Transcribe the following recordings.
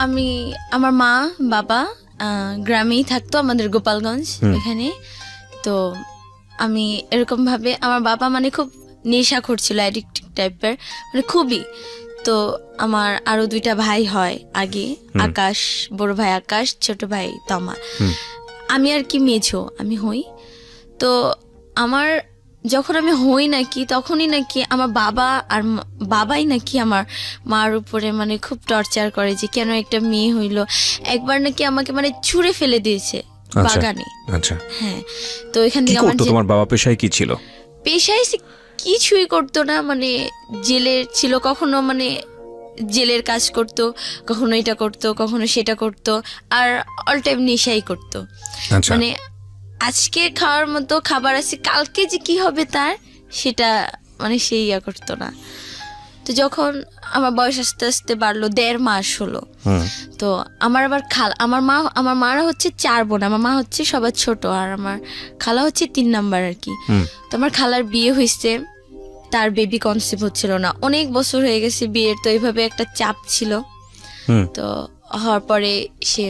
আমি আমার মা বাবা গ্রামেই থাকতো, আমাদের গোপালগঞ্জ এখানে। তো আমি এরকম ভাবে, আমার বাবা মানে খুব নেশাখোর ছিল, অ্যাডিক্টিভ টাইপের, মানে খুবই। তো আমার আরো 2টা ভাই হয় আগে, আকাশ, বড় ভাই আকাশ, ছোট ভাই তমা। আমি আর কি মেঝো, আমি হই। তো আমার যখন আমি হই নাকি, তখনই নাকি আমার বাবা আর বাবাই নাকি আমার মার উপরে মানে খুব টর্চার করে যে কেন একটা মেয়ে হইলো। একবার নাকি আমাকে মানে ছুঁড়ে ফেলে দিয়েছে বাগানে। আচ্ছা, হ্যাঁ। তো এখান থেকে আমার তোমার বাবা পেশায় কি ছিল? পেশায় কিছুই করতো না, মানে জেলের ছিল, কখনো মানে জেলের কাজ করতো, কখনো এটা করতো, কখনো সেটা করতো, আর অল টাইম নেশাই করতো। মানে আজকে খাওয়ার মতো খাবার আছে, কালকে যে কি হবে তার সেটা মানে সেই ইয়া করতো না। তো যখন আমার বয়স আস্তে আস্তে বাড়লো, 1.5 মাস হলো, তো আমার আবার আমার মারা হচ্ছে 4 বোন, আমার মা হচ্ছে সবার ছোট, আর আমার খালা হচ্ছে 3 নাম্বার আর কি। তো আমার খালার বিয়ে হয়েছে, তার বেবি কনসিভ হচ্ছিল না, অনেক বছর হয়ে গেছে বিয়ের। তো এইভাবে একটা চাপ ছিল। তো হওয়ার পরে সে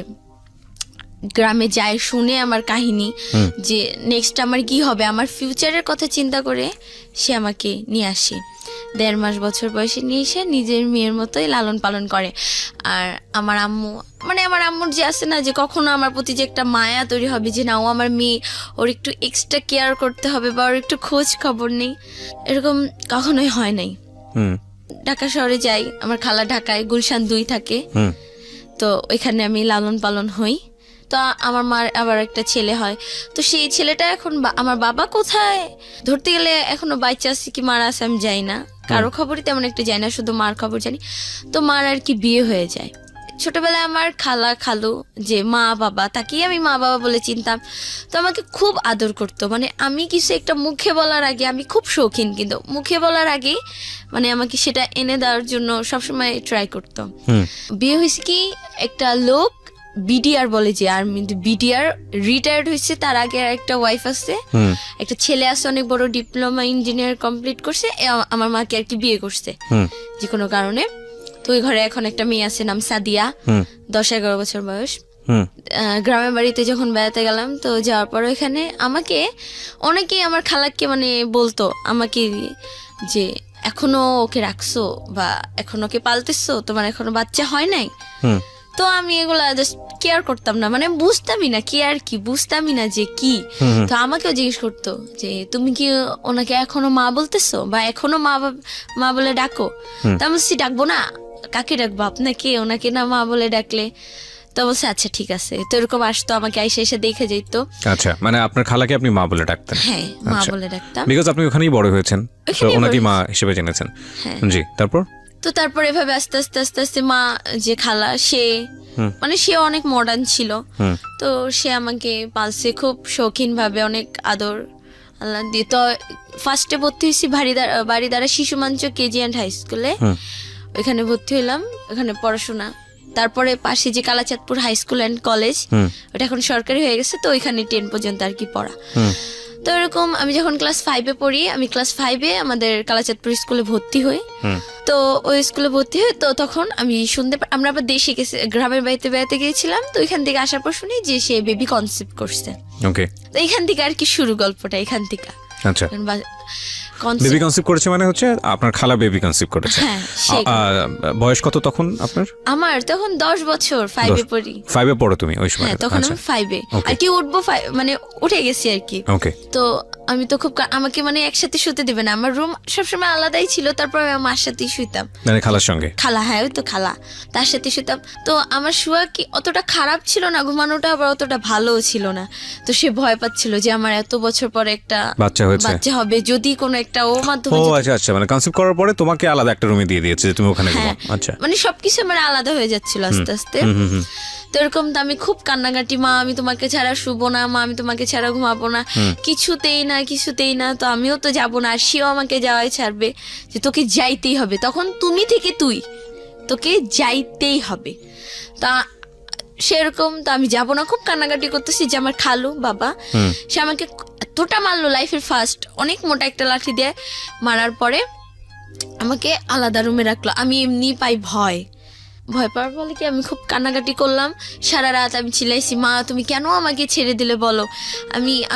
গ্রামে যায়, শুনে আমার কাহিনী যে নেক্সট আমার কি হবে, আমার ফিউচারের কথা চিন্তা করে সে আমাকে নিয়ে আসে। 1.5 মাস বছর বয়সে নিয়ে এসে নিজের মেয়ের মতোই লালন পালন করে। আর আমার আম্মু, মানে আমার আম্মুর যে আছে না, যে কখনো আমার প্রতি যে একটা মায়া তৈরি হবে যে না ও আমার মেয়ে, ওর একটু এক্সট্রা কেয়ার করতে হবে বা ওর একটু খোঁজ খবর নেই, এরকম কখনোই হয় নাই। ঢাকা শহরে যাই, আমার খালা ঢাকায় গুলশান 2 থাকে, তো ওইখানে আমি লালন পালন হই। তো আমার মার আবার একটা ছেলে হয়, তো সেই ছেলেটা এখন আমার বাবা কোথায় ধরতে গেলে এখনো বাচ্চা আছে কি মারা আছে আমি যাই না, কারো খবরই তেমন একটা যাই না, শুধু মার খবর জানি। তো মার আর কি বিয়ে হয়ে যায়। ছোটবেলায় আমার খালা খালু যে মা বাবা, তাকেই আমি মা বাবা বলে চিনতাম। তো আমাকে খুব আদর করতো, মানে আমি কিছু একটা মুখে বলার আগে, আমি খুব শৌখিন, কিন্তু মুখে বলার আগেই মানে আমাকে সেটা এনে দেওয়ার জন্য সবসময় ট্রাই করতো। বিয়ে হয়েছে কি একটা লোক বিডিআর বলে, যে আর্মি বিডিআর রিটায়ার্ড হয়েছে, তার আগে একটা ওয়াইফ আছে, একটা ছেলে আছে অনেক বড় ডিপ্লোমা ইঞ্জিনিয়ার কমপ্লিট করছে, আমার মাকে আর কি বিয়ে করছে যে কোনো কারণে। তো ওই ঘরে এখন একটা মেয়ে আছে, নাম সাদিয়া, 10-11 বছর বয়স। গ্রামের বাড়িতে যখন বেড়াতে গেলাম, তো যাওয়ার পর এখানে আমাকে অনেকেই আমার খালাকে মানে বলতো আমাকে যে এখনো ওকে রাখছো বা এখনো ওকে পালতেছো, তোমার এখনো বাচ্চা হয় নাই। তো আমি এগুলা জাস্ট কেয়ার করতাম না, মানে বুঝতামই না কেয়ার কি, বুঝতামই না যে কি। তো আমাকেও জিজ্ঞেস করতো যে তুমি কি ওনাকে এখনো মা বলতেছো বা এখনো মা বলে ডাকো? তা আমি বলছি ডাকবো না, কাকে ডাকবো, আপনাকে? ওনাকে না মা বলে ডাকলে। তো বলছে আচ্ছা ঠিক আছে। তো এরকম আসতো, আমাকে এসে এসে দেখে যেত। আচ্ছা, মানে আপনার খালাকে আপনি মা বলে ডাকতেন? হ্যাঁ, মা বলে ডাকতাম, বিকজ আপনি ওখানেই বড় হয়েছেন, তো ওনাকে মা হিসেবে জেনেছেন। জি, তারপর? তো তারপর এভাবে আস্তে আস্তে আস্তে আস্তে মা যে খালা, সে মানে সে অনেক মডার্ন ছিল, তো সে আমাকে পালছে খুব শৌখিন ভাবে, অনেক আদর আল্লাহ দিয়ে। তো ফার্স্টে ভর্তি হয়েছি বাড়িদারা শিশু মঞ্চ কেজি অ্যান্ড হাই স্কুলে, ওইখানে ভর্তি হইলাম, ওখানে পড়াশোনা। তারপরে পাশে যে Kalachandpur high school and college, ওটা এখন সরকারি হয়ে গেছে, তো ওইখানে 10 পর্যন্ত আর কি পড়া। তো এরকম আমি যখন ক্লাস 5-এ পড়ি, আমি ক্লাস 5-এ আমাদের কালাচাঁদপুর স্কুলে ভর্তি হই। তো ওই স্কুলে ভর্তি হই, তো তখন আমি শুনতে আমরা আবার দেশে গেছি, গ্রামের বাড়িতে বেড়াতে গিয়েছিলাম, তো ওইখান থেকে আসার পর শুনি যে সে বেবি কনসিভ করছে। ওকে, তো এখান থেকে আর কি শুরু গল্পটা, এখান থেকে। আচ্ছা, বেবি কনসিভ করেছে মানে হচ্ছে আপনার খালা বেবি কনসিভ করেছে। বয়স কত তখন আপনার? আমার তখন 10 বছর, 5-এ পড়ি। 5-এ পড়ো তুমি ওই সময়? তখন আমি 5-এ আর কি উঠবো, মানে উঠে গেছি আর কি। ওকে। তো আমি তো খুব, আমাকে মানে একসাথে শুতে দিবে না, আমার রুম সবসময় আলাদাই ছিল, তারপর আমি আমার সাথেই শুইতাম, মানে খালার সঙ্গে। খালা, হ্যাঁ ওই তো খালা, তার সাথে শুইতাম। তো আমার শুয়া কি অতটা খারাপ ছিল না, ঘুমানোটা আবার অতটা ভালোও ছিল না। তো সে ভয় পাচ্ছিল যে আমার এত বছর পরে একটা বাচ্চা হবে, যদি কোনো একটা ও মাধ্যমে। ও আচ্ছা আচ্ছা, মানে কনসিভ করার পরে তোমাকে আলাদা একটা রুমে দিয়ে দিয়েছে যে তুমি ওখানে ঘুমাও। আচ্ছা, মানে সবকিছু আমার আলাদা হয়ে যাচ্ছিল আস্তে আস্তে। তো এরকম তো আমি খুব কান্নাকাটি, মা আমি তোমাকে ছাড়া শুবো না, মা আমি তোমাকে ছাড়া ঘুমাবো না, কিছুতেই না কিছুতেই না। তো আমিও তো যাবো না, আর সেও আমাকে যাওয়াই ছাড়বে, যে তোকে যাইতেই হবে, তখন তুমি থেকে তুই, তোকে যাইতেই হবে। তা সেরকম তো আমি যাবো না, খুব কান্নাকাটি করতেছি। যে আমার খালু বাবা, সে আমাকে এতটা মারলো, লাইফের ফার্স্ট অনেক মোটা একটা লাঠি দিয়ে মারার পরে আমাকে আলাদা রুমে রাখলো। আমি এমনি পাই ভয়, ভয় পাওয়ার বলে কি আমি খুব কান্নাকাটি করলাম, সারা রাত আমি চিল্লাইছি, মা তুমি কেন আমাকে ছেড়ে দিলে বলো,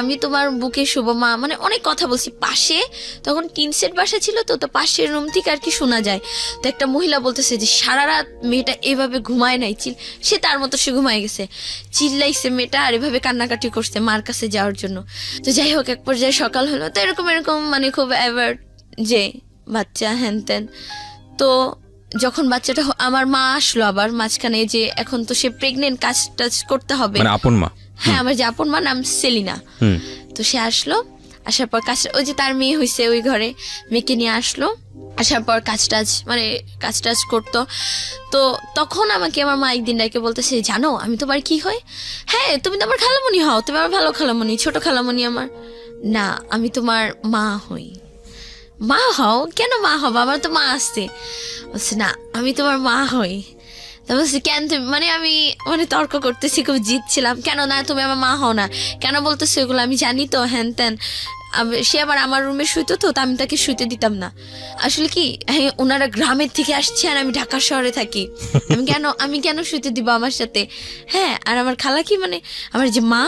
আমি তোমার বুকে শুভ মা, মানে অনেক কথা বলছি। পাশে তখন টিন সেট বাসা ছিল, তো তো পাশের রুম থেকে আর কি শোনা যায়। তো একটা মহিলা বলতেছে যে সারা রাত মেয়েটা এভাবে ঘুমায় নাই, সে তার মতো সে ঘুমায় গেছে, চিল্লাইছে মেয়েটা আর এভাবে কান্নাকাটি করছে মার কাছে যাওয়ার জন্য। তো যাই হোক এক পর্যায়ে সকাল হলো, তো এরকম মানে খুব অ্যাওয়ার্ড যে বাচ্চা হ্যান ত্যান। তো যখন বাচ্চাটা আমার মা আসলো আবার মাঝখানে, যে এখন তো সে প্রেগনেন্ট, কাজ টাজ করতে হবে, মানে আপন মা? হ্যাঁ, আমার যে আপন মা নাম সেলিনা। তো সে আসলো, আসার পর কাজ, ওই যে তার মেয়ে হয়েছে ওই ঘরে, মেয়েকে নিয়ে আসলো, আসার পর কাজ টাজ করতো। তো তখন আমাকে আমার মা একদিন ডাকে বলতেছে, জানো আমি তোমার কি হয়? হ্যাঁ, তুমি তো আমার খালামণি হও, তুমি আমার ভালো খালামণি, ছোট খালামণি আমার। না, আমি তোমার মা হই। মা হও? কেন মা হবো, আমার তো মা আসছে। বলছে না, আমি তোমার মা হই। তা বলছি কেন তুমি, মানে আমি মানে তর্ক করতেছি, খুব জিতছিলাম, কেন না তুমি আমার মা হও না, কেন বলতেছো এগুলো, আমি জানি তো হ্যান ত্যান। সে আবার আমার রুমে শুইতো, তো আমি তাকে শুইতে দিতাম না। আসলে কি, হ্যাঁ, ওনারা গ্রামের থেকে আসছে আর আমি ঢাকা শহরে থাকি, আমি কেন শুইতে দিব আমার সাথে? হ্যাঁ, আর আমার খালা কি, মানে আমার যে মা,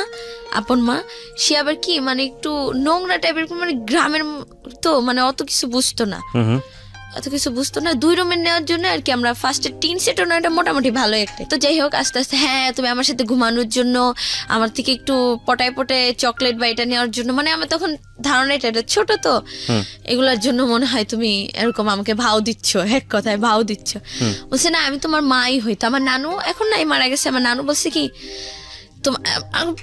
আপন মা, সে আবার কি মানে একটু নোংরা টাইপের, মানে গ্রামের তো মানে অত কিছু বুঝতো না, দুই রুমের নেওয়ার জন্য আর কি আমরা ফার্স্টে টিন সেট না, এটা মোটামুটি ভালো একটা। তো যাই হোক আস্তে আস্তে, হ্যাঁ তুমি আমার সাথে ঘুমানোর জন্য, আমার থেকে একটু পটায় চকলেট বা এটা নেওয়ার জন্য, মানে আমার তখন ধারণা এটা ছোট তো, এগুলোর জন্য মনে হয় তুমি এরকম আমাকে ভাও দিচ্ছ, এক কথায় ভাও দিচ্ছ। বলছে না, আমি তোমার মাই হইতো। আমার নানু এখন নাই, মারা গেছে। আমার নানু বলছে কি,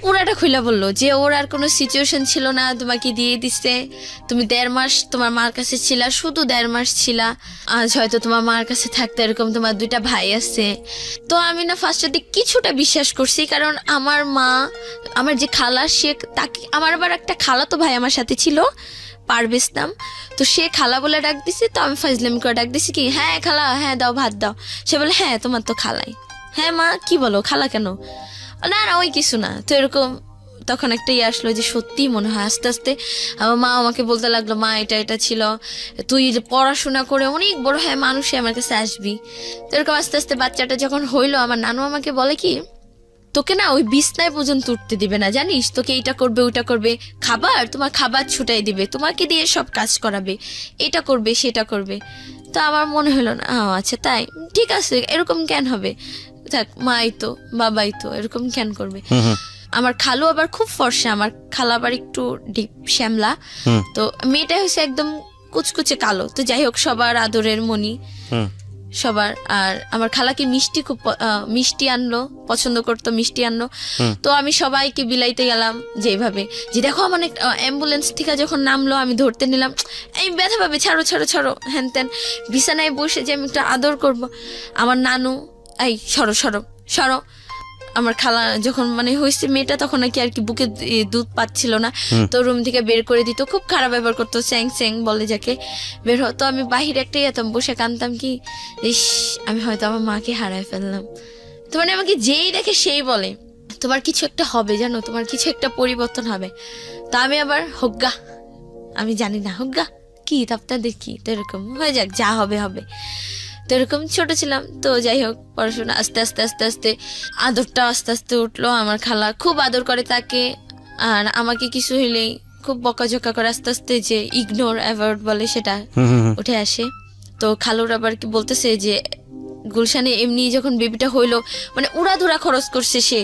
পুরাটা খুলে বললো যে ওর আর কোনো সিচুয়েশন ছিল না, তোমাকে দিয়ে দিচ্ছে, তুমি 1.5 মাস তোমার মার কাছে ছিলা, শুধু 1.5 মাস ছিলা, আজ হয়তো তোমার মার কাছে থাকতে, এরকম তোমার 2টা ভাই আছে। তো আমি না ফার্স্টে কিছুটা বিশ্বাস করছি, কারণ আমার মা, আমার যে খালা, সে তাকে, আমার আবার একটা খালা তো ভাই আমার সাথে ছিল, পারভেজ নাম, তো সে খালা বলে ডাক দিছে। তো আমি ফাজলামি করে ডাক দিছি কি, হ্যাঁ খালা, হ্যাঁ দাও ভাত দাও। সে বলে হ্যাঁ তোমার তো খালাই। হ্যাঁ মা কি বলো, খালা কেন? না না ওই কিছু না। তো এরকম তখন একটা ইয়ে আসলো যে সত্যি মনে হয়। আস্তে আস্তে আমার মা আমাকে বলতে লাগলো, মা এটা ছিল, তুই যে পড়াশোনা করে অনেক বড় হ্যাঁ মানুষে আমার কাছে আসবি। তো এরকম আস্তে আস্তে বাচ্চাটা যখন হইলো, আমার নানু আমাকে বলে কি, তোকে না ওই বিছনায় পর্যন্ত উঠতে দিবে না, জানিস, তোকে এইটা করবে ওইটা করবে, তোমার খাবার ছুটাই দিবে, তোমাকে দিয়ে সব কাজ করাবে, এটা করবে সেটা করবে। তো আমার মনে হলো না, আচ্ছা তাই, ঠিক আছে, এরকম কেন হবে, থাক, মাই তো বাবাই তো, এরকম কেন করবে। আমার খালু আবার খুব ফর্সা, আমার খালা আবার একটু ডিপ শ্যামলা, তো মেয়েটা হচ্ছে একদম কুচকুচে কালো। তো যাই হোক, সবার আদরের মনি সবার। আর আমার খালাকে মিষ্টি খুব মিষ্টি আনলো, পছন্দ করতো, মিষ্টি আনলো। তো আমি সবাইকে বিলাইতে গেলাম যেভাবে, যে দেখো আমার অ্যাম্বুলেন্স থেকে যখন নামলো, আমি ধরতে নিলাম, এই ব্যথা পাবে, ছাড়ো ছাড়ো ছাড়ো, হ্যান ত্যান, বিছানায় বসে যে আমি একটু আদর করব। আমার নানু, এই সরো সরো সরো। আমার খালা যখন মানে হয়েছে মেয়েটা, তখন নাকি আর কি বুকে দুধ পাচ্ছিল না, তো রুম থেকে বের করে দিত, খুব খারাপ ব্যবহার করতো, স্যাং স্যাং বলে যাকে, বের হতো। আমি বাহিরে একটাই যেতাম, বসে কানতাম কি, ইস আমি হয়তো আমার মাকে হারায় ফেললাম। তো মানে আমাকে যেই দেখে সেই বলে, তোমার কিছু একটা হবে জানো, তোমার কিছু একটা পরিবর্তন হবে। তা আমি আবার হোগা, আমি জানি না হোগা কি, তাপটা দেখি, তো এরকম হয়ে যাক, যা হবে হবে। তো এরকম ছোট ছিলাম। তো যাই হোক, পড়াশোনা আস্তে আস্তে আস্তে আস্তে আদরটা আস্তে আস্তে উঠলো। আমার খালা খুব আদর করে তাকে, আর আমাকে কিছু হইলেই খুব বকাঝকা করে, আস্তে আস্তে যে ইগনোর অ্যাভয়েড বলে সেটা উঠে আসে। তো খালুর আবার কি বলতেছে যে, গুলশানে এমনি যখন বেবিটা হইলো, মানে উড়াধুরা খরচ করছে সে,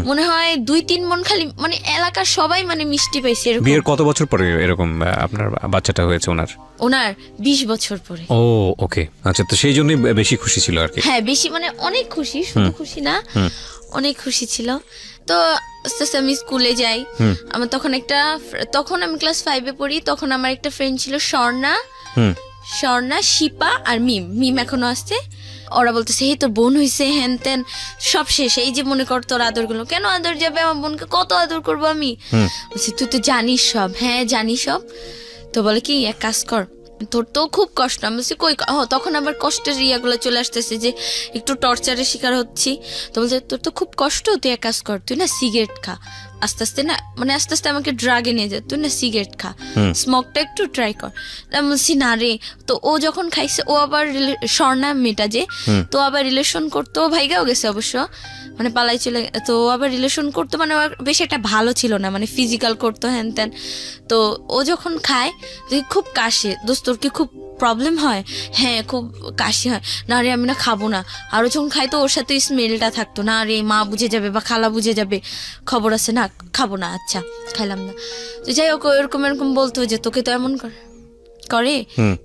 মনে হয় 2-3 মন, খালি মানে এলাকার সবাই মানে মিষ্টি পাইছে। বিয়ের কত বছর পরে এরকম আপনার বাচ্চাটা হয়েছে? ওনার 20 বছর পরে। ও ওকে, আচ্ছা। তো সেই জন্যই বেশি খুশি ছিল আর কি? হ্যাঁ বেশি, মানে অনেক খুশি, শুধু খুশি না, অনেক খুশি ছিল। তো আস্তে আস্তে আমি স্কুলে যাই। আমার তখন আমি ক্লাস 5-এ পড়ি। তখন আমার একটা ফ্রেন্ড ছিল, স্বর্ণা, শিপা আর মিম এখনো আসছে। ওরা বলতেছে, হে তোর বোন হয়েছে, হ্যান ত্যান, সব শেষ। এই যে মনে কর তোর আদর গুলো, কেন আদর যাবে, আমার বোনকে কত আদর করবো আমি। বলছি তুই তো জানিস সব। হ্যাঁ জানি সব। তো বলে কি, এক কাজ কর, তোর তো খুব কষ্ট। আমি বলছি কই, তখন আবার কষ্টের ইয়াগুলো চলে আসতেছে, যে একটু টর্চারের শিকার হচ্ছি। তো বলছে তোর তো খুব কষ্ট, তুই এক কাজ কর, তুই না সিগারেট খা। আস্তে আস্তে না মানে আস্তে আস্তে আমাকে ড্রাগে নিয়ে যায়, তুই না সিগারেট খা, স্মোকটা একটু ট্রাই কর। আমি বলছি না রে। তো ও যখন খাইছে, ও আবার স্বর্ণা মেয়েটা যে, তো আবার রিলেশন করতো, ভাইগাও গেছে অবশ্য, মানে পালাই চলে, তো ও আবার রিলেশন করতো, মানে বেশি একটা ভালো ছিল না, মানে ফিজিক্যাল করতো হ্যান ত্যান। তো ও যখন খায় খুব কাশে, দোস্ত তোর কি খুব প্রবলেম হয়? হ্যাঁ খুব কাশি হয়। না রে আমি না খাবো না। আরও যখন খাই তো ওর সাথে স্মেলটা থাকতো, না রে মা বুঝে যাবে বা খালা বুঝে যাবে, খবর আছে না, খাবো না, আচ্ছা খাইলাম না। তো যাই হোক এরকম এরকম বলতো যে তোকে তো এমন করে,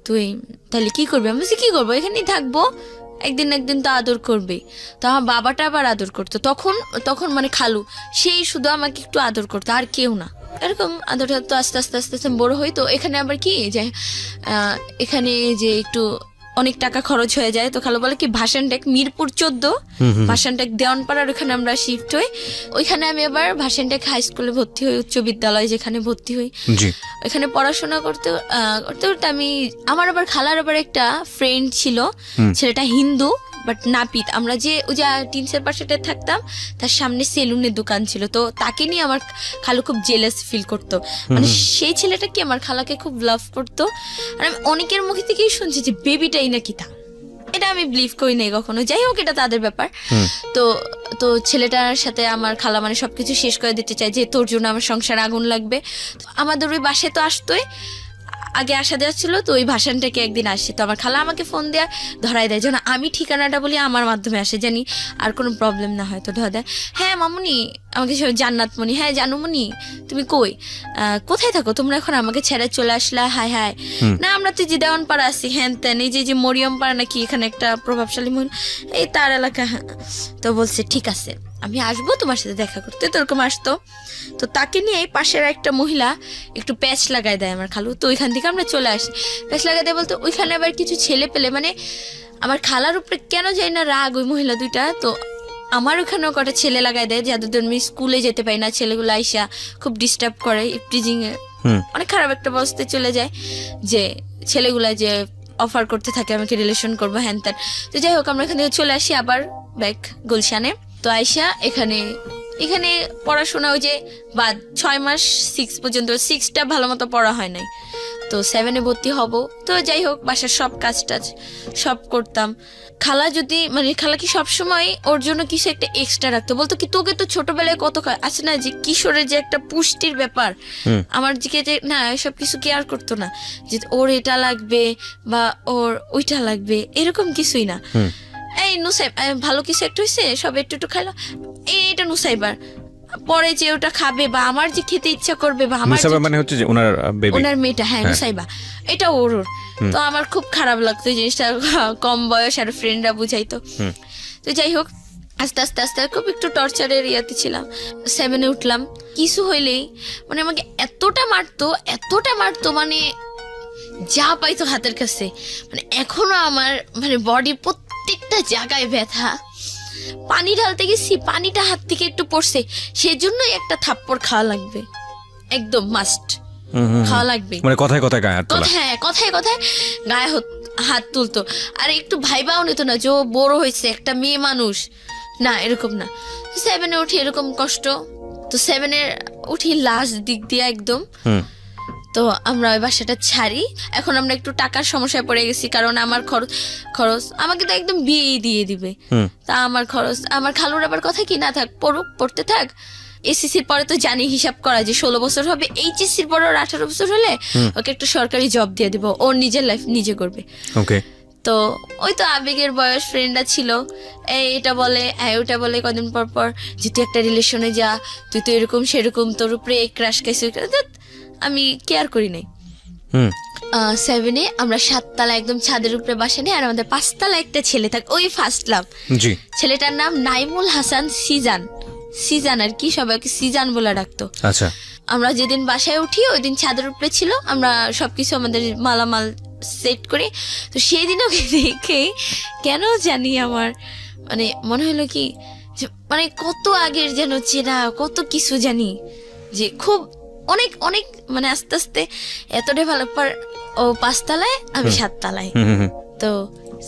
তুই তাহলে কি করবি? আমি বলছি কি করবো, এখানেই থাকবো, একদিন একদিন তো আদর করবে। তো আমার বাবাটা আবার আদর করতো, তখন তখন মানে খালু, সেই শুধু আমাকে একটু আদর করতো, আর কেউ না। এরকম আদরটা তো আস্তে আস্তে আস্তে আস্তে বড় হই। তো এখানে আবার কি যে এখানে যে একটু অনেক টাকা খরচ হয়ে যায়, তো খালু বলে কি ভাসানটেক মিরপুর 14, ভাসানটেক দেওয়ানপাড়ার ওখানে আমরা শিফট হই। ওইখানে আমি আবার ভাসানটেক হাই স্কুলে ভর্তি হই, উচ্চ বিদ্যালয় যেখানে ভর্তি হই। ওইখানে পড়াশোনা করতে করতে করতে আমি, আমার আবার খালার আবার একটা ফ্রেন্ড ছিল, ছেলেটা হিন্দু বাট নাপিত। আমরা যে ওই যে টিনসের পাশেটা থাকতাম, তার সামনে সেলুনের দোকান ছিল, তো তাকে নিয়ে আমার খালু খুব জেলাস ফিল করতো, মানে সেই ছেলেটা কি আমার খালাকে খুব লাভ করতো। আর আমি অনেকের মুখে থেকেই শুনছি যে বেবিটাই নাকি তা, এটা আমি বিলিভ করি নাই কখনো। যাই হোক এটা তাদের ব্যাপার। তো তো ছেলেটার সাথে আমার খালা মানে সবকিছু শেষ করে দিতে চাই, যে তোর জন্য আমার সংসার আগুন লাগবে। আমাদের ওই বাসায় তো আসতোই, আগে আসা দেওয়া ছিল, তো ওই ভাসানটাকে একদিন আসে, তো আমার খালা আমাকে ফোন দেয়া ধরাই দেয়, যেন আমি ঠিকানাটা বলি আমার মাধ্যমে আসে, জানি আর কোনো প্রবলেম না হয়। তো ধরা দেয়, হ্যাঁ মামুনি, আমাকে জান্নাতমণি, হ্যাঁ জানুমণি তুমি কই, কোথায় থাকো তোমরা এখন, আমাকে ছেড়ে চলে আসলা? হায় হায়, না আমরা তো যে দেওয়ানপাড়া আছি, হ্যান ত্যান, এই যে মরিয়মপাড়া নাকি, এখানে একটা প্রভাবশালী মহিলা, এই তার এলাকা। তো বলছে ঠিক আছে আমি আসবো তোমার সাথে দেখা করতে, তো এরকম আসতো। তো তাকে নিয়ে পাশের একটা মহিলা একটু প্যাচ লাগাই দেয় আমার খালু, তো ওইখান থেকে আমরা চলে আসি। প্যাচ লাগাই দেয় বলতে ওইখানে আবার কিছু ছেলে পেলে, মানে আমার খালার উপরে কেন যাই না রাগ ওই মহিলা দুইটা, তো আমার ওখানেও কটা ছেলে লাগাই দেয়, যাদের আমি স্কুলে যেতে পারি না, ছেলেগুলো আইসা খুব ডিস্টার্ব করে, ইফটিজিং এ অনেক খারাপ একটা অবস্থায় চলে যায়, যে ছেলেগুলা যে অফার করতে থাকে আমাকে রিলেশন করবো হ্যান ত্যান। তো যাই হোক আমরা এখান থেকে চলে আসি আবার ব্যাক গুলশানে। তো আইসা এখানে পড়াশোনা ওই যে বাদ 6 মাস 6 পর্যন্ত, 6টা ভালো মতো পড়া হয় নাই, তো 7-এ ভর্তি হব। তো যাই হোক বাসার সব কাজ টাজ সব করতাম। খালা যদি মানে খালা কি সবসময় ওর জন্য কিছু একটা এক্সট্রা রাখতো, বলতো কি তোকে তো ছোটবেলায় কত আছে না যে কিশোরের যে একটা পুষ্টির ব্যাপার, আমার দিকে যে না এসব কিছু কেয়ার করতো না, যে ওর এটা লাগবে বা ওর ওইটা লাগবে, এরকম কিছুই না। এই নুসাইব ভালো কিছু একটা হয়েছে, সব একটু একটু খাইলো, এইটা নুসাইবার পরে যে ওটা খাবে বা আমার যে খেতে ইচ্ছা করবে, বা আমার মানে হচ্ছে যে ওনার মেয়েটা, হ্যাঁ নুসাইবা, এটা ওর। তো আমার খুব খারাপ লাগতো এই জিনিসটা, কম বয়স আর ফ্রেন্ডরা বুঝাইতো। তো যাই হোক আস্তে আস্তে আস্তে খুব একটু টর্চারের ইয়াতে ছিলাম। 7-এ উঠলাম, কিছু হইলেই মানে আমাকে এতটা মারতো, মানে যা পাইতো হাতের কাছে, মানে এখনো আমার মানে বডি প্রত্যেকটা জায়গায় ব্যথা। পানি ঢালতে গেছি, পানিটা হাত থেকে একটু পড়ছে, সেজন্যই একটা থাপ্পড় খাওয়া লাগবে, একদম মাস্ট খাওয়া লাগবে। মানে কথায় কথায় গায়ে হাত তোলা, হ্যাঁ কথায় কথায় গায়ে হাত তুলতো। আর একটু ভাইবাও নিত না যে ও বড় হয়েছে, একটা মেয়ে মানুষ, না এরকম না। 7-এ উঠি এরকম কষ্ট। তো 7-এ উঠি লাস্ট দিক দিয়ে একদম। তো আমরা ওই বাসাটা ছাড়ি, এখন আমরা একটু টাকার সমস্যায় পড়ে গেছি, কারণ আমার খরচ আমাকে তো একদম বিয়ে দিয়ে দিবে, তা আমার খরচ, আমার খালুর আবার কথা কি না থাক পড়তে থাক, এসএসসির পরে তো জানি হিসাব করা যে 16 বছর হবে, এইচএসসির পরে ওর 18 বছর হলে ওকে একটা সরকারি জব দিয়ে দিব, ওর নিজের লাইফ নিজে করবে। ওকে। তো ওই তো আবেগের বয়স, ফ্রেন্ডরা ছিল, এটা বলে ওটা বলে, কদিন পর পর যে তুই একটা রিলেশনে যা, তুই তো এরকম সেরকম, তোর উপরে ক্রাশ খাইছে, আমি কেয়ার করি নাই। 7-এ আমরা 7 তলা একদম ছাদের উপরে বাসা নেই, আর আমাদের 5 তলা একটা ছেলে থাকে, ওই ফার্স্ট লাভ। ছেলেটার নাম নাইমুল হাসান সিজান আর কি, সবাইকে সিজান বলে ডাকতো। আচ্ছা। আমরা যেদিন বাসায় উঠি ওই দিন ছাদের উপরে ছিল, আমরা সবকিছু আমাদের মালামাল সেট করি। তো সেই দিন ওকে দেখে কেন জানি আমার মানে মনে হলো কি মানে কত আগের যেন চেনা, কত কিছু জানি, যে খুব অনেক অনেক মানে আস্তে আস্তে এত ডেভেলপার। ও 5 তলায়, আমি 7 তলায়। তো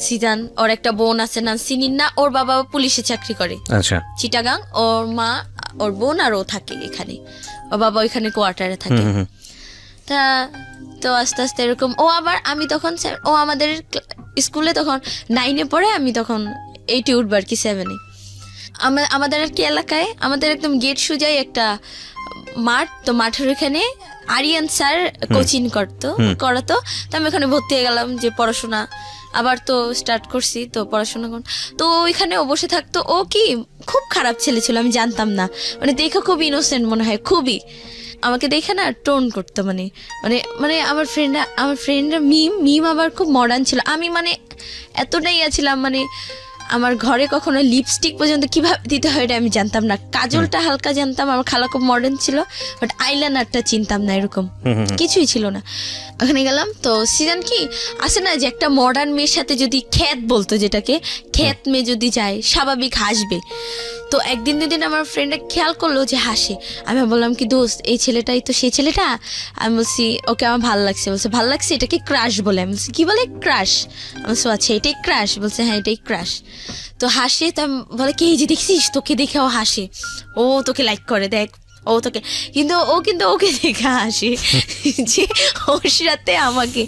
সিজান, ওর একটা বোন আছে নাম সিনিন্না, ওর বাবা পুলিশে চাকরি করে আচ্ছা চিটাগাং, ওর মা, ওর বোন আর ও থাকে এখানে, ওর বাবা ওইখানে কোয়ার্টারে থাকে। তা তো আস্তে আস্তে এরকম ও আবার, আমি তখন ও আমাদের স্কুলে তখন 9-এ পড়ে, আমি তখন 8-এ উঠবো আর কি, 7-এ। আমাদের আর কি এলাকায় আমাদের একদম গেট সোজাই একটা মাঠ, তো মাঠের ওখানে আরিয়ান স্যার কোচিং করাতো। তো আমি ওখানে ভর্তি হয়ে গেলাম যে পড়াশোনা আবার তো স্টার্ট করছি, তো পড়াশোনা তো ওইখানে ও বসে থাকতো। ও কি খুব খারাপ ছেলে ছিল, আমি জানতাম না, মানে দেখে খুব ইনোসেন্ট মনে হয়, খুবই আমাকে দেখে না টোন করতো, মানে মানে মানে আমার ফ্রেন্ডরা মিম আবার খুব মডার্ন ছিল। আমি মানে এতটাই ছিলাম, মানে আমার ঘরে কখনো লিপস্টিক পর্যন্ত কিভাবে দিতে হয় এটা আমি জানতাম না, কাজলটা হালকা জানতাম, আমার খালা খুব মডার্ন ছিল, বাট আইলাইনারটা চিনতাম না, এরকম কিছুই ছিল না। ওখানে গেলাম তো সিজন কি আসে না যে একটা মডার্ন মেয়ের সাথে যদি খ্যাত বলতো, যেটাকে খ্যাত মেয়ে যদি যায় স্বাভাবিক হাসবে। তো একদিন দুদিন আমার ফ্রেন্ডরা খেয়াল করলো যে হাসে, আমি বললাম কি দোস্ত এই ছেলেটাই তো সেই ছেলেটা। আমি বলছি ওকে আমার ভালো লাগছে, বলছে ভালো লাগছে, এটাকে ক্রাশ বলে। আমি বলছি কি বলে? ক্রাশ। আমি বলছি আচ্ছা এটাই ক্রাশ? বলছে হ্যাঁ এটাই ক্রাশ। তো হাসে, তো বলে কি এই যে দেখছিস তোকে দেখে ও হাসে, ও তোকে লাইক করে, দেখ ও তোকে, কিন্তু ওকে দেখে হাসে যে ওর সাথে আমাকে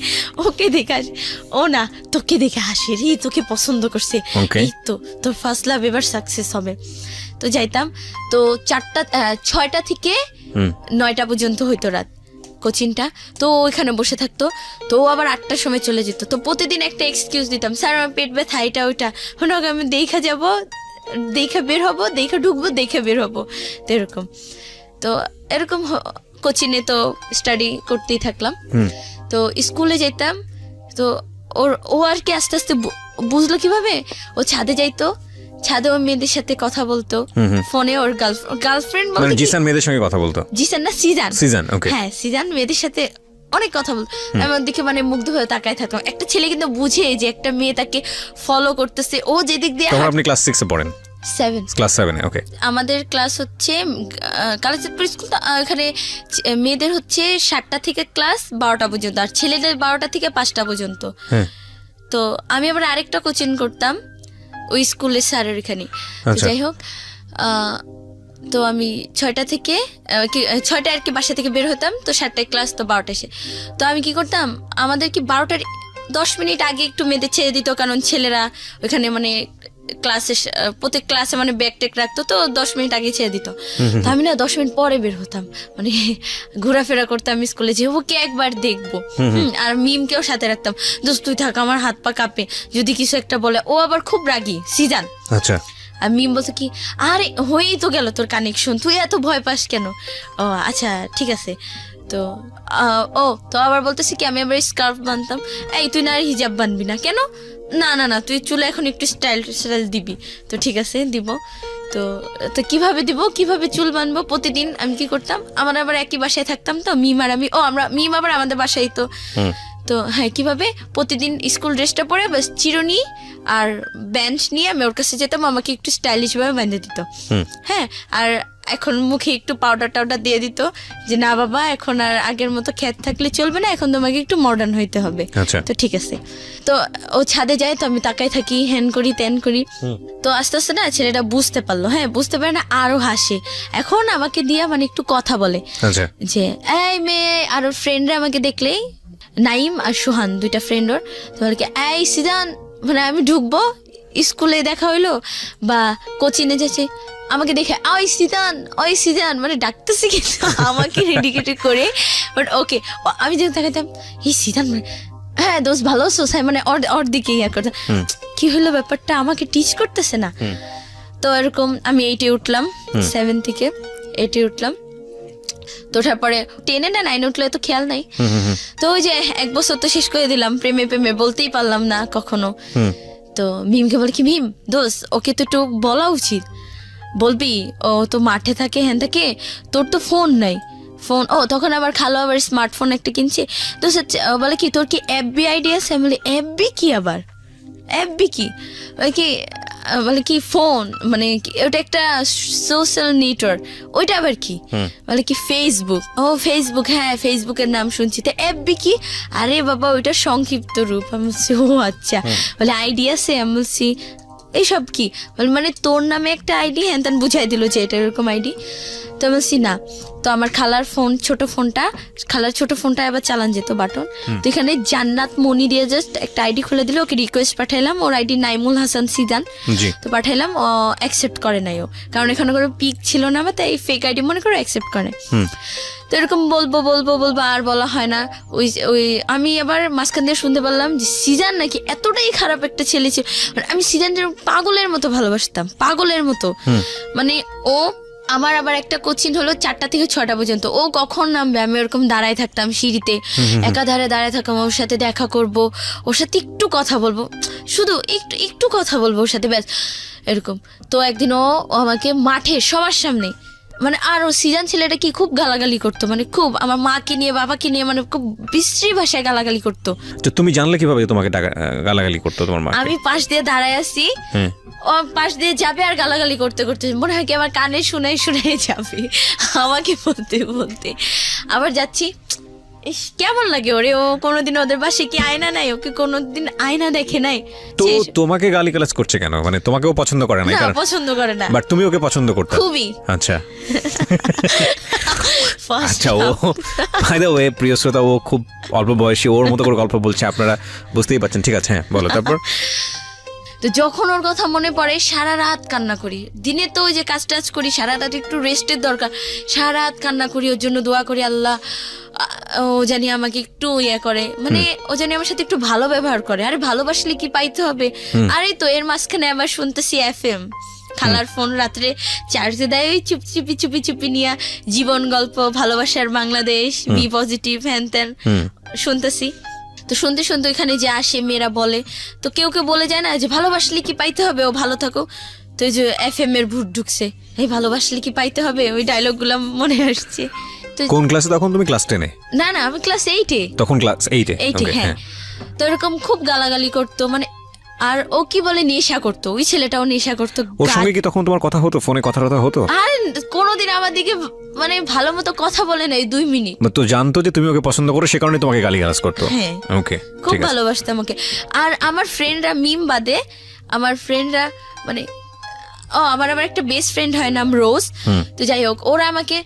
ওকে দেখে হাসে, ও না তোকে দেখে হাসে রে, তোকে পছন্দ করছে, এই তো তোর ফার্স্ট লাভ এবার সাকসেস হবে। তো যাইতাম, তো 6টা থেকে 9টা পর্যন্ত হইতো রাত কোচিংটা। তো ওইখানে বসে থাকতো, তো ও আবার 8টার সময় চলে যেত। তো প্রতিদিন একটা এক্সকিউজ দিতাম, স্যার আমার পেট ব্যথা, এটা ওইটা, আমি দেখা যাবো, দেখে বের হবো, দেখে ঢুকবো, দেখে বের হবো, তো এরকম। তো এরকম কোচিংয়ে তো স্টাডি করতেই থাকলাম। তো স্কুলে যেতাম, তো ও আর কি আস্তে আস্তে বুঝলো কিভাবে, ও ছাদে যাইতো, ছাদে ও মেয়েদের সাথে কথা বলতো ফোনে, ওর গার্লফ্রেন্ড মানে জিসান মেয়েদের সঙ্গে কথা বলতো। জিসান না সিজান, ওকে হ্যাঁ সিজান মেয়েদের সাথে অনেক কথা বলতো। আমার দিকে মানে মুগ্ধ হয়ে তাকায় থাকতাম। একটা ছেলে কিন্তু বুঝে যে একটা মেয়ে তাকে ফলো করতেছে, ও যেদিক দিয়ে। তখন আপনি ক্লাস 6-এ পড়েন? 7, ক্লাস 7-এ। ওকে। আমাদের ক্লাস হচ্ছে কালীচাঁদপুর স্কুল, তো এখানে মেয়েদের হচ্ছে 7টা থেকে ক্লাস 12টা পর্যন্ত, আর ছেলেদের 12টা থেকে 5টা পর্যন্ত। তো আমি আবার আরেকটা কোচিং করতাম ওই স্কুলের স্যারের এখানে। যাই হোক, তো আমি 6টা থেকে 6টা আর কি বাসা থেকে বের হতাম, তো 7টায় ক্লাস, তো 12টা এসে। তো আমি কি করতাম, আমাদের কি 12টার 10 মিনিট আগে একটু মেয়েদের ছেড়ে দিত, কারণ ছেলেরা ওইখানে মানে ক্লাসে প্রত্যেক ক্লাসে মানে ব্যাগ টেক রাখতো, তো 10 মিনিট আগে ছেড়ে দিত। তো আমি না 10 মিনিট পরে বের হতাম, মানে ঘোরাফেরা করতাম স্কুলে, যে ওকে একবার দেখবো। আর মিমকেও সাথে রাখতাম, দোস্ত তুই থাক, আমার হাত পা কাঁপে যদি কিছু একটা বলে। ও আবার খুব রাগী সিজান। আচ্ছা। আর মিম বলছে কি আরে হয়েই তো গেল তোর কানেকশন, তুই এত ভয় পাস কেন? ও আচ্ছা ঠিক আছে। তো তো আবার বলতেছি কি আমি আবার স্কার্ফ বানতাম, এই তুই না আর হিজাব বানবি না কেন? না তুই চুলে এখন একটু স্টাইল দিবি। তো ঠিক আছে দিব। তো কিভাবে চুল বানবো? প্রতিদিন আমি কি করতাম, আমার আবার একই বাসায় থাকতাম, তো মিম আর আমি মিম আবার আমাদের বাসায়। তো হ্যাঁ কিভাবে প্রতিদিন স্কুল ড্রেসটা পরে বাস চিরুনি আর বেঞ্চ নিয়ে আমি ওর কাছে যেতাম, আমাকে একটু স্টাইলিশ ভাবে বেঁধে দিত। হ্যাঁ, আর এখন মুখে একটু পাউডার দিয়ে দিত যে না বাবা এখন আর আগের মতো খ্যাত থাকলে চলবে না, এখন তোমাকে একটু মডার্ন হইতে হবে। তো ঠিক আছে। তো ও ছাদে যায়, তো আমি তাকাই থাকি, হ্যান করি ত্যান করি। তো আস্তে আস্তে না ছেলেটা বুঝতে পারলো, হ্যাঁ বুঝতে পারে না, আরো হাসে। এখন আমাকে দিয়ে মানে একটু কথা বলে যে এই মেয়ে, আর ওর ফ্রেন্ডরা আমাকে দেখলেই, নাইম আর সোহান 2টা ফ্রেন্ড ওর, তোমার কি এই সিজান, মানে আমি ঢুকবো স্কুলে দেখা হইলো বা কোচিংয়ে যাচ্ছে, আমাকে দেখে ওই সিজান মানে ডাকতেছি, কিন্তু আমাকে রেডিকেটেড করে। বাট ওকে, আমি যখন দেখাতাম এই সিজান, মানে হ্যাঁ দোস্ত ভালো আছো, মানে ওর দিকে ইয়া করতাম, কি হলো ব্যাপারটা, আমাকে টিচ করতেছে না। তো এরকম আমি 8-এ উঠলাম, 7 থেকে 8-এ উঠলাম। তো ওঠার পরে 10-এ না 9-এ উঠলে তো খেয়াল নাই। তো ওই যে 1 বছর তো শেষ করে দিলাম, প্রেমে বলতেই পারলাম না কখনো। তো মিমকে বলে কি মিম দোস্ত ওকে তো একটু বলা উচিত, বলবি ও তো মাঠে থাকে, হ্যাঁ থাকে, তোর তো ফোন নাই। ফোন তখন আবার খালো আবার স্মার্টফোন একটা কিনছে। তো বলে কি তোর কি FB আইডি আছে? আমি বলি FB কি? আবার FB কি? কি বলে কি ফোন, মানে ওটা একটা সোশ্যাল নেটওয়ার্ক, ওইটা আবার কি বলে কি ফেসবুক। ও ফেসবুক, হ্যাঁ ফেসবুকের নাম শুনছি। তো এফবি কি? আরে বাবা ওইটা সংক্ষিপ্ত রূপ। আমি বলছি ও আচ্ছা। বলে আইডি আছে? আমি বলছি এইসব কি? বলে মানে তোর নামে একটা আইডি, হ্যান ত্যান বুঝাই দিল যে এটা এরকম আইডি। তো আমি বলছি না। তো আমার খালার ফোন, খালার ছোট ফোনটা আবার চালান যেত বাটন। তো এখানে জান্নাত মনি দিয়ে জাস্ট একটা আইডি খুলে দিল, ওকে রিকোয়েস্ট পাঠাইলাম, ওর আইডি নাইমুল হাসান সিজান। তো পাঠাইলাম, ও অ্যাকসেপ্ট করে নাই ও, কারণ এখানে কোনো পিক ছিল না, বা তাই ফেক আইডি মনে করে অ্যাকসেপ্ট করে। তো এরকম বলবো আর বলা হয় না। ওই আমি আবার মাঝখান দিয়ে শুনতে পারলাম যে সিজান নাকি এতটাই খারাপ একটা ছেলে ছিল। মানে আমি সিজানকে পাগলের মতো ভালোবাসতাম, পাগলের মতো। মানে ও আমার আবার একটা কোচিং হলো 4টা থেকে 6টা পর্যন্ত। ও কখন নামবে আমি ওরকম দাঁড়ায় থাকতাম সিঁড়িতে, একাধারে দাঁড়ায় থাকতাম, ওর সাথে দেখা করব, ওর সাথে একটু কথা বলবো, শুধু একটু কথা বলবো ওর সাথে, ব্যাস এরকম। তো একদিন ও আমাকে মাঠে সবার সামনে, মানে আর ও সিজান ছেলেটা কি খুব গালাগালি করতো, মানে খুব আমার মাকে নিয়ে বাবাকে নিয়ে মানে খুব বিশ্রী ভাষায় গালাগালি করতো। তো তুমি জানলে কিভাবে তোমাকে গালাগালি করতো তোমার মা? আমি পাশ দিয়ে দাঁড়ায় আছি, ও পাশ দিয়ে যাবে আর গালাগালি করতে করতে মনে হয় কি আমার কানে শুনাই যাবে আমাকে বলতে বলতে। আবার যাচ্ছি, ইস কেমন লাগে ওরে, ও কোনোদিন ওদের বাসায় কি আয়না নাই, ওকে কোনোদিন আয়না দেখে নাই। তো তোমাকে গালিগালাজ করছে কেন? মানে তোমাকেও পছন্দ করে না? না পছন্দ করে না, বাট তুমি ওকে পছন্দ করতে খুবই। আচ্ছা আচ্ছা। ও বাই দ্য ওয়ে প্রিয় শ্রোতা, ও খুব অল্প বয়সী, ওর মতো করে গল্প বলছে, আপনারা বুঝতেই পারছেন। ঠিক আছে, হ্যাঁ বলো তারপর। তো যখন ওর কথা মনে পড়ে সারা রাত কান্না করি। দিনে তো ওই যে কাজ টাজ করি, সারা রাত একটু রেস্টের দরকার, সারা রাত কান্না করি, ওর জন্য দোয়া করি আল্লাহ ও জানি আমাকে একটু ইয়ে করে, মানে ও জানি আমার সাথে একটু ভালো ব্যবহার করে। আরে ভালোবাসলে কি পাইতে হবে? আরে তো এর মাঝখানে আবার শুনতেছি FM, খালার ফোন রাত্রে চার্জে দেয়, ওই চুপি নিয়ে জীবন গল্প, ভালোবাসার বাংলাদেশ, বি পজিটিভ, হ্যান ত্যান শুনতেছি। তো শুনতে ওইখানে যে আসে মেয়েরা বলে, তো কেউ বলে যায় না যে ভালোবাসলে কি পাইতে হবে, ও ভালো থাকো। তো এই যে FM এর ভূত ঢুকছে, এই ভালোবাসলে কি পাইতে হবে, ওই ডায়লগ গুলো মনে আসছে। কোন ক্লাসে তখন তুমি? ক্লাস 10-এ? না আমি ক্লাস 8-এ। তখন ক্লাস 8-এ? হ্যাঁ। তো এরকম খুব গালাগালি করতো, মানে আর ও কি বলে নেশা করতো, ওই ছেলেটাও নেশা করতো। ওর সঙ্গে কি তখন তোমার কথা হতো, ফোনে কথা হতো? আর কোনোদিন আমার দিকে মানে ভালো মতো কথা বলে নাই 2 মিনিট। তো জানতো যে তুমি ওকে পছন্দ করো, সে কারণে তোমাকে গালিগালাজ করতো? হ্যাঁ, ওকে, খুব ভালোবাসতাম ওকে। আর আমার ফ্রেন্ডরা, মিম বাদে আমার ফ্রেন্ডরা, মানে আমার আবার একটা বেস্ট ফ্রেন্ড হয় নাম রোজ। তো যাই হোক, ওরা আমাকে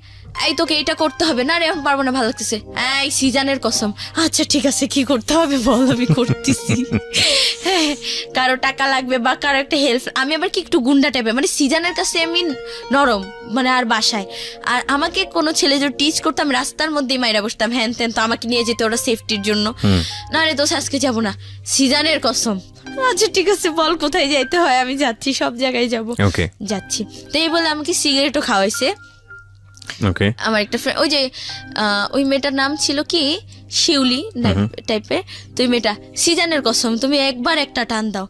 এই তোকে এটা করতে হবে না, রে এখন পারবো না, ভালো লাগতেছে, এই সিজানের কসম, আচ্ছা ঠিক আছে কি করতে হবে বল, আমি করতেছি। হ্যাঁ, কারো টাকা লাগবে বা কারো একটা হেল্প, আমি আবার কি একটু গুন্ডা টাইপের, মানে সিজানের কাছে আমি নরম, মানে আর বাসায় আর আমাকে কোনো ছেলে যদি টিচ করতাম রাস্তার মধ্যেই মাইরা বসতাম, হ্যান ত্যান, তো আমাকে নিয়ে যেতে ওরা সেফটির জন্য। না রে দোষ আজকে যাবো না, সিজানের কসম, আচ্ছা ঠিক আছে বল কোথায় যাইতে হয়, আমি যাচ্ছি, সব জায়গায় যাবো, যাচ্ছি। তো এই বলে আমাকে সিগারেটও খাওয়াইছে। আমার একটা ফ্রেন্ড, ওই যে ওই মেয়েটার নাম ছিল কি শিউলি টাইপের, তো ওই মেয়েটা, সিজানের কসম তুমি একবার একটা টান দাও,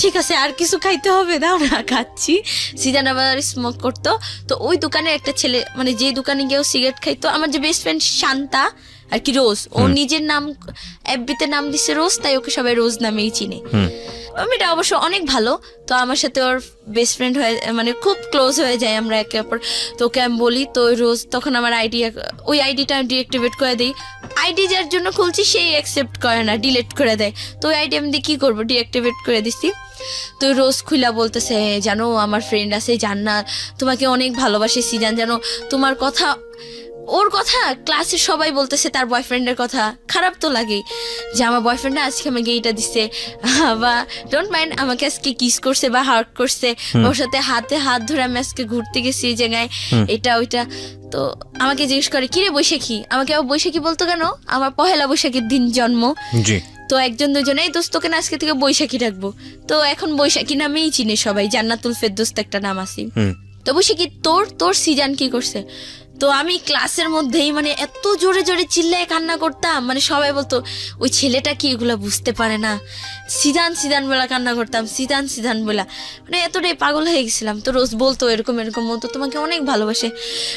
ঠিক আছে আর কিছু খাইতে হবে, দাও না খাচ্ছি। সিজান আবার স্মোক করতো, তো ওই দোকানে একটা ছেলে, মানে যে দোকানে গিয়েও সিগারেট খাইতো, আমার যে বেস্ট ফ্রেন্ড শান্তা আর কি রোজ, ও নিজের নাম এফবিতে নাম দিছে রোজ, তাই ওকে সবাই রোজ নামেই চিনে। মেয়েটা অবশ্য অনেক ভালো, তো আমার সাথে ওর বেস্ট ফ্রেন্ড হয়ে, মানে খুব ক্লোজ হয়ে যায় আমরা একে অপর। তো ওকে আমি বলি, তো রোজ তখন আমার ওই আইডিটা ডিঅ্যাক্টিভেট করে দিই। আইডি যার জন্য খুলছি সেই অ্যাকসেপ্ট করে না, ডিলিট করে দেয়। তো ওই আইডি আমি দিয়ে কী করবো, ডিঅ্যাক্টিভেট করে দিচ্ছি। তো রোজ খুলা বলতেছে, জানো আমার ফ্রেন্ড আছে জান্নাত, তোমাকে অনেক ভালোবাসে সিজান, জানো তোমার কথা, ওর কথা ক্লাসের সবাই বলতেছে, তার বয়ফ্রেন্ডের কথা, খারাপ তো লাগেই যে আমার বয়ফ্রেন্ড আজকে আমাকে এইটা দিচ্ছে, বা ডোন্ট মাইন্ড আমাকে আজকে কিস করছে বা হার্ট করছে, ওর সাথে হাতে হাত ধরে আমি আজকে ঘুরতে গেছি এই জায়গায়, এটা ওইটা। তো আমাকে জিজ্ঞেস করে, কিরে বৈশাখী, আমাকে আবার বৈশাখী বলতো কেন, আমার পহেলা বৈশাখীর দিন জন্ম। তো একজন দুজন, এই দোস্তকে না আজকে থেকে বৈশাখী রাখবো, তো এখন বৈশাখী নামেই চিনে সবাই, জান্নাতুল ফেরদৌস একটা নাম আছে। তো বৈশাখী তোর সিজান কি করছে, তো আমি ক্লাসের মধ্যেই মানে এত জোরে জোরে চিল্লায় কান্না করতাম, মানে সবাই বলতো ওই ছেলেটা কি এগুলো বুঝতে পারে না, সিদান সিদান বলা কান্না করতাম, সিদান সিদান বলা, মানে এতটাই পাগল হয়ে গেছিলাম। তো রোজ বলতো এরকম এরকম মতো তোমাকে অনেক ভালোবাসে।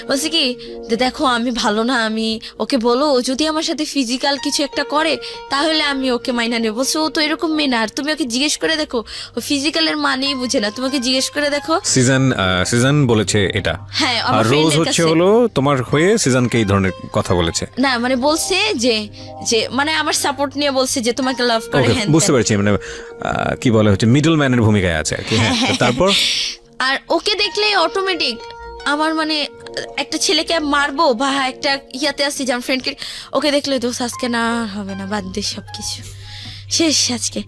বলছে কি যে দেখো আমি ভালো না, আমি ওকে বলো ও যদি আমার সাথে ফিজিক্যাল কিছু একটা করে তাহলে আমি ওকে মাইনা নেব। বলছে ও তো এরকম মেয়ে না, আর তুমি ওকে জিজ্ঞেস করে দেখো, ও ফিজিক্যালের মানেই বুঝে না, তোমাকে জিজ্ঞেস করে দেখো। সিজন বলেছে এটা, হ্যাঁ আর আমার রোজ ফ্রেন্ডের হচ্ছে কাছে হলো তোমার হয়ে সিজনকে এই ধরনের কথা বলেছে। না মানে বলছে যে যে মানে আমার সাপোর্ট নিয়ে বলছে যে তোমাকে লাভ করে। Okay, হ্যাঁ বুঝতে পারছি, মানে কি বলে হচ্ছে মিডল ম্যানের ভূমিকায় আছে আর কি। হ্যাঁ, তো তারপর আর ওকে দেখলে অটোমেটিক আমার মানে একটা ছেলেকে মারবো বা একটা ইয়াতে আসছি যেমন ফ্রেন্ডকে, ওকে দেখলে দোষ আজকে না হবে না, বাদ দে সবকিছু শেষ আজকে,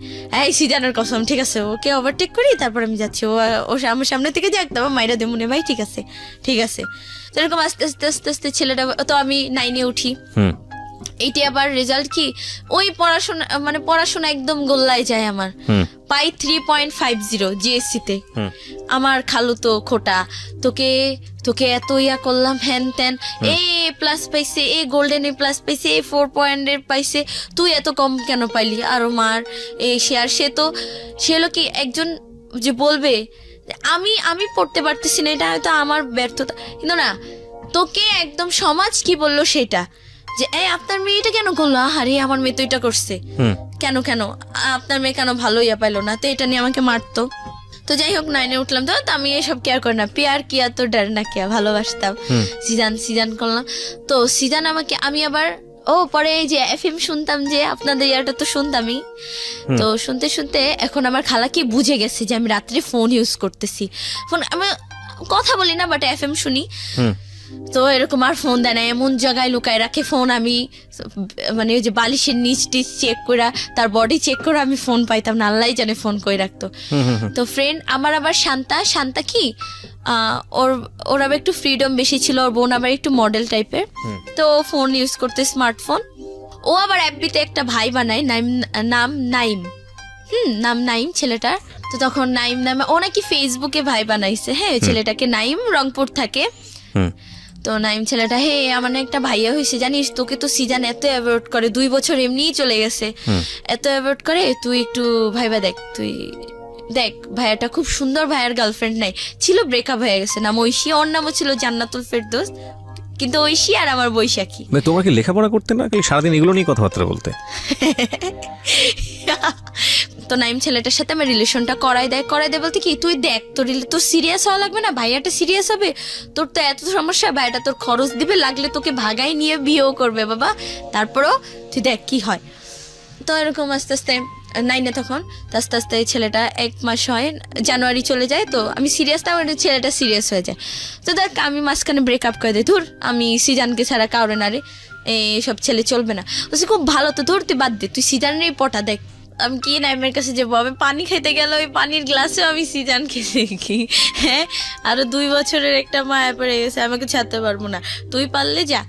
এই সিজানের কসম, ঠিক আছে ওকে ওভারটেক করি তারপর আমি যাচ্ছি, ও আমার সামনে থেকে যাক তারপর মাইরা দে মনে, ভাই ঠিক আছে ঠিক আছে। তো এরকম আস্তে আস্তে আস্তে আস্তে ছেলেটা, তো আমি 9-এ উঠি। এইটি আবার রেজাল্ট কি ওই পড়াশোনা মানে পড়াশোনা একদম গোল্লায় যায় আমার, পাই 3.50 জিএসসি-তে। আমার খালু তো খোটা, তোকে তোকে এত ইয়া করলাম হ্যান ত্যান, এ প্লাস পাইছে, এ গোল্ডেন এ প্লাস পাইছে, এ 4 পয়েন্টের পাইছে, তুই এত কম কেন পাইলি, আরো মার এই সে। আর সে হলো কি একজন যে বলবে আমি আমি পড়তে পারতেছি না, এটা হয়তো আমার ব্যর্থতা, কিন্তু না তোকে একদম সমাজ কি বললো সেটা, যে এই আপনার মেয়ে এটা কেন করলো, আরে আমার মেয়ে তো এটা করছে, কেন কেন আপনার মেয়ে কেন ভালো ইয়া পাইলো না, তো এটা নিয়ে আমাকে মারতো। তো যাই হোক 9-এ উঠলাম, তো আমি এসব কেয়ার করি না, পেয়ার কিয়া তো ডার না কিয়া, ভালোবাসতাম। সিজান করলাম, তো সিজান আমাকে, আমি আবার পরে এই যে এফএম শুনতাম, যে আপনাদের ইয়াটা তো শুনতামই, তো শুনতে শুনতে এখন আমার খালা কি বুঝে গেছে যে আমি রাত্রে ফোন ইউজ করতেছি, ফোন আমি কথা বলি না বাট এফএম শুনি। তো এরকম আর ফোন দেয় না, এমন জায়গায় লুকায় রাখে ফোন, আমি মানে ওই যে বালিশের নিচ টিচ চেক করে তার বডি চেক করে আমি ফোন পাইতাম না, আল্লাহ জানে ফোন করে রাখতো। তো ফ্রেন্ড আমার আবার শান্তা কি ওর আবার একটু ফ্রিডম বেশি ছিল, ওর বোন আবার একটু মডেল টাইপের, তো ফোন ইউজ করতে স্মার্টফোন। ও আবার এফবিতে একটা ভাই বানায়, নাম নাইম ছেলেটার। তো তখন নাইম নামে ও নাকি ফেসবুকে ভাই বানাইছে, হ্যাঁ ছেলেটাকে, নাইম রংপুর থাকে। তো নাইম ছেলেটা, হে আমার একটা ভাইয়া হয়েছে জানিস, তোকে তো সিজান এত অ্যাভয়েড করে, 2 বছর এমনিই চলে গেছে, এত অ্যাভয়েড করে, তুই একটু ভাইবা দেখ, তুই দেখ ভাইয়াটা খুব সুন্দর, ভাইয়ার গার্লফ্রেন্ড নাই, ছিল ব্রেকআপ হয়ে গেছে, নাম ঐশী, ওর নামও ছিল জান্নাতুল ফেরদৌস, কিন্তু ঐশী আর আমার বৈশাখী। তোমার কি লেখাপড়া করতে না, সারাদিন এগুলো নিয়ে কথাবার্তা বলতে? তো নাইম ছেলেটার সাথে আমার রিলেশনটা করাই দেয় বলতে কি, তুই দেখ তোর সিরিয়াস হওয়া লাগবে না, ভাইয়াটা সিরিয়াস হবে, তোর তো এত সমস্যা, ভাইয়াটা তোর খরচ দিবে, লাগলে তোকে ভাগাই নিয়ে বিয়েও করবে বাবা, তারপরও তুই দেখ কি হয়। তো এরকম আস্তে আস্তে 9-এ তখন আস্তে আস্তে ছেলেটা 1 মাস হয়, জানুয়ারি চলে যায়, তো আমি সিরিয়াস না, ছেলেটা সিরিয়াস হয়ে যায়। তো দেখ আমি মাঝখানে ব্রেকআপ করে দিই, ধুর আমি সিজানকে ছাড়া কাউরে না রে, এইসব ছেলে চলবে না, বলছি খুব ভালো, তো ধর তুই বাদ দে, তুই সিজানেরই পটা দেখ। আমি কি নাইমের কাছে যাবো, আমি পানি খেতে গেল, ওই পানির গ্লাসেও আমি সিজানকে দেখি, হ্যাঁ আরো 2 বছরের একটা মায়া পড়ে গেছে, আমাকে ছাড়তে পারবো না, তুই পারলে যা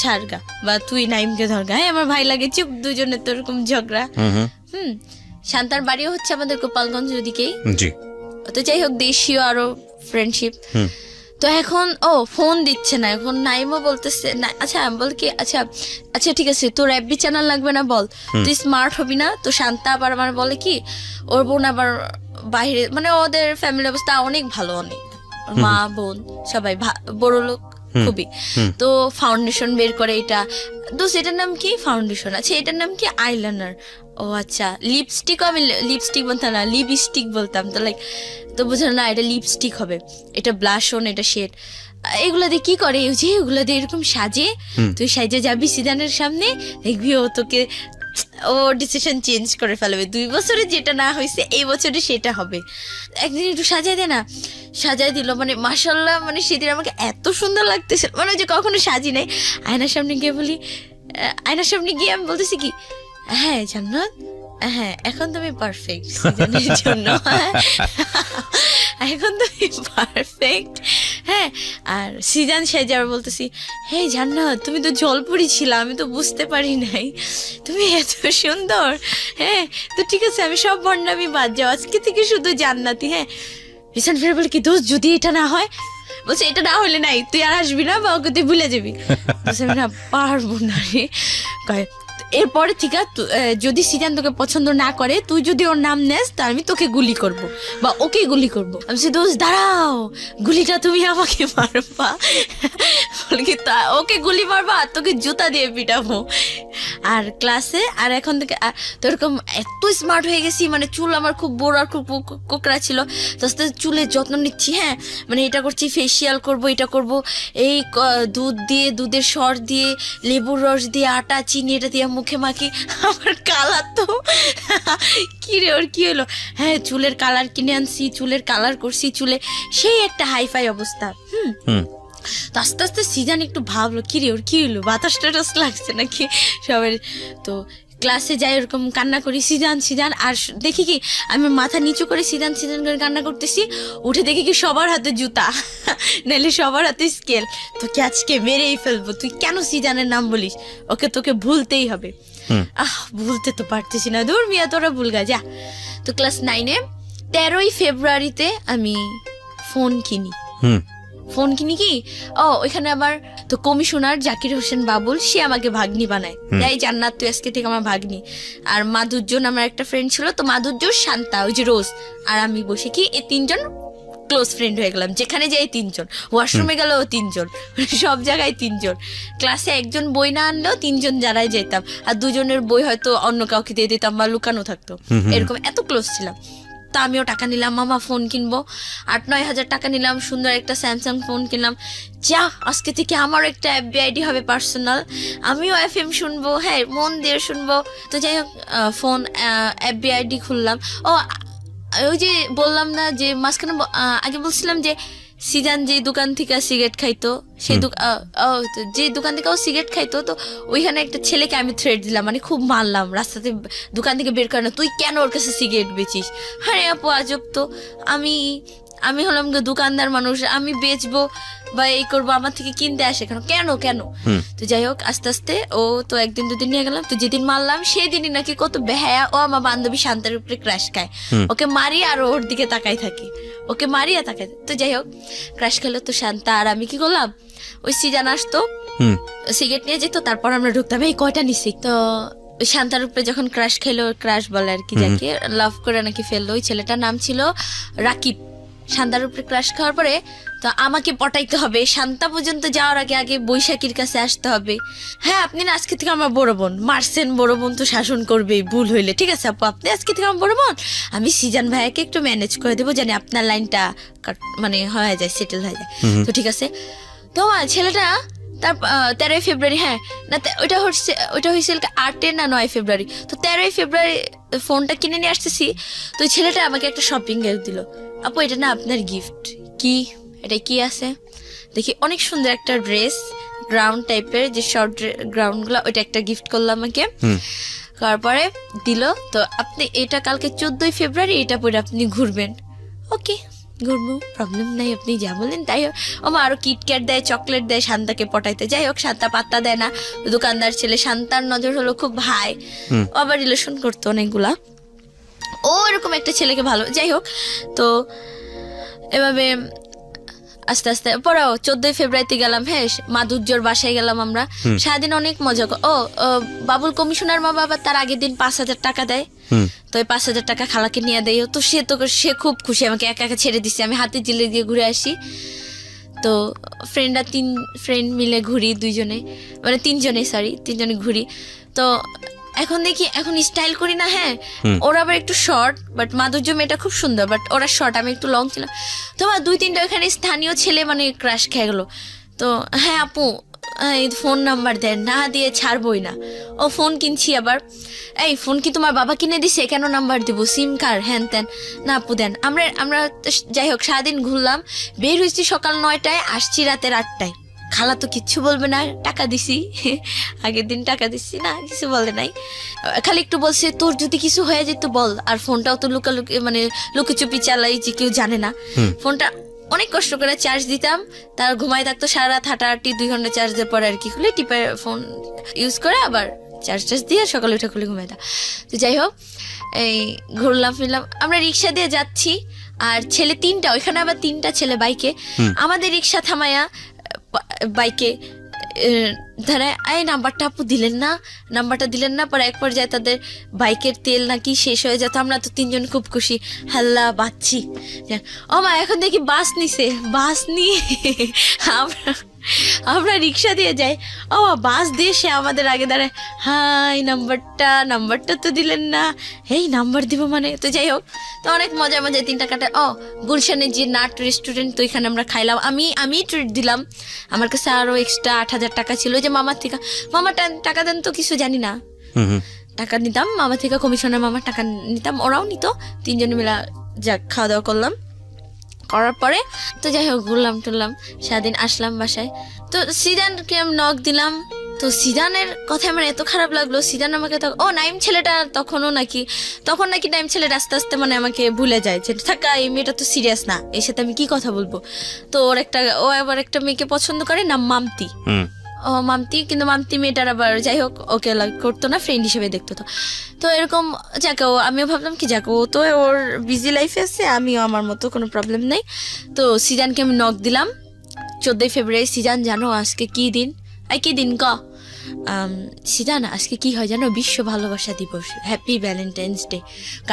ছাড়গা, বা তুই নাইমকে ধরগা, হ্যাঁ আমার ভাই লাগে চুপ, দুজনের তো এরকম ঝগড়া। শান্তার বাড়িও হচ্ছে আমাদের গোপালগঞ্জ ওদিকেই। তো যাই হোক দেশীয় আরো ফ্রেন্ডশিপ। তো এখন ফোন দিচ্ছে না, এখন নাইমও বলতেছে না, আচ্ছা বল কি, আচ্ছা আচ্ছা ঠিক আছে তোর এফবি চ্যানেল লাগবে না, বল তুই স্মার্ট হবি না। তো শান্তা আবার আমার বলে কি, ওর বোন আবার বাইরে, মানে ওদের ফ্যামিলি অবস্থা অনেক ভালো, অনেক মা বোন সবাই বড় লোক খুবই। তো ফাউন্ডেশন বের করে, এটা দোষ, এটার নাম কি ফাউন্ডেশন, আচ্ছা এটার নাম কি আইলাইনার, ও আচ্ছা লিপস্টিক, আমি লিপস্টিক বলতাম না, লিপস্টিক বলতাম, তো লাইক তো বুঝলাম না এটা লিপস্টিক হবে, এটা ব্লাশন, এটা শেড, এগুলো দিয়ে কি করে, এগুলো দিয়ে এরকম সাজে, তুই সাজে যাবি সিজানের সামনে, দেখবি ও তোকে, ও ডিসিশন চেঞ্জ করে ফেলবে, 2 বছরে যেটা না হয়েছে এই বছরে সেটা হবে, একদিন একটু সাজাই দে না, সাজাই দিল, মানে মাশাল্লাহ, মানে সেদিন আমাকে এত সুন্দর লাগতেছে, মানে যে কখনো সাজি নাই। আয়নার সামনে গিয়ে আমি বলতেছি কি, হ্যাঁ জান্নাত, হ্যাঁ এখন তুমি পারফেক্ট সিজনের জন্য, এখন তুমি পারফেক্ট, হ্যাঁ। আর সিজান সাজে আবার বলতেছি, হে জান্নাত তুমি তো জলপুরি ছিল, আমি তো বুঝতে পারি নাই তুমি এত সুন্দর, হ্যাঁ তো ঠিক আছে আমি সব ভণ্ডামি বাদ যাও, আজকে থেকে শুধু জান্নাতি, হ্যাঁ। রিসেন্ট ফিরে বলে কি দোষ, যদি এটা না হয়, বলছে এটা না হলে নাই, তুই আর আসবি না বা ওকে তুই ভুলে যাবি। বলছে আমি না পারবো না রে। কয় এরপরে ঠিক আছে যদি সিজান তোকে পছন্দ না করে, তুই যদি ওর নাম নেস তাহলে আমি তোকে গুলি করব বা ওকে গুলি করব। আমি বলছি দোস্ত দাঁড়াও, গুলিটা তুমি আমাকে মারবা, ওকে গুলি মারবা আর তোকে জুতা দিয়ে পিটাবো। আর ক্লাসে আর এখন থেকে তো এরকম এত স্মার্ট হয়ে গেছি, মানে চুল আমার খুব বড় আর খুব কোকড়া ছিল, তো আস্তে আস্তে চুলের যত্ন নিচ্ছি। হ্যাঁ মানে এটা করছি, ফেসিয়াল করব, এটা করব, এই দুধ দিয়ে, দুধের সর দিয়ে, লেবুর রস দিয়ে, আটা চিনি এটা দিয়ে মুখে মাখি। আমার কালার তো কি রে ওর কি হলো, হ্যাঁ চুলের কালার কিনে আনছি, চুলের কালার করছি, চুলে সেই একটা হাইফাই অবস্থা। তো আস্তে আস্তে সিজান একটু ভাবলো কি রে ওর কি হলো, বাতাস টাতাস লাগছে নাকি সবাই। তো ক্লাসে যাই ওরকম কান্না করি সিজান সিজান, আর দেখি কি আমি মাথা নিচু করে সিজান সিজান করে কান্না করতেছি, উঠে দেখি কি সবার হাতে জুতা, নাহলে সবার হাতে স্কেল। তোকে আজকে মেরেই ফেলবো, তুই কেন সিজানের নাম বলিস, ওকে তোকে ভুলতেই হবে। ভুলতে তো পারতেছি না, দূর মিয়া তোরা ভুল গা যা। তো ক্লাস 9-এ 13ই ফেব্রুয়ারিতে আমি ফোন কিনি। ফোন কিনি কি ওইখানে আবার তো কমিশনার জাকির হোসেন বাবুল, সে আমাকে ভাগ্নি বানায়, তাই জান্নাত তুই আজকে থেকে আমার ভাগ্নি। আর মাধুর্যন আমার একটা ফ্রেন্ড ছিল, তো মাধুর্য, শান্তা, ওই যে রোজ আর আমি বসে কি এই 3জন ক্লোজ ফ্রেন্ড হয়ে গেলাম। যেখানে যাই 3জন, ওয়াশরুমে গেলেও 3জন, সব জায়গায় 3জন। ক্লাসে একজন বই না আনলেও 3জন যারাই যেতাম, আর 2জনের বই হয়তো অন্য কাউকে দিয়ে দিতাম বা লুকানো থাকতো, এরকম এত ক্লোজ ছিলাম। তা আমিও টাকা নিলাম, মামা ফোন কিনবো, 8-9 হাজার টাকা নিলাম, সুন্দর একটা স্যামসাং ফোন কিনলাম। যা আজকে থেকে আমারও একটা FB-ID হবে পার্সোনাল, আমিও FM শুনবো, হ্যাঁ মন দিয়ে শুনবো। তো যাই হোক ফোন FB-ID খুললাম। ওই যে বললাম না যে মাঝখানে আগে বলছিলাম যে সিজান যে দোকান থেকে সিগারেট খাইতো, সেই যে দোকান থেকে ও সিগারেট খাইতো, তো ওইখানে একটা ছেলেকে আমি থ্রেট দিলাম, মানে খুব মারলাম, রাস্তাতে দোকান থেকে বের করে না, তুই কেন ওর কাছে সিগারেট বেচিস। হ্যাঁ আপু আজব তো, আমি হলাম দোকানদার মানুষ, আমি বেচবো বা এই করবো, আমার থেকে কিনতে আসে কেন কেন। তো যাই হোক আস্তে আস্তে ও তো একদিন দুদিন নিয়ে গেলাম, তো যেদিন মারলাম সেই দিনই নাকি কত বেহায়া ও আমার বান্ধবী শান্তার উপরে ক্রাশ খায়, ওকে মারি আর ওর দিকে তাকাই থাকি, ওকে মারি আর তাকাই। তো যাই হোক ক্রাশ খেলো, তো শান্তা আর আমি কি করলাম, ওই সিজান আসতো সিগারেট নিয়ে যেত, তারপর আমরা ঢুকতাম এই কয়টা নিছি। তো ওই শান্তার উপরে যখন ক্রাশ খেলো, ক্রাশ বলে আর কি, যাকে লাভ করে নাকি ফেললো, ওই ছেলেটার নাম ছিল রাকিব। শান্তার উপরে ক্রাশ খাওয়ার পরে তো আমাকে পটাইতে হবে, শান্তা পর্যন্ত যাওয়ার আগে আগে বৈশাখীর কাছে আসতে হবে। হ্যাঁ আপনি না আজকে থেকে আমার বড় বোন, মারছেন বড় বোন তো শাসন করবেই ভুল হইলে, ঠিক আছে আপু আপনি আজকে থেকে আমার বড় বোন, আমি সিজান ভাইয়াকে একটু ম্যানেজ করে দেবো, জানি আপনার লাইনটা মানে হয়ে যায়, সেটেল হয়ে যায়। তো ঠিক আছে। তো ছেলেটা তার 13ই ফেব্রুয়ারি, হ্যাঁ না ওইটা হয়েছিল 8 না 9 ফেব্রুয়ারি, তো 13ই ফেব্রুয়ারি ফোনটা কিনে নিয়ে আসতেছি। তো ওই ছেলেটা আমাকে একটা শপিং গিফট দিল, আপু এটা না আপনার গিফট। কি এটা কি আছে দেখি, অনেক সুন্দর একটা ড্রেস, গ্রাউন্ড টাইপের যে শর্ট গ্রাউন্ড গুলো, ওইটা একটা গিফট করলাম আমাকে। তারপরে দিল, তো আপনি এটা কালকে 14ই ফেব্রুয়ারি এটা পরে আপনি ঘুরবেন। ওকে ঘুরবো, প্রবলেম নাই, আপনি যা বলেন তাই। মা আরো কিটক্যাট দেয়, চকলেট দেয় শান্তাকে পটাইতে। যাই হোক শান্তা পাত্তা দেয় না, দোকানদার ছেলে, শান্তার নজর হলো খুব ভাই, আবার রিলেশন করতো অনেকগুলা, ও এরকম একটা ছেলেকে ভালো। যাই হোক তো এভাবে আস্তে আস্তে পরেও 14ই ফেব্রুয়ারিতে গেলাম, হ্যাঁ মাধুর্যর বাসায় গেলাম আমরা, সারাদিন অনেক মজা। বাবুল কমিশনার মা বাবা তার আগের দিন 5,000 টাকা দেয়, তো ওই 5,000 টাকা খালাকে নিয়ে দেয়, তো সে খুব খুশি, আমাকে একা একা ছেড়ে দিচ্ছে, আমি হাতে জিলে দিয়ে ঘুরে আসি। তো ফ্রেন্ডরা 3 ফ্রেন্ড মিলে ঘুরি, 2জনে মানে 3জনে ঘুরি। তো এখন দেখি এখন স্টাইল করি না, হ্যাঁ ওরা আবার একটু শর্ট, বাট মাধুর্য মেয়েটা খুব সুন্দর, বাট ওরা শর্ট, আমি একটু লং ছিলাম। তো আমার 2-3টা ওখানে স্থানীয় ছেলে মানে ক্রাশ খেয়ে গেলো। তো হ্যাঁ আপু ফোন নাম্বার দেন, না দিয়ে ছাড়বই না। ও ফোন কিনছি আবার, এই ফোন কি তোমার বাবা কিনে দিছে, কেন নাম্বার দিব, সিম কার্ড হ্যান ত্যান, না আপু দেন। আমরা যাই হোক সারাদিন ঘুরলাম, বের হয়েছি সকাল 9টায়, আসছি রাতের 8টায়। খালা তো কিচ্ছু বলবে না, টাকা দিছি, আগের দিন টাকা দিচ্ছি না, কিছু বলে নাই, খালি একটু বলছে তোর যদি কিছু হয়ে যেত বল। আর ফোনটাও তো লুকালুকি মানে লুকিচুপি চালাই, যে কেউ জানে না। ফোনটা অনেক কষ্ট করে চার্জ দিতাম, তার ঘুমাই থাকতো সারা রাত, হাঁটাহাঁটি 2 ঘন্টা চার্জ দেওয়ার পরে আর কি খুলে টিপে ফোন ইউজ করে আবার চার্জ দিয়ে সকালে উঠে খুলে ঘুমাইতাম। তো যাই হোক এই ঘুরলাম ফিরলাম, আমরা রিক্সা দিয়ে যাচ্ছি, আর ছেলে 3টা, ওইখানে আবার 3টা ছেলে বাইকে। আমাদের রিক্সা থামায়া বাইকে ধরে এই নাম্বারটা আপু দিলেন না, নাম্বারটা দিলেন না। পরে এক পর্যায়ে তাদের বাইকের তেল নাকি শেষ হয়ে যেত। আমরা তো 3জন খুব খুশি, হাল্লা বাচ্চি। ও মা এখন দেখি বাস নিছে, বাস নিয়ে আমরা রিক্সা দিয়ে যাই। ও বাস দিয়ে সে আমাদের আগে দাঁড়ায়, হাই নাম্বারটা তো দিলেন না, এই নাম্বার দিব মানে। তো যাই হোক, তো অনেক মজা মজায় 3টা কাটায়। গুলশানে যে নাট রেস্টুরেন্ট, তো এখানে আমরা খাইলাম। আমি ট্রিট দিলাম, আমার কাছে আরো এক্সট্রা 8,000 টাকা ছিল যে মামার থেকে। মামা টাকা দেন তো কিছু জানি না, টাকা নিতাম মামা থেকে, কমিশনের মামার টাকা নিতাম, ওরাও নিত। 3জনে মিলা যাক খাওয়া দাওয়া করলাম। করার পরে তো যাই হোক ঘুরলাম টুরলাম, সারাদিন আসলাম বাসায়। তো সিজানকে আমি নক দিলাম। তো সিজানের কথা আমার এত খারাপ লাগলো। সিজান আমাকে নাইম ছেলেটা তখন নাকি নাইম ছেলেটা আস্তে আস্তে মানে আমাকে ভুলে যায় যে থাকা, এই মেয়েটা তো সিরিয়াস না, এর সাথে আমি কি কথা বলবো। তো ও আবার একটা মেয়েকে পছন্দ করে, নাম মামতি। মামতি, কিন্তু মামতি মেয়েটার আবার যাই হোক ওকে করতো না, ফ্রেন্ড হিসেবে দেখতো। তো এরকম যাকে আমিও ভাবলাম কি যাকে ও তো ওর বিজি লাইফে আছে, আমিও আমার মতো কোনো প্রবলেম নেই। তো সিজানকে আমি নক দিলাম 14 ফেব্রুয়ারি। সিজান জানো আজকে কি দিন? কি দিন সিজান আজকে কি হয় জানো? বিশ্ব ভালোবাসা দিবস, হ্যাপি ভ্যালেন্টাইন্স ডে।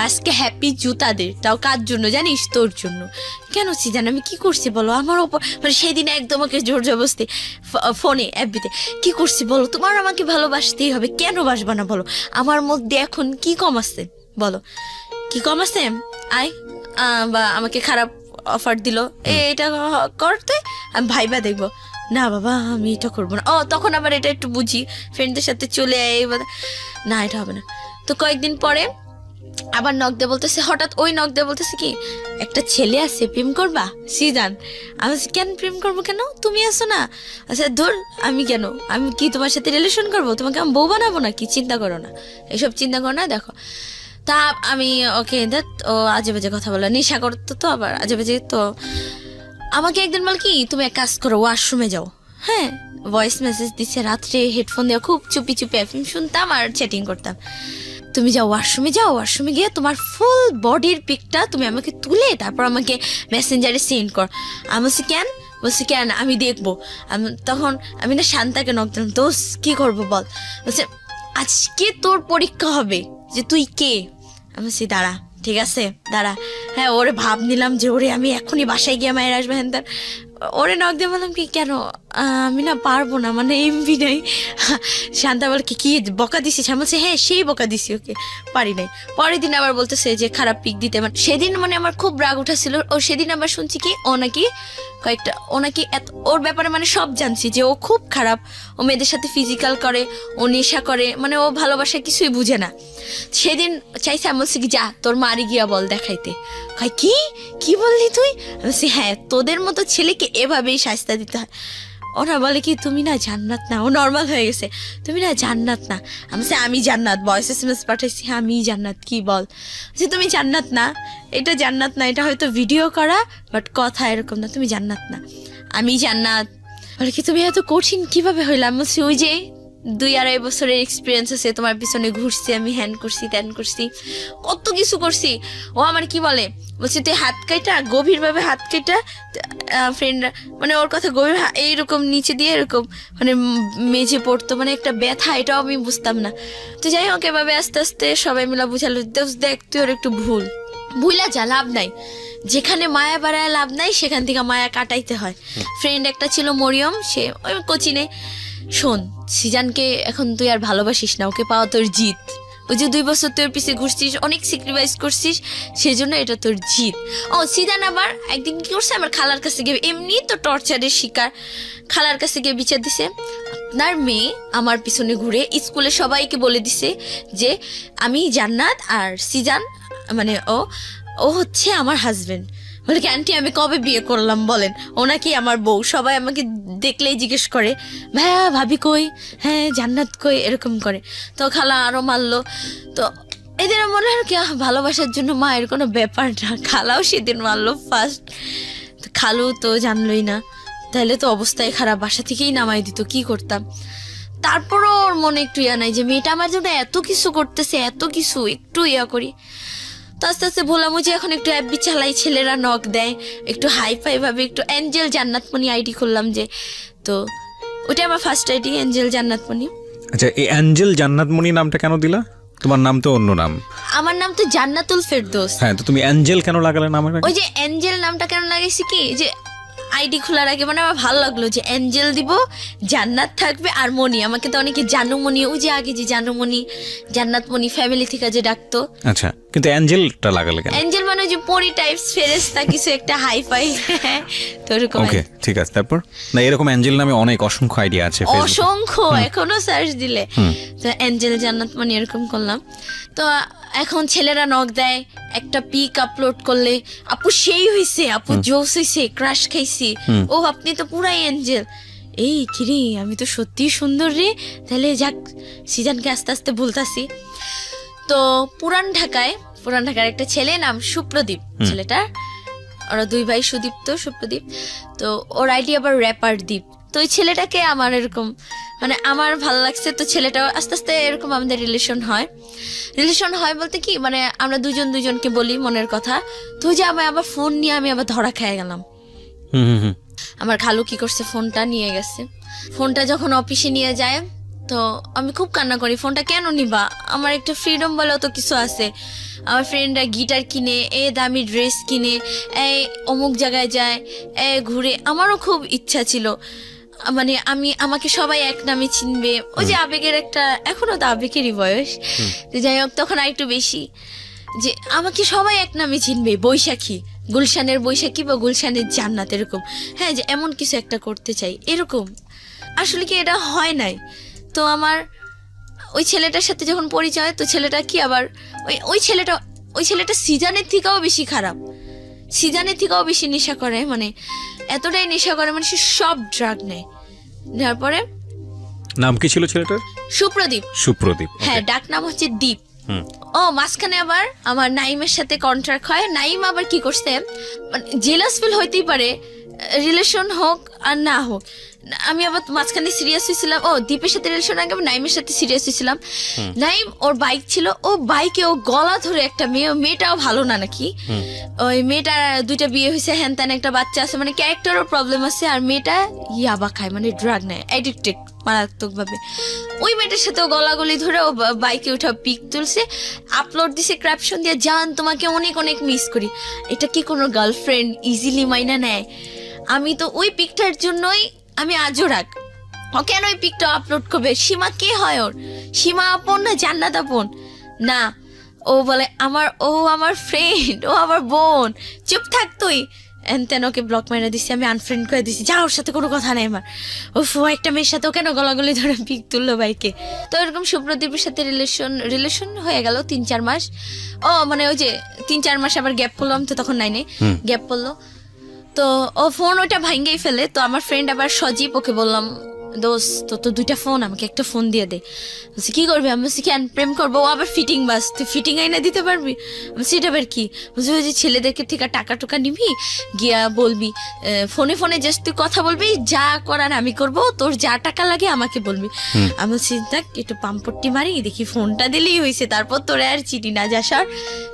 আজকে হ্যাপি জুতা দে, তাও কার জন্য জানিস? তোর জন্য। কেন সিজান, আমি কি করছি বলো? আমার ওপর মানে সেদিন একদম ওকে জোর জবরদস্তি ফোনে এফবিতে কি করছি বলো? তোমার আমাকে ভালোবাসতেই হবে, কেন বাসবা না বলো? আমার মধ্যে এখন কি কম আছে বলো? কি কম আছে? বা আমাকে খারাপ অফার দিল, এটা করতে আমি ভাইবা দেখবো না বাবা, আমি এটা করবো না। তখন আবার এটা একটু বুঝি, ফ্রেন্ডদের সাথে চলে না এটা হবে না। তো কয়েকদিন পরে আবার নক দিয়ে বলতেছে, হঠাৎ ওই নক দিয়ে বলতেছে কি একটা ছেলে আছে, প্রেম করবা? সিজান আমি কেন প্রেম করবো? কেন তুমি আসো না? আচ্ছা ধর, আমি কেন, আমি কি তোমার সাথে রিলেশন করবো? তোমাকে আমি বউ বানাবো না কি? চিন্তা করো না, এসব চিন্তা করো না। দেখো তা আমি ওকে ও আজে বাজে কথা বলো, নেশা করতো তো আবার আজে বাজে। তো আমাকে একদিন বল কি তুমি এক কাজ করো, ওয়াশরুমে যাও। হ্যাঁ, ভয়েস মেসেজ দিচ্ছে রাত্রে, হেডফোন দিয়ে খুব চুপি চুপি এফএম শুনতাম আর চ্যাটিং করতাম। তুমি যাও ওয়াশরুমে গিয়ে তোমার ফুল বডির পিকটা তুমি আমাকে তুলে তারপর আমাকে মেসেঞ্জারে সেন্ড কর। আমি বলছি কেন আমি দেখবো। তখন আমি না শান্তাকে নক দিলাম, দোষ কি করবো বল? বলছে আজকে তোর পরীক্ষা হবে যে তুই কে। আমি বলছি দাঁড়া, ঠিক আছে দাঁড়া। হ্যাঁ, ওরে ভাব নিলাম যে ওরে আমি এখনই বাসায় গিয়ে মায়ের আসবে। হ্যান ওরে নক দিয়ে বললাম কি কেন আমি না পারবো না, মানে এমবি নাই। শান্তা বলে কি বকা দিছিস? আমি বলছি হ্যাঁ সেই বকা দিছি, ওকে পারি নাই। পরের দিন আবার বলতেছে যে খারাপ পিক দিতে। মানে সেদিন মানে আমার খুব রাগ উঠেছিল। ও সেদিন আবার শুনছি কি ও নাকি ওর ব্যাপারে মানে সব জানছি যে ও খুব খারাপ, ও মেয়েদের সাথে ফিজিক্যাল করে, ও নেশা করে, মানে ও ভালোবাসা কিছুই বুঝে না। সেদিন চাইছে আমি বলছি কি যা তোর মারি গিয়া বল দেখাইতে। কি বললি তুই? আমি বলছি হ্যাঁ, তোদের মতো ছেলেকে এভাবেই শাস্তি দিতে হয়। ওরা বলে কি তুমি না জান্নাত না, ও নর্মাল হয়ে গেছে, তুমি না জান্নাত না। আমি জান্নাত, ভয়েস এসএমএস পাঠাইছি, আমি জান্নাত কি বল যে তুমি জান্নাত না, এটা জান্নাত না, এটা হয়তো ভিডিও করা বাট কথা এরকম না, তুমি জান্নাত না, আমি জান্নাত। বলে কি তুমি এত কঠিন কিভাবে হইলাম? বলছি ওই যে 2-2.5 বছরের এক্সপিরিয়েন্স আছে, তোমার পিছনে ঘুরছি আমি, হ্যান করছি ত্যান করছি, কত কিছু করছি। ও আমার কি বলে, বলছি তুই হাত কাইটা গভীরভাবে হাত কাইটা ফ্রেন্ডরা মানে ওর কথা গভীর এইরকম নিচে দিয়ে এরকম মানে মেঝে পড়তো, মানে একটা ব্যথা, এটাও আমি বুঝতাম না। তো যাই হোক এভাবে আস্তে আস্তে সবাই মিলা বুঝালো, দেখ তুই ওর একটু ভুলা যা, লাভ নাই, যেখানে মায়া বাড়ায় লাভ নাই সেখান থেকে মায়া কাটাইতে হয়। ফ্রেন্ড একটা ছিল মরিয়ম, সে ওই কোচিনে, শোন সিজানকে এখন তুই আর ভালোবাসিস না, ওকে পাওয়া তোর জিত। ওই যে 2 বছর তোর পিছে ঘুরছিস, অনেক স্যাক্রিফাইস করছিস, সেজন্য এটা তোর জিত। সিজান আবার একদিন কি করছে, আমার খালার কাছে গিয়ে, এমনি তো টর্চারের শিকার, খালার কাছে গিয়ে বিচার দিছে আপনার মেয়ে আমার পিছনে ঘুরে স্কুলে সবাইকে বলে দিছে যে আমি জান্নাত আর সিজান মানে ও হচ্ছে আমার হাজবেন্ড। বলে কি আন্টি আমি কবে বিয়ে করলাম বলেন, ও নাকি আমার বউ। সবাই আমাকে দেখলেই জিজ্ঞেস করে ভাইয়া ভাবি কই, হ্যাঁ জান্নাত কই, এরকম করে। তো খালা আরো মারলো। তো এদের মনে হয় কি ভালোবাসার জন্য মায়ের কোনো ব্যাপার না, খালাও সেদিন মারলো ফার্স্ট। তো খালু তো জানলই না, তাহলে তো অবস্থায় খারাপ, বাসা থেকেই নামাই দিত, কি করতাম। তারপরও ওর মনে একটু নাই যে মেয়েটা আমার জন্য এত কিছু করতেছে, এত কিছু একটু করি। তো আস্তে আস্তে বললাম যে এখন একটু অ্যাপবি চালাই, ছেলেরা নক দেয়, একটু হাই ফাই ভাবে একটু অ্যাঞ্জেল জান্নাতমণি আইডি করলাম যে, তো ওটা আমার ফার্স্ট আইডি অ্যাঞ্জেল জান্নাতমণি। আচ্ছা, এই অ্যাঞ্জেল জান্নাতমণি নামটা কেন দিলা? তোমার নাম তো অন্য নাম। আমার নাম তো জান্নাতুল ফেরদৌস। হ্যাঁ, তো তুমি অ্যাঞ্জেল কেন লাগালে নামের আগে? ওই যে অ্যাঞ্জেল নামটা কেন লাগাইছি কি, যে আইডি খোলার আগে মানে আমার ভালো লাগলো যে অ্যাঞ্জেল দিব, জান্নাত থাকবে আর মণি। আমাকে তো অনেকে জানুমণি, ওই যে আগে যে জানুমণি জান্নাতমণি ফ্যামিলি থেকে যে ডাকতো। আচ্ছা, কিন্তু অ্যাঞ্জেলটা লাগালে কেন? অ্যাঞ্জেল মানে ওই যে পরি টাইপস, ফেরেশতা কিছু একটা হাই ফাই তো এরকম। ওকে, ঠিক আছে। তারপর না, এরকম অ্যাঞ্জেল নামে অনেক অসংখ্য আইডিয়া আছে ফেসবুকে। অসংখ্য, এখনো সার্চ দিলে তো অ্যাঞ্জেল জান্নাতমণি এরকম করলাম। তো এখন ছেলেরা নক দেয়, একটা পিক আপলোড করলে আপু সেই হইছে, আপু জোস হইছে, ক্রাশ খাইছি, ও আপনি তো পুরাই অ্যাঞ্জেল। এই কিরে, আমি তো সত্যিই সুন্দর রে, তাহলে যাক সিজানকে আস্তে আস্তে বলতাছি। তো পুরান ঢাকার একটা ছেলে, নাম সুপ্রদীপ ছেলেটার, ওরা দুই ভাই, সুদীপ্ত সুপ্রদীপ। তো ওর আইডি আবার র্যাপার দীপ। তো ওই ছেলেটাকে আমার এরকম মানে আমার ভালো লাগছে, তো ছেলেটাও আস্তে আস্তে এরকম আমাদের রিলেশন হয় বলতে কি মানে আমরা দুজনকে বলি মনের কথা। তো যে আমি আবার ফোন নিয়ে আমি আবার ধরা খেয়ে গেলাম। আমার খালু কি করছে, ফোনটা নিয়ে গেছে। ফোনটা যখন অফিসে নিয়ে যায় তো আমি খুব কান্না করি, ফোনটা কেন নিবা, আমার একটা ফ্রিডম বলেও তো কিছু আছে। আমার ফ্রেন্ডরা গিটার কিনে, দামি ড্রেস কিনে, অমুক জায়গায় যায়, ঘুরে। আমারও খুব ইচ্ছা ছিল মানে আমাকে সবাই এক নামে চিনবে, ওই যে আবেগের একটা, এখনো তো আবেগেরই বয়স, যাই হোক তখন আর একটু বেশি, যে আমাকে সবাই এক নামে চিনবে, বৈশাখী, গুলশানের বৈশাখী বা গুলশানের জান্নাত এরকম। হ্যাঁ, যে এমন কিছু একটা করতে চাই এরকম। আসলে কি এটা হয় নাই। তো আমার ওই ছেলেটার সাথে যখন পরিচয়, তো ছেলেটা কি আবার ওই ছেলেটা সিজানের থেকেও বেশি খারাপ, সিজানের থেকেও বেশি নেশা করে, মানে এতটাই নেশা করে মানে সে সব ড্রাগ নেয়। নেওয়ার পরে নাম কি ছিল ছেলেটার? সুপ্রদীপ। হ্যাঁ, ডাক নাম হচ্ছে দীপ। ও মাঝখানে আবার আমার নাইমের সাথে কন্ট্রাক্ট হয়। নাইম আবার কি করছে, মানে জেলাস ফিল হইতেই পারে, রিলেশন হোক আর না হোক। আমি আবার মাঝখানে সিরিয়াস হয়েছিলাম, দীপের সাথে রিলেশন আগে নাইমের সাথে সিরিয়াস হয়েছিলাম। নাইম ওর বাইক ছিল, ও বাইকে ও গলা ধরে একটা মেয়েটাও ভালো না নাকি, ওই মেয়েটার 2টা বিয়ে হয়েছে, হ্যান ত্যান একটা বাচ্চা আছে, মানে ক্যারেক্টারও প্রবলেম আছে। আর মেয়েটা ইয়াবা খায়, মানে ড্রাগ নেয়, অ্যাডিক্টেড মারাত্মক ভাবে। ওই মেয়েটার সাথে গলাগলি ধরে ও বাইকে উঠে পিক তুলছে, আপলোড দিছে ক্যাপশন দিয়ে, জান তোমাকে অনেক অনেক মিস করি। এটা কি কোনো গার্লফ্রেন্ড ইজিলি মাইনা নেয়? আমি তো ওই পিকটার জন্যই আমি আজও রাখ, ও কেন ওই পিকটা আপলোড করবে? সীমা কে হয় ওর? সীমা আপন না জান্নাত আপন? না, ও বলে আমার ফ্রেন্ড, ও আমার বোন। চুপ থাক তুই। তেন ওকে ব্লক মাইরা দিছি, আমি আনফ্রেন্ড করে দিছি, যা ওর সাথে কোনো কথা নেই আমার। ও একটা মেয়ের সাথে ও কেন গলাগলি ধরে পিক তুললো বাইকে? তো এরকম সুপ্রদীপের সাথে রিলেশন হয়ে গেল 3-4 মাস। মানে ওই যে 3-4 মাস আবার গ্যাপ পড়লাম, তো তখন 9-এ গ্যাপ পড়লো। তো ও ফোন ওইটা ভাঙ্গেই ফেলে। তো আমার ফ্রেন্ড আবার সজীব, ওকে বললাম, দোস্ত তো 2টা ফোন, আমাকে একটা ফোন দিয়ে দে। বলছি কি করবি? আমি বলছি কেন প্রেম করবো? ও আবার ফিটিং বাস, তুই ফিটিং আইনা দিতে পারবি? বলছি এটা আবার কি? বলছি ওই যে ছেলেদেরকে থেকে টাকা টুকা নিবি, গিয়া বলবি ফোনে জাস্ট তুই কথা বলবি, যা করার আমি করবো, তোর যা টাকা লাগে আমাকে বলবি। আমি বলছি দেখ একটু পাম্পট্টি মারি, দেখি ফোনটা দিলেই হয়েছে, তারপর তোর আর চিঠি না যা সর।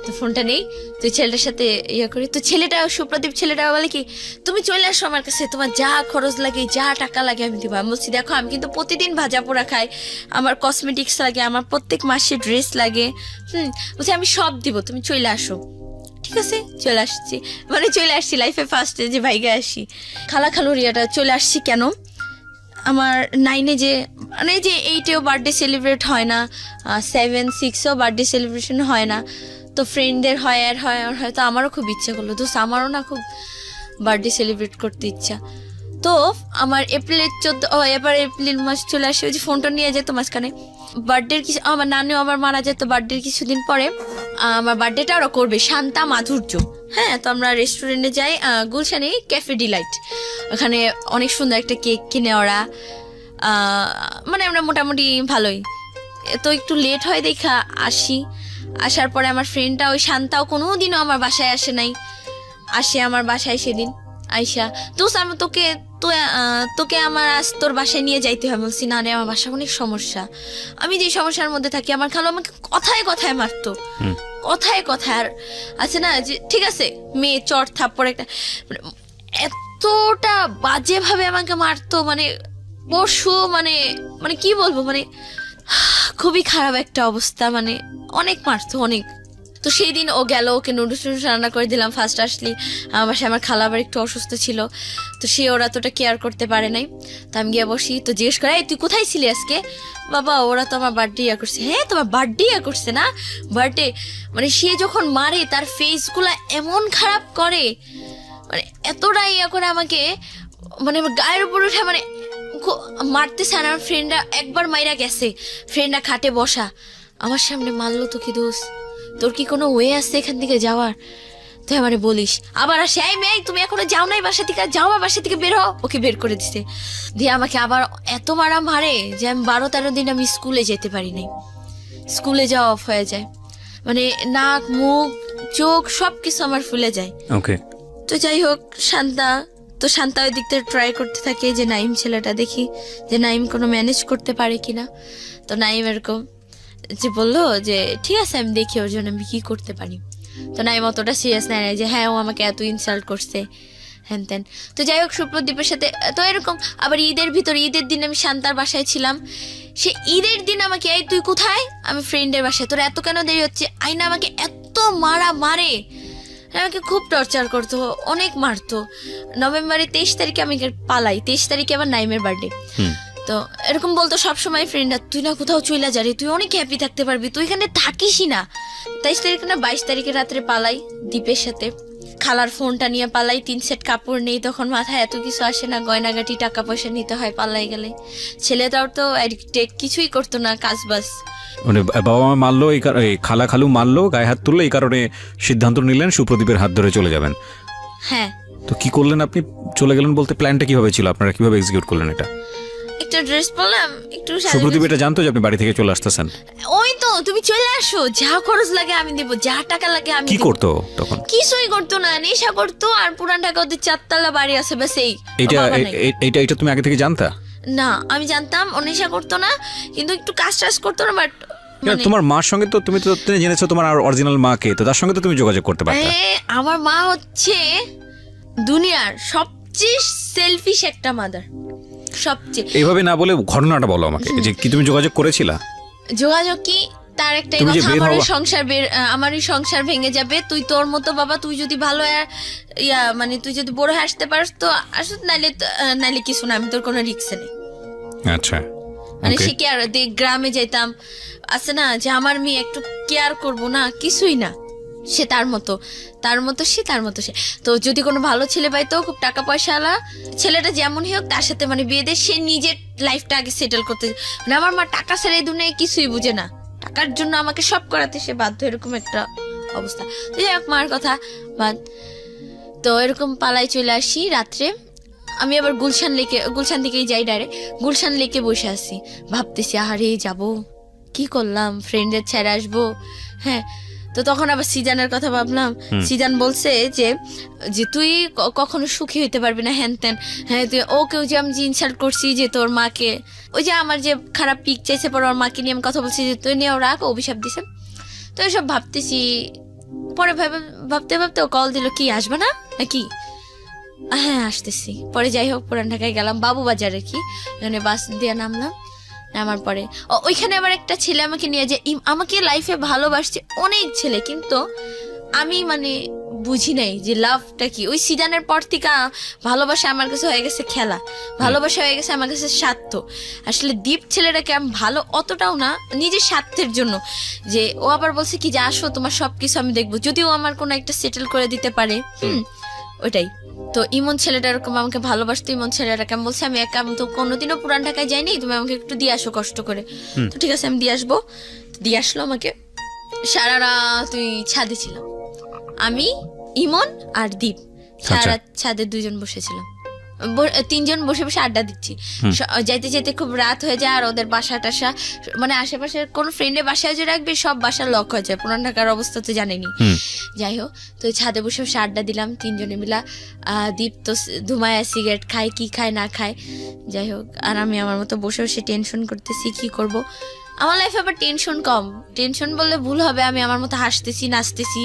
তো ফোনটা নেই, তুই ছেলেটার সাথে ইয়ে করি। তো ছেলেটা, সুপ্রদীপ ছেলেটা বলে কি, তুমি চলে আসো আমার কাছে, তোমার যা খরচ লাগে, যা টাকা লাগে আমি দিব। আমি বলছি দেখো আমি কিন্তু প্রতিদিন ভাজা পোড়া খাই, আমার কসমেটিক্স লাগে, আমার প্রত্যেক মাসে ড্রেস লাগে, বলছি আমি সব দিব, তুমি চলে আসো। ঠিক আছে, চলে আসছি, মানে চলে আসছি লাইফে ফার্স্টে যে ভাইগে আসি। খালুরিয়াটা চলে আসছি কেন, আমার 9-এ যে মানে যে 8-এও বার্থডে সেলিব্রেট হয় না, 7-6-এও বার্থডে সেলিব্রেশন হয় না, তো ফ্রেন্ডদের হয় আর হয়তো আমারও খুব ইচ্ছা করলো, তো আমারও না খুব বার্থডে সেলিব্রেট করতে ইচ্ছা। তো আমার এপ্রিল মাস চলে আসে, ওই যে ফোনটা নিয়ে যেত মাঝখানে বার্থডের কিছু, আমার নানিও আবার মারা যেত বার্থডের কিছুদিন পরে। আমার বার্থডেটা ওরা করবে, শান্তা মাধুর্য। হ্যাঁ, তো আমরা রেস্টুরেন্টে যাই, গুলশানে ক্যাফে ডিলাইট, ওখানে অনেক সুন্দর একটা কেক কিনে ওরা, মানে আমরা মোটামুটি ভালোই। তো একটু লেট হয় দেখা আসার পরে আমার ফ্রেন্ডটা ওই শান্তাও কোনোদিনও আমার বাসায় আসে নাই, আসে আমার বাসায় সেদিন আয়শা দোস্ত আমি তোকে আমার আজ তোর বাসায় নিয়ে যাইতে হবে। বলছি না রে, আমার বাসা অনেক সমস্যা, আমি যে সমস্যার মধ্যে থাকি। আমার খালু আমাকে কথায় কথায় মারতো, কথায় কথায়। আর আছে না যে ঠিক আছে মেয়ে, চট থাপ্পড় একটা, মানে এতটা বাজে ভাবে আমাকে মারতো, মানে পশু, মানে মানে কি বলবো, মানে খুবই খারাপ একটা অবস্থা, মানে অনেক মারতো অনেক। তো সেই দিন ও গেল, ওকে নুডলস রান্না করে দিলাম। ফার্স্ট আসলি আমার বাসায় আমার খালা আবার একটু অসুস্থ ছিল, তো সে ওরা তোটা কেয়ার করতে পারে নাই। তো আমি গিয়ে বসি, তো জিজ্ঞেস করে এই তুই কোথায় ছিলি আজকে? বাবা ওরা তো আমার বার্থডে ইয়া করছে। হ্যাঁ তোমার বার্থডে ইয়া করছে না, বার্থডে। মানে সে যখন মারে তার ফেসগুলা এমন খারাপ করে, মানে এতটা ইয়া করে আমাকে, মানে আমার গায়ের উপর উঠে, মানে মারতেছে। আর আমার ফ্রেন্ডরা একবার মাইরা গেছে, ফ্রেন্ডরা খাটে বসা আমার সামনে মারলো। তো কি দোষ, তোর কি কোনো ওয়ে আছে এখান থেকে যাওয়ার? তুই আমারে বলিস আবার আসে, এই মেয়ে তুমি এখনো যাও নাই বাসা থেকে, যাও আমার বাসা থেকে বের হও। ওকে বের করে দিছে, দিয়ে আমাকে আবার এত মারে যে আমি 12-13 দিন আমি স্কুলে যেতে পারি নাই। স্কুলে যাওয়া অফ হয়ে যায়, মানে নাক মুখ চোখ সব কিছু আমার ফুলে যায়। ওকে। তো যাই হোক, শান্তা ওই দিক থেকে ট্রাই করতে থাকে যে নাইম ছেলেটা, দেখি যে নাইম কোনো ম্যানেজ করতে পারে কিনা। তো নাইম এরকম যে বললো যে ঠিক আছে আমি দেখি ওর জন্য আমি কি করতে পারি। তো নাইম অতটা সিরিয়াস নেয় না যে হ্যাঁ ও আমাকে এত ইনসাল্ট করছে হ্যান ত্যান। তো যাই হোক, সুপ্রদীপের সাথে তো এরকম। আবার ঈদের দিন আমি শান্তার বাসায় ছিলাম। সে ঈদের দিন আমাকে এই তুই কোথায়? আমি ফ্রেন্ডের বাসায়। তোর এত কেন দেরি হচ্ছে? আইনা আমাকে এত মারে, আমাকে খুব টর্চার করতো, অনেক মারতো। নভেম্বরের 23 তারিখে আমি পালাই, 23 তারিখে আবার নাইমের বার্থডে। তো এরকম বলতো সবসময় ফ্রেন্ডরা, তুই না কোথাও চইলা যা রে, তুই অনেক হ্যাপি থাকতে পারবি, তুই এখানে থাকিসই না। 23 তারিখে না 22 তারিখে রাত্রে পালাই দীপের সাথে। খালার ফোনটা নিয়ে পালাই, 3 সেট কাপড় নেই, তখন মাথায় এত কিছু আসে না, গয়নাগাটি টাকা পয়সা নিতে হয় পালাই গেলে। ছেলেটাও তো অ্যাডিক্টেড, কিছুই করতো না, কাজ বাস। মানে বাবা মা মারলো, এই খালা খালু মারলো, গায়ে হাত তুললো, এই কারণে সিদ্ধান্ত নিলেন সুপ্রদীপের হাত ধরে চলে যাবেন। হ্যাঁ। তো কি করলেন আপনি? চলে গেলেন বলতে প্ল্যানটা কিভাবে ছিল, আপনারা কিভাবে এক্সিকিউট করলেন এটা? একটা ড্রেস পরলাম, একটু সুপ্রদীপ এটা জানতো যে আপনি বাড়ি থেকে চলে আসতেছেন? ওই তো তুমি চলে আসো, যা খরচ লাগে আমি দেবো, যা টাকা লাগে আমি কি করতো তখন? কিছুই করতো না, নেশা করতো। আর পুরান ঢাকা ওদের 4 তলা বাড়ি আছে, ব্যাস এই। এটা তুমি আগে থেকে জানতা? না আমি জানতাম ও নেশা করতো না, কিন্তু একটু কাজ টাজ করতো না। বাট তোমার মার সঙ্গে তো তুমি জেনেছো তোমার অরিজিনাল মাকে, তো তার সঙ্গে তো তুমি যোগাযোগ করতে পারতে। আমার মা হচ্ছে দুনিয়ার সবচেয়ে সেলফিশ একটা মাদার, সবচেয়ে। এইভাবে না বলে ঘটনাটা বলো আমাকে, যে কি তুমি যোগাযোগ করেছিলা? যোগাযোগ কি, তার একটাই কথা, আমারই সংসার ভেঙে যাবে, তুই তোর মতো বাবা, তুই যদি ভালো মানে তুই যদি বড় হয়ে আসতে পারস তো আসুন, নাইলে কিছু না, আমি তোর কোনো রিস্ক নেই। আচ্ছা, মানে সে কেয়ার, গ্রামে যাইতাম, আছে না যে আমার মেয়ে একটু কেয়ার করবো না, কিছুই না। সে তার মতো সে। তো যদি কোনো ভালো ছেলে পাইতো, খুব টাকা পয়সাওয়ালা ছেলেটা যেমনই হোক, তার সাথে মানে বিয়ে দিয়ে সে নিজের লাইফটা আগে সেটেল করতে। মানে আমার মা টাকা ছাড়া এই দুনিয়ায় কিছুই বুঝে না, টাকার জন্য আমাকে সব করাতে সে বাধ্য, এরকম একটা অবস্থা। তো যাই হোক, মার কথা বাদ। তো এরকম পালাই চলে আসি রাত্রে। আমি আবার গুলশান থেকেই যাই ডাইরেক্ট। গুলশান লেকে বসে আছি, ভাবতেছি আহারে যাবো, কি করলাম, ফ্রেন্ডের ছেড়ে আসবো। হ্যাঁ, তো তখন আবার সিজানের কথা ভাবলাম। সিজান বলছে যে তুই কখনো সুখী হইতে পারবি না, হ্যান ত্যান। হ্যাঁ, তুই ওকেও যে আমি ইনসাল্ট করছি, যে তোর মাকে, ওই যে আমার যে খারাপ পিক চাইছে পর ওর মাকে নিয়ে আমি কথা বলছি, যে তুই নিয়েও রাখ, অভিশাপ দিছে। তো এসব ভাবতেছি, পরে ভাবতে ও কল দিল, কি আসবে না নাকি? হ্যাঁ আসতেছি। পরে যাই হোক, পুরান ঢাকায় গেলাম, বাবু বাজারে, কি এখানে বাস দিয়ে নামলাম। আমার পরে ওইখানে আবার একটা ছেলে আমাকে নিয়ে, যে আমাকে লাইফে ভালোবাসছে অনেক ছেলে, কিন্তু আমি মানে বুঝি নাই যে লাভটা কি। ওই সিজানের পর থেকে ভালোবাসা আমার কাছে হয়ে গেছে খেলা, ভালোবাসা হয়ে গেছে আমার কাছে স্বার্থ। আসলে দীপ ছেলেটাকে আমি ভালো অতটাও না, নিজের স্বার্থের জন্য। যে ও আবার বলছে কি যে আসো, তোমার সবকিছু আমি দেখবো, যদিও আমার কোনো একটা সেটেল করে দিতে পারে। ওইটাই তো। ইমন ছেলেটা এরকম আমাকে ভালোবাসতো, ইমন ছেলেটাকে আমি বলছি আমি একা, আমি তো কোনোদিনও পুরান ঢাকায় যাইনি, তুমি আমাকে একটু দিয়ে আসো কষ্ট করে। তো ঠিক আছে আমি দিয়ে আসবো। দিয়ে আসলো আমাকে। সারা রাত তুই ছাদে ছিলাম, আমি, ইমন আর দীপ, সারা রাত ছাদে 2জন বসেছিলাম। তিনজন বসে বসে আড্ডা দিচ্ছি, যাইতে যেতে খুব রাত হয়ে যায়। আর ওদের বাসা টাসা মানে আশেপাশের কোনো ফ্রেন্ডের বাসায় যে রাখবে সব বাসার লক হয়ে যায়, পুরান ঢাকার অবস্থা তো জানেনি। যাই হোক, তো ছাদে বসে বসে আড্ডা দিলাম তিনজনে মিলা। দীপ তো ধুমায়া সিগারেট খায়, কি খায় না খায়, যাই হোক। আর আমি আমার মতো বসে বসে টেনশন করতেছি কি করব। আমার লাইফে আবার টেনশন কম, টেনশন বললে ভুল হবে, আমি আমার মতো হাসতেছি নাচতেছি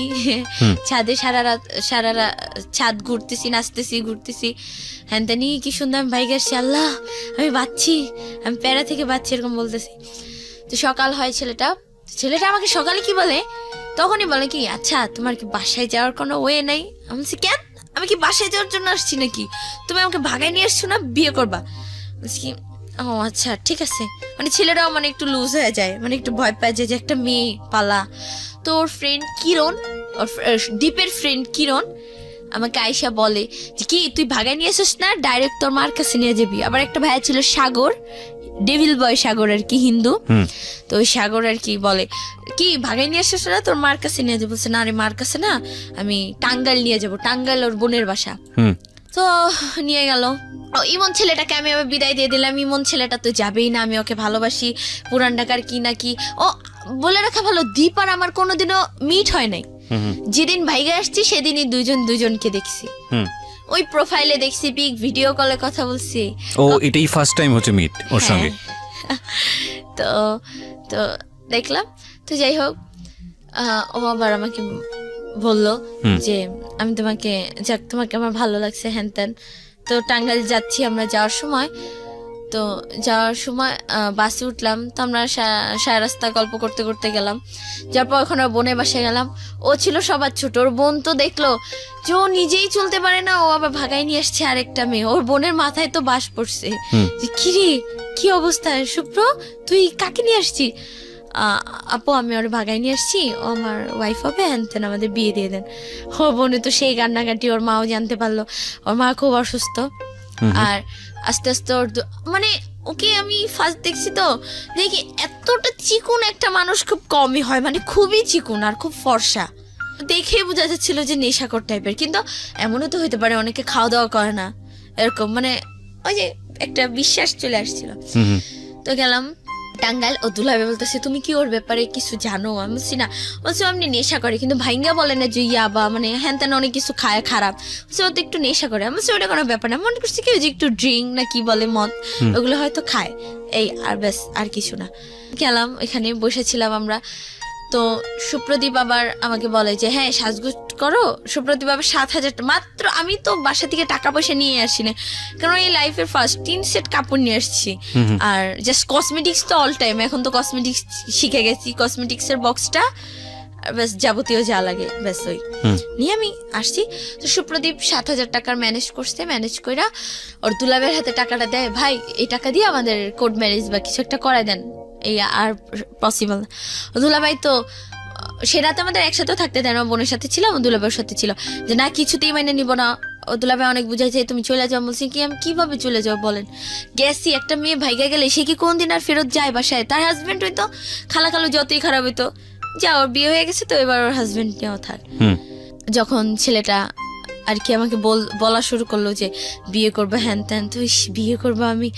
ছাদে সারা রাত ছাদ ঘুরতেছি নাচতেছি হ্যান তেনি কি সুন্দর আমি বাইক আসছি, আল্লাহ আমি বাচ্ছি, আমি প্যারা থেকে বাচ্ছি, এরকম বলতেছি। তো সকাল হয়, ছেলেটা আমাকে সকালে কি বলে, তখনই বলে কি আচ্ছা তোমার কি বাসায় যাওয়ার কোনো ওয়ে নাই? আমি বলছি কেন, আমি কি বাসায় যাওয়ার জন্য আসছি নাকি? তুমি আমাকে ভাগায় নিয়ে আসছো না বিয়ে করবা? বলছি কি ও আচ্ছা ঠিক আছে। মানে ছেলেরাও মানে একটু লুজ হয়ে যায়, মানে একটু ভয় পায় যে একটা মেয়ে পালা। তো ওর ফ্রেন্ড কিরণ, দীপের ফ্রেন্ড কিরণ আমাকে আয়শা বলে যে কি তুই ভাগায় নিয়ে আসিস না, ডাইরেক্ট তোর মার কাছে নিয়ে যাবি। আবার একটা ভাইয়া ছিল সাগর, ডেভিল বয় সাগর আর কি, হিন্দু। তো ওই সাগর আর কি বলে কি ভাগায় নিয়ে আসিস না, তোর মার কাছে নিয়ে যাবো। বলছে না রে, মার কাছে না, আমি টাঙ্গাইল নিয়ে যাবো, টাঙ্গাইল ওর বোনের বাসা। তো নিয়ে গেল। ইমন ছেলেটাকে আমি আবার বিদায় দিয়ে দিলাম। ইমন ছেলেটা তো যাবেই না, আমি ওকে ভালোবাসি, পুরান ঢাকার কি না কি। ও বলে রাখা ভালো, দীপ আর আমার কোনোদিনও মিট হয় নাই। যেদিন ভাইগা আসছি সেদিনই দুজনকে দেখছি, ওই প্রোফাইলে দেখছি, পিক ভিডিও কলে কথা বলছি। ও এটাই ফার্স্ট টাইম হচ্ছে মিট ওর সঙ্গে। তো তো দেখলাম। তো যাই হোক, ও আবার আমাকে বললো যে আমি তোমাকে আমার ভালো লাগছে হ্যান ত্যান। তো টাঙ্গাইল যাচ্ছি আমরা। যাওয়ার সময় বাসে উঠলাম, তো আমরা সারা রাস্তা গল্প করতে করতে গেলাম। যারপর ওখানে বোনের বাসায় গেলাম। ও ছিল সবার ছোট, ওর বোন তো দেখলো যে ও নিজেই চলতে পারে না, ও আবার ভাগাই নিয়ে আসছে আরেকটা মেয়ে। ওর বোনের মাথায় তো বাস পড়ছে যে কিরে কি অবস্থা শুভ্র, তুই কাকে নিয়ে আসছি? আপু আমি ওর ভাগাই নিয়ে আসছি, ও আমার ওয়াইফ হবে, হ্যান আমাদের বিয়ে দিয়ে দেন। ও বোনে তো সেই কান্নাকাটি, ওর মাও জানতে পারলো, ওর মা খুব অসুস্থ। আর আস্তে আস্তে ওর মানে ওকে আমি ফার্স্ট দেখছি তো দেখি এতটা চিকুন একটা মানুষ খুব কমই হয়, মানে খুবই চিকুন আর খুব ফর্সা, দেখে বোঝা যাচ্ছিল যে নেশাকর টাইপের। কিন্তু এমনও তো হতে পারে অনেকে খাওয়া দাওয়া করে না, এরকম মানে ওই যে একটা বিশ্বাস চলে আসছিল। তো গেলাম টাঙ্গাইল। ও দুলাভাই বলতেছে তুমি কি ওর ব্যাপারে কিছু জানো? আমি বলছি না। বলছি আপনি নেশা করে, কিন্তু ভাইঙ্গা বলে না যে ইয়াবা মানে হ্যান ত্যান অনেক কিছু খায় খারাপ। বলছি ও তো একটু নেশা করে। আমি বলছি ওটা কোনো ব্যাপার না, মনে করছি কি ওই যে একটু ড্রিঙ্ক না কি বলে মদ, ওগুলো হয়তো খায়, এই আর ব্যাস, আর কিছু না। গেলাম, এখানে বসেছিলাম আমরা। তো সুপ্রদীপ আবার আমাকে বলে যে হ্যাঁ সাজগুজ করো। সুপ্রদীপ আবার 7,000 মাত্র। আমি তো বাসা থেকে টাকা পয়সা নিয়ে আসি না, কারণ এই লাইফের ফার্স্ট 3 সেট কাপড় নিয়ে আসছি। আর জাস্ট কসমেটিক্স তো অল টাইম, এখন তো কসমেটিক্স শিখে গেছি, কসমেটিক্সের বক্সটা ব্যাস যাবতীয় যা লাগে ব্যাস ওই নিয়ে আমি আসছি। তো সুপ্রদীপ 7,000 টাকার ম্যানেজ কইরা ওর দুলাবের হাতে টাকাটা দেয়, ভাই এই টাকা দিয়ে আমাদের কোর্ট ম্যারেজ বা কিছু একটা করাই দেন, এই আর পসিবল না। দুলাভাই তো সে রাতে আমাদের একসাথে থাকতে দেন, আমার বোনের সাথে ছিলাম, দুলাভাইয়ের সাথে ছিল, যে না কিছুতেই মেনে নিব না। ও দুলাভাই অনেক বুঝাইছে তুমি চলে যাও। বলছি কি আমি কিভাবে চলে যাও বলেন, গেছি, একটা মেয়ে ভাইগা গেলে সে কি কোনদিন আর ফেরত যায় বাসায়? তার হাজবেন্ড হইতো খালো যতই খারাপ হইতো, যা ওর বিয়ে হয়ে গেছে, তো এবার ওর হাজবেন্ড নিয়েও থাক। যখন ছেলেটা আর কি আমাকে বলা শুরু করলো যে বিয়ে করবো হ্যান ত্যান, তো বিয়ে করবো আমি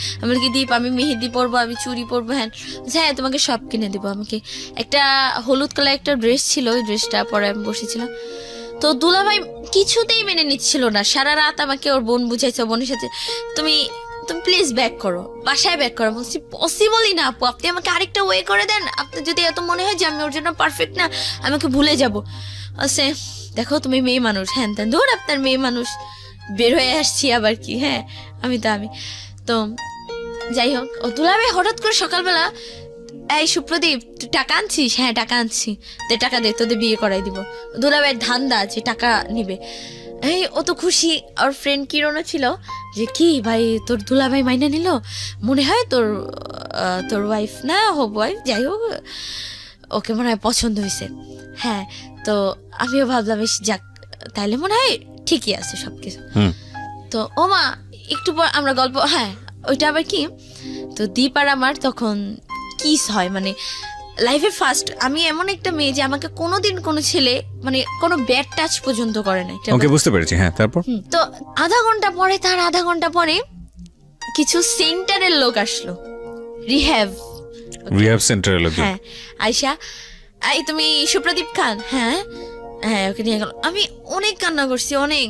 কি দীপ, আমি মেহেদি পরবো, আমি চুড়ি পরবো, হ্যাঁ তোমাকে সব কিনে দেবো। আমাকে একটা হলুদ কালার একটা ড্রেস ছিল, ওই ড্রেসটা পরে আমি বসেছিলাম। তো দুলাভাই কিছুতেই মেনে নিচ্ছিল না, সারা রাত আমাকে ওর বোন বুঝাইছে, বোনের সাথে তুমি প্লিজ ব্যাক করো, বাসায় ব্যাক করো। বলছি পসিবলই না আপু, আপনি আমাকে আরেকটা ওয়ে করে দেন, আপনার যদি এত মনে হয় যে আমি ওর জন্য পারফেক্ট না, আমাকে ভুলে যাবো। আচ্ছা দেখো তুমি মেয়ে মানুষ, হ্যান ত্যান, ধর আপনার মেয়ে মানুষ, বের হয়ে আসছি আবার কি, হ্যাঁ আমি তো যাই হোক। ও দুলাভাই হঠাৎ করে সকালবেলা এই সুপ্রদীপ তুই টাকা আনছিস? হ্যাঁ টাকা আনছি, তো টাকা দে, তোদের বিয়ে করাই দিব। দুলাভাইয়ের ধান্দা আছে, টাকা নিবে। এই ও তো খুশি। ওর ফ্রেন্ড কিরণও ছিল যে কি ভাই তোর দুলাভাই মাইনা নিল, মনে হয় তোর ওয়াইফ না হোক ওয়াইফ, যাই হোক ওকে মনে হয় পছন্দ হয়েছে। হ্যাঁ তো আমিও ভাবলাম যাক তাইলে মনে হয় ঠিকই আছে সবকিছু। তো ও মা একটু পর আমরা গল্প, হ্যাঁ ওইটা আবার কি, তো দীপ আর আমার তখন কিস হয়, মানে লাইফে ফার্স্ট আমি এমন একটা মেয়ে যে আমাকে কোনোদিন কোনো ছেলে মানে কোনো ব্যাড টাচ পর্যন্ত করে নাই। ওকে, বুঝতে পেরেছি। হ্যাঁ, তারপর তো আধা ঘন্টা পরে কিছু সেন্টারের লোক আসলো, রিহ্যাব সেন্টারের লোক। হ্যাঁ, আয়শা, এই তুমি সুপ্রদীপ খান? হ্যাঁ হ্যাঁ, ওকে নিয়ে গেল। আমি অনেক কান্না করছি, অনেক,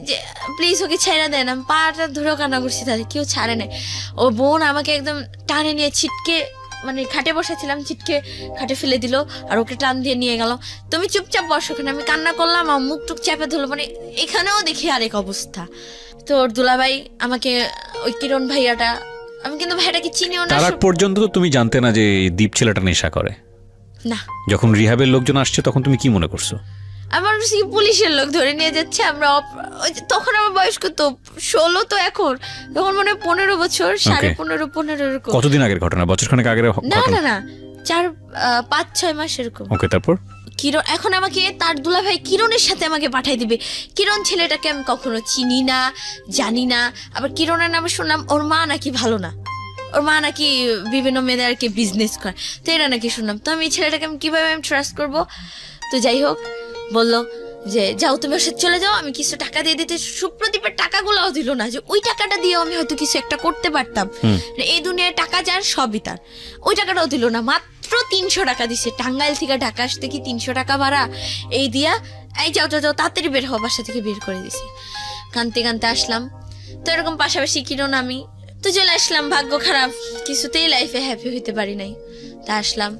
যে প্লিজ ওকে ছেড়ে দেন। আমি পাটা ধরেও কান্না করছি, তাদের কেউ ছাড়ে নাই। ও বোন আমাকে একদম টানে নিয়ে ছিটকে, মানে খাটে বসেছিলাম, ছিটকে খাটে ফেলে দিল আর ওকে টান দিয়ে নিয়ে গেল। তুমি চুপচাপ বসো ওখানে। আমি কান্না করলাম, আমার মুখ টুক চেপে ধরলো, মানে এখানেও দেখি আরেক অবস্থা। তো ওর দুলাভাই আমাকে, ওই কিরণ ভাইয়াটা, আমি কিন্তু ভাইয়াটাকে চিনিও না। তার আগ পর্যন্ত তো তুমি জানতে না যে দীপ ছেলেটা নেশা করে? না। যখন রিহাবের লোকজন আসছে তখন তুমি কি মনে করছো? আমার পুলিশের লোক ধরে নিয়ে যাচ্ছে। আমরা তখন আমার বয়স কত, 16 তো এখন, তখন মনে হয় 15 বছর, 15.5 এরকম। কতদিন আগের ঘটনা? বছরখানেক আগের না ঘটনা? না না, 5-6 মাস এরকম। ওকে, তারপর? কিরণ এখন আমাকে, তার দুলাভাই কিরণের সাথে আমাকে পাঠাই দিবে। কিরণ ছেলেটাকে আমি কখনো চিনি না, জানি না। আবার কিরণের নামে শুনলাম ওর মা নাকি ভালো না, ওর মা নাকি বিভিন্ন মেয়েদেরকে বিজনেস করে, তো এরা নাকি শুনলাম। তো আমি এই ছেলেটাকে আমি কিভাবে আমি ট্রাস্ট করবো? তো যাই হোক, বললো যে যাও তুমি ওর সাথে চলে যাও, আমি কিছু টাকা দিয়ে দিতে। সুপ্রদীপের টাকাগুলোও দিল না, যে ওই টাকাটা দিয়ে আমি হয়তো কিছু একটা করতে পারতাম। এই দুনিয়ায় টাকা যার সবই তার, ওই টাকাটাও দিল না। মাত্র 300 টাকা দিছে। টাঙ্গাইল থেকে ঢাকা আসতে কি 300 টাকা ভাড়া, এই দিয়া এই যাও যাও যাও তাড়াতাড়ি বের হওয়া, বাসা থেকে বের করে দিছে। কানতে কানতে আসলাম। তো এরকম পাশাপাশি কিরণ আমি তো চলে আসলাম। ভাগ্য খারাপ, কিছুতেই লাইফে হ্যাপি হইতে পারি নাই। তা আসলাম।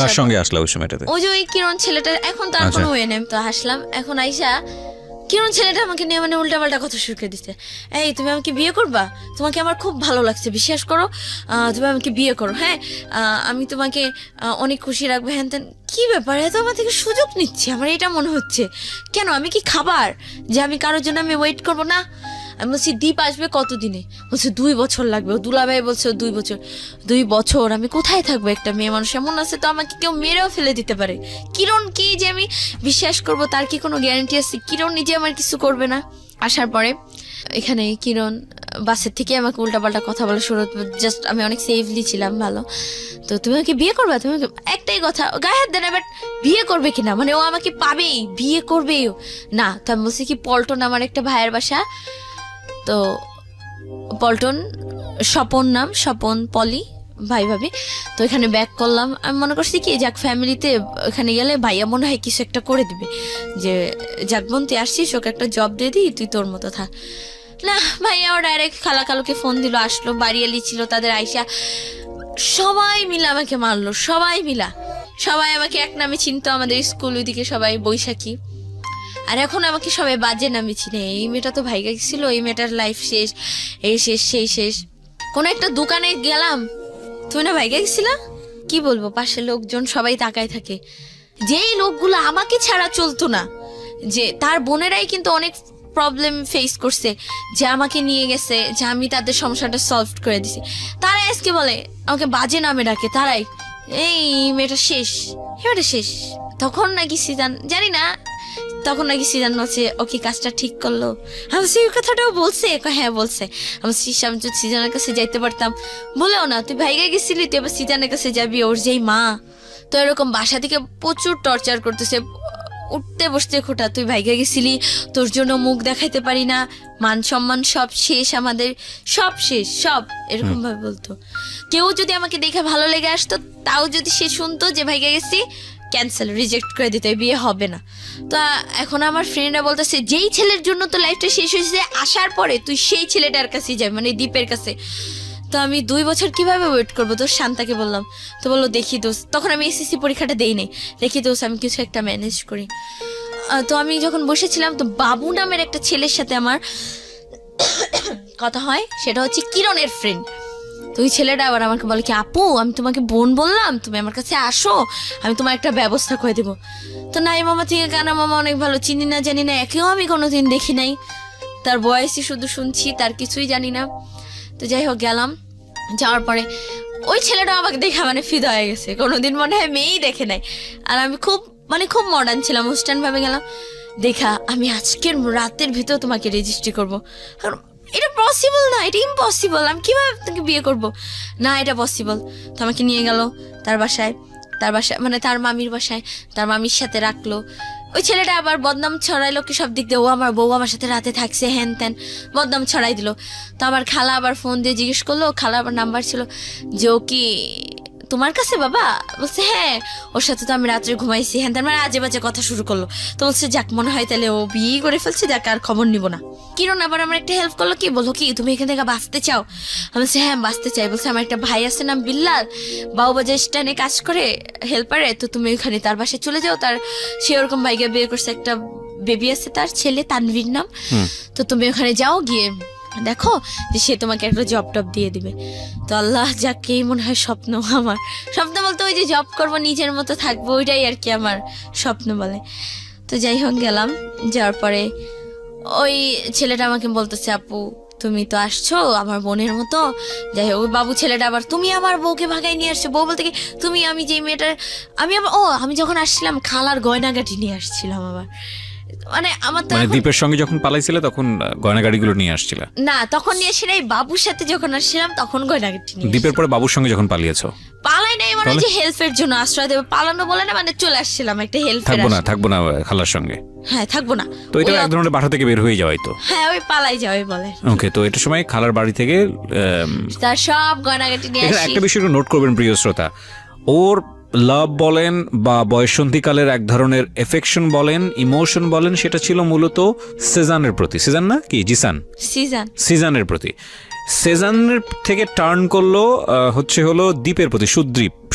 কার সঙ্গে আসলা ওই সময়টাতে? ওই যে ওই কিরণ ছেলেটা, এখন তার কোনো ওয়ে নেই। তো আসলাম, এখন আইসা কিরণ ছেলেটা আমাকে নিয়ে মানে উল্টাপাল্টা কথা শুরু করে দিচ্ছে। এই তুমি আমাকে বিয়ে করবা? তোমাকে আমার খুব ভালো লাগছে, বিশ্বাস করো, তুমি আমাকে বিয়ে করো। হ্যাঁ, আমি তোমাকে অনেক খুশি রাখবো, হ্যান ত্যান। কি ব্যাপার, এত আমার থেকে সুযোগ নিচ্ছে? আমার এটা মনে হচ্ছে, কেন আমি কি খাবার যে আমি কারোর জন্য আমি ওয়েট করবো না? আমি বলছি দীপ আসবে কতদিনে? বলছে 2 বছর লাগবে। ও দুলাভাই বলছে 2 বছর। 2 বছর আমি কোথায় থাকবো? একটা মেয়ে মানুষ এমন আছে তো আমাকে কেউ মেরেও ফেলে দিতে পারে। কিরণ কি যে আমি বিশ্বাস করব তার কি কোনো গ্যারান্টি আছে? কিরণ নিজে আমার কিছু করবে না? আসার পরে এখানে কিরণ বাসের থেকে আমাকে উল্টাপাল্টা কথা বলা শুরু, জাস্ট আমি অনেক সেফলি ছিলাম, ভালো। তো তুমি আমাকে বিয়ে করবে? তুমি একটাই কথা, গায়ে হাত দেয় না, বাট বিয়ে করবে কিনা, মানে ও আমাকে পাবেই, বিয়ে করবেই না। তো আমি বলছি কি পল্টন আমার একটা ভাইয়ের বাসা, তো পল্টন, স্বপন নাম, স্বপন পলি ভাই ভাবি। তো এখানে ব্যাক করলাম। আমি মনে করছি কি যাক ফ্যামিলিতে এখানে গেলে ভাইয়া মনে হয় কিছু একটা করে দিবে, যে যাক বোন তুই আসছিস, ওকে একটা জব দিয়ে দিই, তুই তোর মতো থাক। না, ভাইয়া ও ডাইরেক্ট খালা কালুকে ফোন দিল, আসলো, বাড়ি এলি ছিল তাদের আইসা, সবাই মিলে আমাকে মারলো, সবাই আমাকে এক নামে চিনতো, আমাদের স্কুল ওইদিকে সবাই বৈশাখী। আর এখন আমাকে সবাই বাজে নামে চিনে, এই মেয়েটা তো ভাইগা গেছিল, এই মেয়েটার লাইফ শেষ, এই শেষ সেই শেষ। কোনো একটা দোকানে গেলাম, তুমি না ভাইগা গেছিলা? কি বলবো, পাশে লোকজন সবাই তাকায় থাকে। যেই লোকগুলো আমাকে ছাড়া চলতো না, যে তার বোনেরাই কিন্তু অনেক প্রবলেম ফেস করছে, যে আমাকে নিয়ে গেছে, যে আমি তাদের সমস্যাটা সলভ করে দিছি, তারাই আজকে বলে আমাকে বাজে নামে ডাকে। তারাই এই মেয়েটা শেষ, মেয়েটা শেষ। তখন নাকি সিজান, জানি না, তখন নাকি সিজান বলছে ও কি কাজটা ঠিক করলো? আমি সেই কথাটাও বলছে, হ্যাঁ বলছে। আমি আমি যদি সিজানের কাছে যাইতে পারতাম, বলেও না তুই ভাইগা গেছিলি, তুই এবার সিজানের কাছে যাবি, ওর যেই মা। তো এরকম বাসা থেকে প্রচুর টর্চার করতেছে, উঠতে বসতে খোটা, তুই ভাইগা গেছিলি, তোর জন্য মুখ দেখাইতে পারি না, মান সম্মান সব শেষ, আমাদের সব শেষ, সব এরকম ভাবে বলতো। কেউ যদি আমাকে দেখে ভালো লেগে আসতো, তাও যদি সে শুনতো যে ভাইগা গেছি, ক্যান্সেল, রিজেক্ট করে দিতে, বিয়ে হবে না। তো এখন আমার ফ্রেন্ডরা বলতেছে যেই ছেলের জন্য তো লাইফটা শেষ হয়েছে, আসার পরে তুই সেই ছেলেটার কাছেই যাবি, মানে দীপের কাছে। তো আমি 2 বছর কিভাবে ওয়েট করবো? তো শান্তাকে বললাম, তো বললো দেখি দোস্ত, তখন আমি এসএসসি পরীক্ষাটা দেই নাই, দেখি দোস্ত আমি কিছু একটা ম্যানেজ করি। তো আমি যখন বসেছিলাম, তো বাবু নামের একটা ছেলের সাথে আমার কথা হয়, সেটা হচ্ছে কিরণের ফ্রেন্ড। তো ওই ছেলেটা আবার আমাকে বলে কি, আপু আমি তোমাকে বোন বললাম, তুমি আমার কাছে আসো, আমি তোমার একটা ব্যবস্থা করে দেবো। তো নাই মামা থেকে কানা মামা অনেক ভালো, চিনি না জানি না, একেও আমি কোনোদিন দেখি নাই, তার বয়সই শুধু শুনছি, তার কিছুই জানি না। তো যাই হোক গেলাম, যাওয়ার পরে ওই ছেলেটা আমাকে দেখে মানে ফিদা হয়ে গেছে, কোনোদিন মনে হয় মেয়েই দেখে নাই। আর আমি খুব মডার্ন ছিলাম, ওয়েস্টার্ন ভাবে গেলাম, দেখা আমি আজকের রাতের ভিতর তোমাকে রেজিস্ট্রি করবো। এটা পসিবল না, এটা ইম্পসিবল, আমি কিভাবে তোকে বিয়ে করব? না এটা পসিবল। তো আমাকে নিয়ে গেল তার বাসায়, তার বাসায় মানে তার মামির বাসায়, তার মামির সাথে রাখলো। ওই ছেলেটা আবার বদনাম ছড়াইলো কি সব দিক দিয়ে, ও আমার বউ আমার সাথে রাতে থাকছে, হ্যান ত্যান বদনাম ছড়াই দিল। তো আমার খালা আবার ফোন দিয়ে জিজ্ঞেস করলো, খালা আবার নাম্বার ছিল যে ও কি তোমার কাছে বাবা? বলছে হ্যাঁ, ওর সাথে তো আমি রাত্রে ঘুমাইছি, হ্যাঁ তার মানে আজে বাজে কথা শুরু করলো। তো বলছে যাক মনে হয় তাহলে ও বিয়ে করে ফেলছে, যাক আর খবর নিব না। কিরণ আবার আমার একটা হেল্প করলো, কি বললো কি তুমি এখান থেকে বাঁচতে চাও? আমি বলছি হ্যাঁ বাঁচতে চাই। বলছে আমার একটা ভাই আছে নাম বিল্লাল, বাবুবাজার স্ট্যান্ডে কাজ করে হেল্পারে, তো তুমি ওইখানে তার বাসায় চলে যাও, তার সে ওরকম ভাইকে বিয়ে করছে, একটা বেবি আছে তার ছেলে তানভীর নাম, তো তুমি ওখানে যাও, গিয়ে দেখো যে সে তোমাকে একটা জব টব দিয়ে দিবে। তো আল্লাহ যাকেই মনে হয় স্বপ্ন, আমার স্বপ্ন বলতে ওই যে জব করবো নিজের মতো থাকবো, ওইটাই আর কি আমার স্বপ্ন বলে। তো যাই হোক গেলাম, যাওয়ার পরে ওই ছেলেটা আমাকে বলতেছে আপু তুমি তো আসছো আমার বোনের মতো। যাই হোক ওই বাবু ছেলেটা আবার তুমি আমার বউকে ভাগাই নিয়ে আসছো, বউ বলতে কি তুমি, আমি যে মেয়েটার আমি আবার আমি যখন আসছিলাম খালার গয়নাগাটি নিয়ে আসছিলাম আবার, মানে আমার তো এখন- দ্বীপের সঙ্গে যখন পালাইছিলে তখন গয়নাগাড়িগুলো নিয়ে আসছিল? না তখন নিয়ে এসে নাই, বাবুর সাথে যখন আসছিলাম তখন গয়নাগাটি নিয়ে দ্বীপের পরে বাবুর সঙ্গে যখন পালিয়েছো? পালাই নাই, মানে যে হেল্পের জন্য আশ্রয় দেবে, পালানো বলে না, মানে চলে আসছিলাম একটা হেল্প। থাকবো না খালার সঙ্গে? হ্যাঁ থাকবো না। তো এটা এক ধরনের বাসা থেকে বের হয়ে যাওয়াই তো? হ্যাঁ ওই পালাই যাওয়াই বলে। ওকে, তো এটার সময় খালার বাড়ি থেকে তার সব গয়নাগাটি নিয়ে আসি। একটা বিষয় নোট করবেন প্রিয় শ্রোতা, ওর লাভ বলেন বা বয়সন্ধিকালের এক ধরনের এফেকশন বলেন, ইমোশন বলেন, সেটা ছিল মূলত সেজানের প্রতি। সেজান না কি জিসান? সিজানের প্রতি। সেজানের থেকে টার্ন করলো হলো দ্বীপের প্রতি,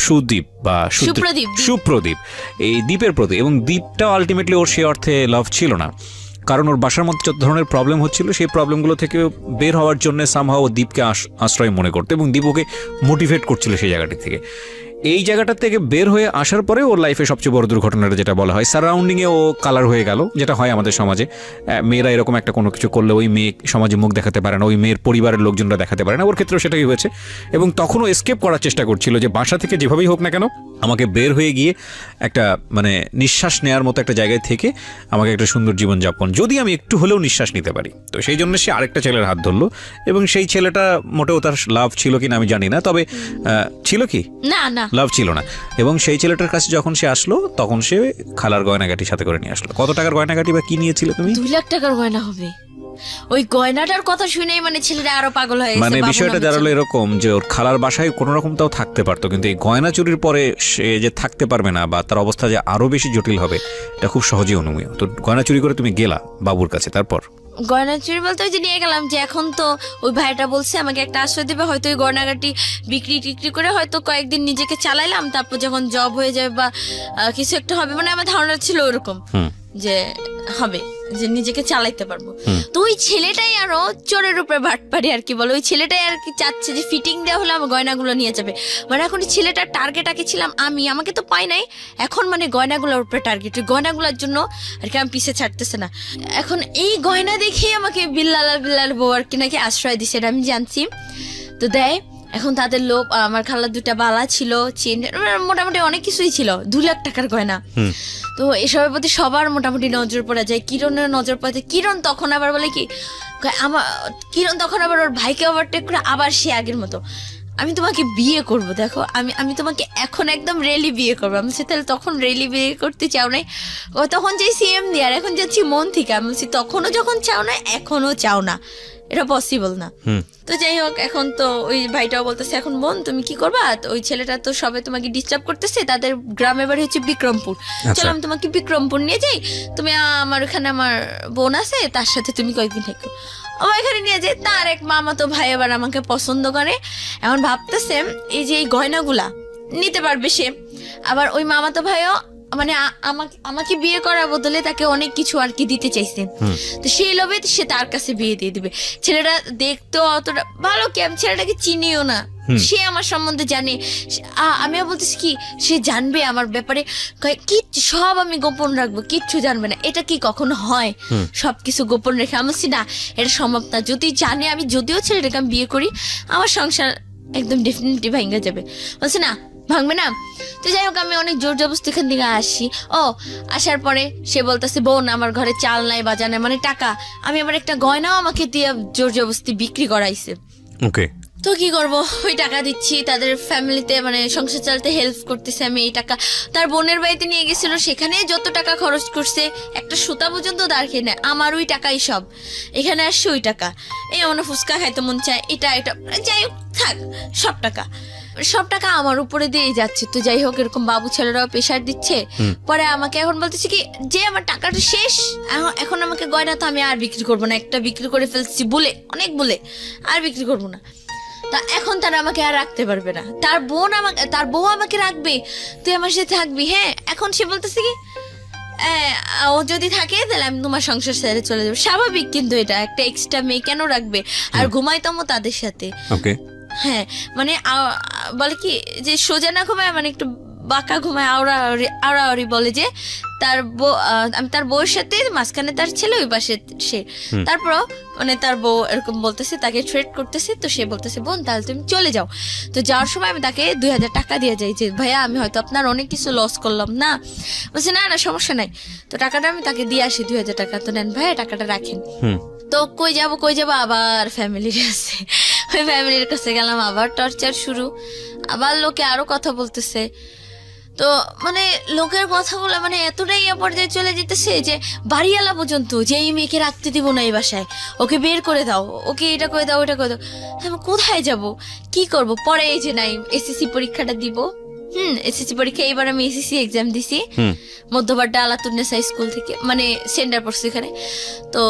সুদীপ বা সুপ্রদীপ, এই দ্বীপের প্রতি। এবং দ্বীপটা আলটিমেটলি ওর সে অর্থে লাভ ছিল না, কারণ ওর বাসার মধ্যে যত ধরনের প্রবলেম হচ্ছিল সেই প্রবলেমগুলো থেকে বের হওয়ার জন্য সামহাও ও দ্বীপকে আশ্রয় মনে করতো, এবং দ্বীপ ওকে মোটিভেট করছিল সেই জায়গাটি থেকে। এই জায়গাটা থেকে বের হয়ে আসার পরে ওর লাইফে সবচেয়ে বড় দুর্ঘটনাটা যেটা বলা হয়, সারাউন্ডিংয়ে ও কালার হয়ে গেল, যেটা হয় আমাদের সমাজে। মেয়েরা এরকম একটা কোনো কিছু করলে ওই মেয়ে সমাজে মুখ দেখাতে পারে না, ওই মেয়ের পরিবারের লোকজনরা দেখাতে পারে না, ওর ক্ষেত্রেও সেটাই হয়েছে। এবং তখনও এসকেপ করার চেষ্টা করছিল যে বাসা থেকে যেভাবেই হোক না কেন আমাকে বের হয়ে গিয়ে একটা মানে নিঃশ্বাস নেওয়ার মতো একটা জায়গায় থেকে আমাকে একটা সুন্দর জীবনযাপন, যদি আমি একটু হলেও নিঃশ্বাস নিতে পারি। তো সেই জন্য সে আরেকটা ছেলের হাত ধরলো, এবং সেই ছেলেটা মোটেও তার লাভ ছিল কিনা আমি জানি না, তবে ছিল কি না লাভ ছিল না। এবং সেই ছেলেটার কাছে যখন সে আসলো তখন সে খালার গয়নাগাটি সাথে করে নিয়ে আসলো। কত টাকার গয়নাগাটি বা কি নিয়েছিলে তুমি? 2 লাখ টাকার গয়না হবে। ওই গয়নাটার কথা শুনেই মানে ছেলেটা আরো পাগল হয়ে গেছে। মানে বিষয়টা দাঁড়ালো এরকম যে ওর খালার বাসায় কোনো রকম তাও থাকতে পারতো, কিন্তু এই গয়না চুরির পরে সে যে থাকতে পারবে না বা তার অবস্থা যে আরো বেশি জটিল হবে এটা খুব সহজেই অনুমেয়। তো গয়না চুরি করে তুমি গেলা বাবুর কাছে, তারপর গয়না চুরি বলতে ওই যে নিয়ে গেলাম, যে এখন তো ওই ভাইটা বলছে আমাকে একটা আশ্রয় দেবে, হয়তো ওই গয়নাগাটি বিক্রি করে হয়তো কয়েকদিন নিজেকে চালাইলাম, তারপর যখন জব হয়ে যাবে বা কিছু একটা হবে, মানে আমার ধারণা ছিল ওরকম যে হবে, যে নিজেকে চালাইতে পারবো। তো ওই ছেলেটাই আরো চোরের উপরে বাটপারি আর কি বলে, ওই ছেলেটাই আর কি চাচ্ছে যে ফিটিং দেওয়া হলে আমার গয়নাগুলো নিয়ে যাবে। মানে এখন ছেলেটার টার্গেট আগে ছিলাম আমি, আমাকে তো পাই নাই, এখন মানে গয়নাগুলোর উপরে টার্গেট, ওই গয়নাগুলোর জন্য আর কি আমি পিছে ছাড়তেছে না। এখন এই গয়না দেখেই আমাকে বিল্লাল বউ আর কি নাকি আশ্রয় দিছে, এটা আমি জানছি। তো দেয় এখন তাদের লোভ, আমার খালার 2টা বালা ছিল, চেন, মোটামুটি অনেক কিছুই ছিল, 2 লাখ টাকার গয়না। তো এসবের প্রতি সবার মোটামুটি নজর পড়ে যায়, কিরণের নজর পড়ে যায়। কিরণ তখন আবার বলে কি কিরণ তখন আবার ওর ভাইকে ওভারটেক করে আবার সে আগের মতো আমি তোমাকে বিয়ে করব, দেখো আমি তোমাকে এখন একদম রেলি বিয়ে করবো। আমি তাহলে তখন রেলি বিয়ে করতে চাও নাই, ও তখন যাই সিএম দিয়ে, আর এখন যাচ্ছি মন থেকে। আমি বলছি তখনও যখন চাও না এখনো চাও না, এটা পসিবল না। তো যাই হোক এখন তো ওই ভাইটাও বলতেছে এখন বোন তুমি কি করবা, ওই ছেলেটা তো সবে তোমাকে ডিস্টার্ব করতেছে, তাদের গ্রামের বাড়ি হচ্ছে বিক্রমপুর, চলো আমি তোমাকে বিক্রমপুর নিয়ে যাই, তুমি আমার ওখানে আমার বোন আছে তার সাথে তুমি কয়েকদিন থেকো। আমার এখানে নিয়ে যাই, তার এক মামাতো ভাই আবার আমাকে পছন্দ করে, এখন ভাবতেছে এই যে এই গয়নাগুলা নিতে পারবে সে, আবার ওই মামাতো ভাইও মানে আমাকে বিয়ে করার বদলে তাকে অনেক কিছু আর কি দিতে চাইছে। তো সেই লোভে সে তার কাছে বিয়ে দিয়ে দিবে। ছেলেটা দেখতো অতটা ভালো কি, আমি ছেলেটাকে চিনিও না, সে আমার সম্বন্ধে জানে। আমিও বলতেছি কি সে জানবে আমার ব্যাপারে, কি সব আমি গোপন রাখবো, কিচ্ছু জানবে না। এটা কি কখনো হয় সবকিছু গোপন রেখে? আমি বলছি না এটা সম্ভব না, যদি জানে আমি যদিও ছেলেটাকে আমি বিয়ে করি আমার সংসার একদম ডেফিনেটলি ভাঙা যাবে। বলছি না ভাঙবে না। তো যাই হোক আমি অনেক জোর জবরদস্তি এখান থেকে আসি। আসার পরে সে বলতেছে বোন আমার ঘরে চাল নাই বাজার নাই, মানে টাকা। আমি আবার একটা গয়নাও আমাকে দিয়ে জোর জবরদস্তি বিক্রি করাইছে। ওকে, তো কি করব, ওই টাকা দিচ্ছি তাদের ফ্যামিলিতে, মানে সংসার চালাতে হেল্প করতেছে আমি। এই টাকা তার বোনের বাড়িতে নিয়ে গেছিল, সেখানে যত টাকা খরচ করছে একটা সুতা পর্যন্ত দাঁড় খেয়ে নেয়, আমার ওই টাকাই সব। এখানে আসছে ওই টাকা, এই আমার ফুচকা খাইতে মন চায়, এটা যাই হোক থাক, সব টাকা আমার উপরে দিয়ে যাচ্ছে। তো যাই হোক, এরকম বাবু ছেলেরাও প্রেশার দিচ্ছে। পরে আমাকে এখন বলতেছে কি যে আমার টাকাটা শেষ, এখন আমাকে গয়না তো আমি আর বিক্রি করবো না, একটা বিক্রি করে ফেলছি বলে, অনেক বলে আর বিক্রি করবো না। তা এখন তারা আমাকে আর রাখতে পারবে না, তার বউ আমাকে রাখবে, তুই আমার সাথে থাকবি। হ্যাঁ, এখন সে বলতেছে কি ও যদি থাকে তাহলে আমি তোমার সংসার ছেড়ে চলে যাবো। স্বাভাবিক, কিন্তু এটা একটা এক্সট্রা মেয়ে কেন রাখবে? আর ঘুমাইতামও তাদের সাথে। হ্যাঁ, মানে বলে কি যে সোজা না ঘুমায়, মানে একটু বাঁকা ঘুমায়, আওড়াআওড়ি বলে যে তার বউ, আমি তার বউয়ের সাথে, মাঝখানে তার ছেলে, ওই পাশে সে। তারপরও মানে তার বউ এরকম বলতেছে, তাকে থ্রেট করতেছে। তো সে বলতেছে বোন তাহলে তুমি চলে যাও। তো যাওয়ার সময় আমি তাকে 2000 টাকা দিয়ে যাই যে ভাইয়া আমি হয়তো আপনার অনেক কিছু লস করলাম না। বলছে না না সমস্যা নাই। তো টাকাটা আমি তাকে দিয়ে আসি 2000 টাকা। তো নেন ভাইয়া টাকাটা রাখেন। তো কই যাবো আবার ফ্যামিলির কাছে। ওই ফ্যামিলির কাছে গেলাম, আবার টর্চার শুরু, আবার লোকে আরো কথা বলতেছে। তো মানে লোকের কথাগুলো মানে এতটাই পর্যায়ে চলে যেতেছে যে বাড়িওয়ালা পর্যন্ত যে এই মেয়েকে রাখতে দিব না এই বাসায়, ওকে বের করে দাও, ওকে এটা করে দাও, ওটা করে দাও। আমি কোথায় যাব, কি করব? পরে এই যে নাই এসএসসি পরীক্ষাটা দিব। এসএসসি পরীক্ষা এবার আমি এসএসসি এক্সাম দিছি মধ্যবাড্ডা আলাতুন্নেসা স্কুল থেকে, মানে সেন্টার পড়ছে এখানে। তো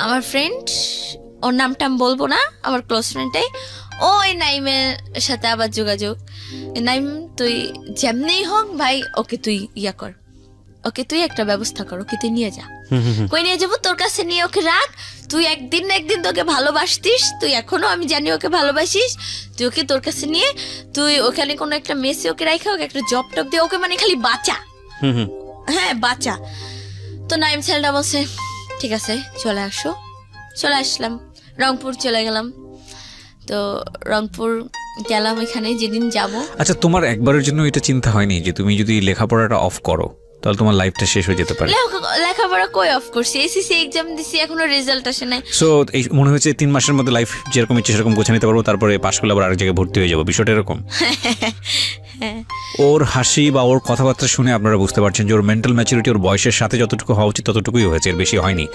আমার ফ্রেন্ড, ওর নামটা আমি বলবো না, আমার ক্লোজ ফ্রেন্ডটাই, ওই নাইমের সাথে আবার যোগাযোগ। নাইম তুই যেমনি হোক ভাই, ওকে তুই ইয়া কর, ওকে তুই একটা ব্যবস্থা কর, ওকে তুই নিয়ে যা। কই নিয়ে যাবো? তোর কাছে নিয়ে ওকে রাখ, তুই একদিন না একদিন তোকে ভালোবাসতিস, তুই এখনো আমি জানি ওকে ভালোবাসিস, তুই ওকে তোর কাছে নিয়ে তুই ওখানে কোনো একটা মেসে ওকে রাখা, ওকে একটা জব টপ দিয়ে ওকে মানে খালি বাঁচা। হ্যাঁ বাঁচা। তো নাইম ছেলেটা বলছে ঠিক আছে চলে আসো। চলে আসলাম, রংপুর চলে গেলাম। তো রংপুর গেলাম, এখানে যেদিন যাব। আচ্ছা, তোমার একবারের জন্য এটা চিন্তা হয়নি যে তুমি যদি লেখাপড়াটা অফ করো তাহলে তোমার লাইফটা শেষ হয়ে যেতে পারে? লেখাপড়া কই অফ করছি, এসএসসি এক্সাম দিছি, এখনো রেজাল্ট আসে নাই। সো এই মনে হচ্ছে 3 মাসের মধ্যে লাইফ যেরকম ইচ্ছে সেরকম গোছা নিতে পারবো, তারপরে পাশ করলে আবার আরেক জায়গায় ভর্তি হয়ে যাবো, বিষয়টা এরকম? ওর হাসি বা ওর কথাবার্তা শুনে আপনারা বুঝতে পারছেন যে ওর মেন্টাল ম্যাচুরিটি ওর বয়সের সাথে যতটুকু হওয়া উচিত ততটুকুই হয়েছে, এর বেশি হয়নি।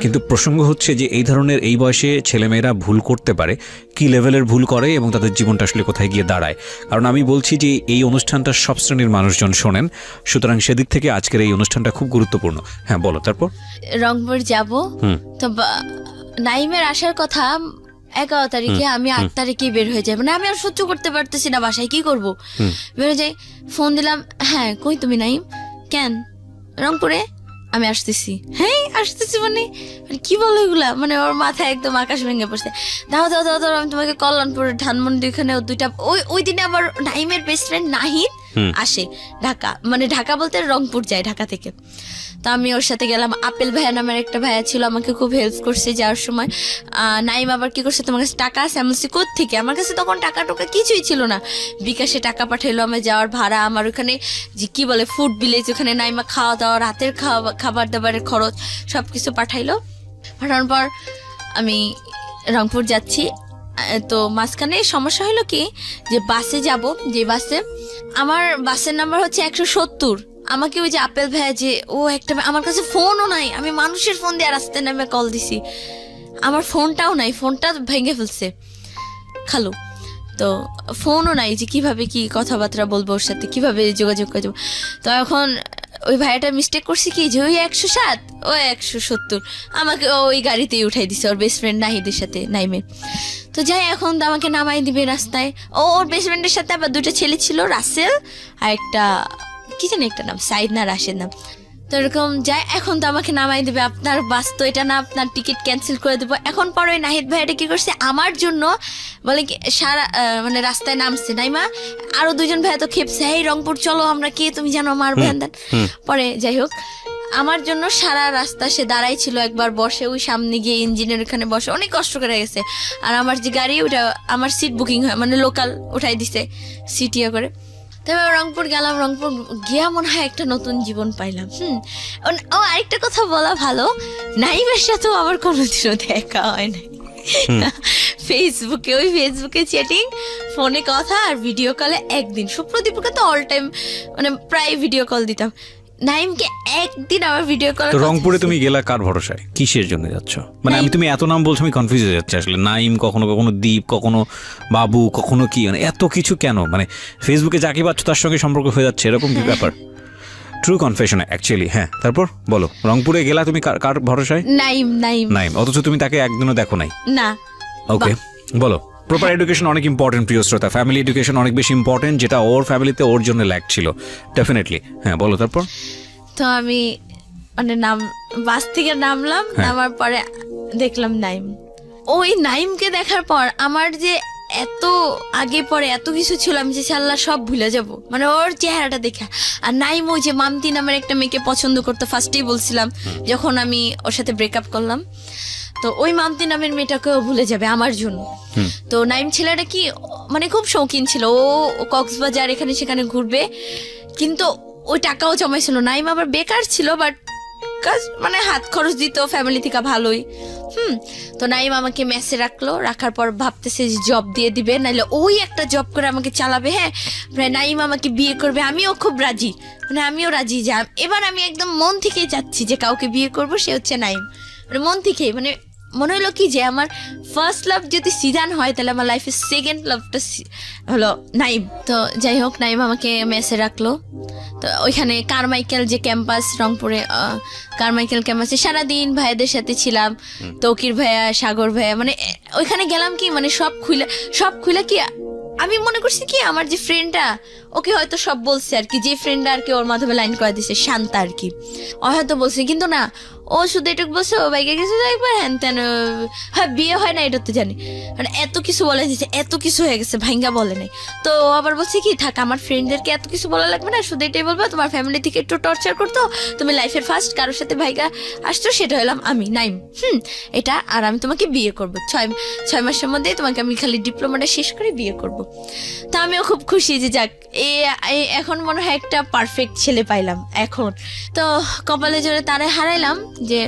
কিন্তু প্রসঙ্গ হচ্ছে যে এই ধরনের এই বয়সে ছেলেমেয়েরা ভুল করতে পারে, কি লেভেলের ভুল করে এবং তাদের জীবনটা আসলে কোথায় গিয়ে দাঁড়ায়। কারণ আমি বলছি যে এই অনুষ্ঠানটা সব শ্রেণীর মানুষজন শোনেন, সুতরাং সেদিক থেকে আজকের এই অনুষ্ঠানটা খুব গুরুত্বপূর্ণ। হ্যাঁ বলো। তারপর রংপুর যাব, তো নাইমের আসার কথা 11 তারিখে, আমি 8 তারিখে বের হয়ে যাই। মানে আমি আর সহ্য করতে পারতেছি না, বাসায় কি করব, বের হয়ে যাই। ফোন দিলাম, হ্যাঁ কই তুমি নাইম? কেন? রংপুরে আমি আসতেছি। হ্যাঁ আসতেছি মানে কি বলো এগুলা? মানে ওর মাথায় একদম আকাশ ভেঙে পড়ছে। দাও দাও দাও দাও, আমি তোমাকে কল্যাণপুরের ধানমন্ডি ওখানে দুইটা, ওই দিনে আবার নাইমের বেস্ট ফ্রেন্ড নাহিদ আসে ঢাকা, মানে ঢাকা বলতে রংপুর যায় ঢাকা থেকে। তো আমি ওর সাথে গেলাম। আপেল ভাইয়া নামের একটা ভাইয়া ছিল, আমাকে খুব হেল্প করছে যাওয়ার সময়। নাইম আবার কি করছে, তোমার কাছে টাকা আছে? আমি বলছি কোত্থেকে? আমার কাছে তখন টাকা টোকা কিছুই ছিল না। বিকাশে টাকা পাঠাইলো আমার যাওয়ার ভাড়া, আমার ওখানে যে কি বলে ফুড ভিলেজ, ওখানে নাইমা খাওয়া দাওয়া, রাতের খাবার দাবারের খরচ সব কিছু পাঠানোর পর আমি রংপুর যাচ্ছি। তো মাঝখানে সমস্যা হলো কি, যে বাসে যাব, যে বাসে আমার বাসের নাম্বার হচ্ছে 170। আমাকে ওই যে আপেল ভাইয়া যে ও একটা, আমার কাছে ফোনও নাই, আমি মানুষের ফোন দিয়ে রাস্তায় নামে কল দিছি, আমার ফোনটাও নাই, ফোনটা ভেঙে ফেলছে খালু। তো ফোনও নাই, যে কিভাবে কি কথাবার্তা বলবো ওর সাথে, কিভাবে যোগাযোগ করে যাবো। তো এখন ওই ভাইয়াটা মিস্টেক করছে কি, যে ওই 107 ও 170 আমাকে ওই গাড়িতেই উঠাই দিছে ওর বেস্ট ফ্রেন্ড নাহিদের সাথে, নাইমের। তো যাই, এখন তো আমাকে নামাই দিবে রাস্তায়। ওর বেস্ট ফ্রেন্ডের সাথে আবার 2টা ছেলে ছিল, রাসেল আর একটা কি জানি একটা নাম, সাইদ না রাশেদ নাম। তো এরকম যাই, এখন তো আমাকে নামাই দেবে, আপনার বাস তো এটা না, আপনার টিকিট ক্যান্সেল করে দেবো। এখন পরে ওই নাহিদ ভাইয়াটা কি করছে, আমার জন্য বলে কি সারা মানে রাস্তায় নামছে নাইমা, আরো 2জন ভাইয়া তো খেপছে, এই রংপুর চলো, আমরা কে তুমি জানো আমার ভ্যান দেন। পরে যাই হোক, আমার জন্য সারা রাস্তা সে দাঁড়াই ছিল, একবার বসে ওই সামনে গিয়ে ইঞ্জিনের ওখানে বসে অনেক কষ্ট করে গেছে। আর আমার যে গাড়ি, ওটা আমার সিট বুকিং হয়, মানে লোকাল উঠাই দিছে সিট ইয়ে করে। তবে রংপুর গেলাম, রংপুর গিয়া মনে হয় একটা নতুন জীবন পাইলাম। ও আরেকটা কথা বলা ভালো, নাইমের সাথেও আমার কোনোদিনও দেখা হয় নাই, ফেসবুকে, ওই ফেসবুকে চ্যাটিং, ফোনে কথা আর ভিডিও কলে একদিন। সুপ্রদীপকে তো অল টাইম মানে প্রায় ভিডিও কল দিতাম, নাইমকে একদিন আমার ভিডিও কল। তো রংপুরে তুমি গেলা কার ভরসায়, কিসের জন্য যাচ্ছ? মানে তুমি এত নাম বলছো, আমি কনফিউজ হয়ে যাচ্ছি আসলে। নাইম, কখনো কখনো দীপ, কখনো বাবু, কখনো কি, মানে এত কিছু কেন? মানে ফেসবুকে যাকে পাচ্ছ তার সঙ্গে সম্পর্ক হয়ে যাচ্ছে, এরকম কি ব্যাপার? True confession actually. হ্যাঁ, তারপর বলো, রংপুরে গেলা তুমি কার ভরসায়? নাইম। নাইম, অথচ তুমি তাকে একদিনও দেখো নাই? না। ওকে, বলো। প্রপার এডুকেশন অনেক ইম্পর্টেন্ট প্রিয় শ্রোতা, ফ্যামিলি এডুকেশন অনেক বেশি ইম্পর্টেন্ট, যেটা ওর ফ্যামিলিতে ওর জন্য ল্যাক ছিল ডেফিনেটলি। হ্যাঁ বলো তারপর। তো আমি মানে বাস থেকে নামলাম, নামার পরে দেখলাম নাইম। ওই নাইমকে দেখার পর আমার যে এত আগে পরে এত কিছু ছিল, আমি যে আল্লাহ সব ভুলে যাব, মানে ওর চেহারাটা দেখা। আর নাইম ওই যে মামতি নামের একটা মেয়েকে পছন্দ করতো, ফার্স্টেই বলছিলাম যখন আমি ওর সাথে ব্রেকআপ করলাম। তো ওই মামতি নামের মেয়েটাকেও ভুলে যাবে আমার জন্য। তো নাইম ছেলেটা কি মানে খুব শৌখিন ছিল, ও কক্সবাজার এখানে সেখানে ঘুরবে, কিন্তু ওই টাকাও জমাইছিল। নাইম আবার বেকার ছিল, বাট কাজ মানে হাত খরচ দিত ফ্যামিলি থেকে ভালোই। তো নাইম আমাকে মেসে রাখলো, রাখার পর ভাবতেছে যে জব দিয়ে দিবে, নাইলে ওই একটা জব করে আমাকে চালাবে। হ্যাঁ, নাইম আমাকে বিয়ে করবে, আমিও খুব রাজি, মানে আমিও রাজি যে এবার আমি একদম মন থেকেই চাচ্ছি যে কাউকে বিয়ে করব, সে হচ্ছে নাইম। মানে মন থেকেই, মানে মনে হলো কি যে আমার ফার্স্ট লাভ যদি সিজান হয়, তাহলে আমার লাইফের সেকেন্ড লাভটা হলো নাইম। তো যাই হোক, নাইম আমাকে মেসে রাখলো। তো ওইখানে কারমাইকেল যে ক্যাম্পাস, রংপুরে কারমাইকেল ক্যাম্পাসে সারাদিন ভাইয়াদের সাথে ছিলাম, তৌকির ভাইয়া, সাগর ভাইয়া, মানে ওইখানে গেলাম কি মানে সব খুলে কি আমি মনে করছি কি আমার যে ফ্রেন্ডটা, ওকে হয়তো সব বলছে আর কি, যে ফ্রেন্ডটা আর কি ওর মাধ্যমে লাইন করে দিছে, শান্তা আর কি, ও হয়তো বলছে, কিন্তু না, ও শুধু এটুকু বলছে ও বাইকে গেছে একবার, হ্যান তেন, হ্যাঁ বিয়ে হয় না এটা তো জানি, মানে এত কিছু বলে দিচ্ছে, এত কিছু হয়ে গেছে, ভাইঙ্গা বলে নাই। তো ও আবার বলছে কি, থাক আমার ফ্রেন্ডদেরকে এত কিছু বলা লাগবে না, শুধু এটাই বলবো তোমার ফ্যামিলি থেকে একটু টর্চার করতো, তুমি লাইফের ফার্স্ট কারোর সাথে ভাইগা আসছো, সেটা হলাম আমি নাইম। এটা, আর আমি তোমাকে বিয়ে করবো 6 মাসের মধ্যে, তোমাকে আমি খালি ডিপ্লোমাটা শেষ করে বিয়ে করবো। তো আমিও খুব খুশি যে যাক, এখন মনে হয় একটা পারফেক্ট ছেলে পাইলাম এখন। তো কপালে জোরে তারে হারাইলাম যে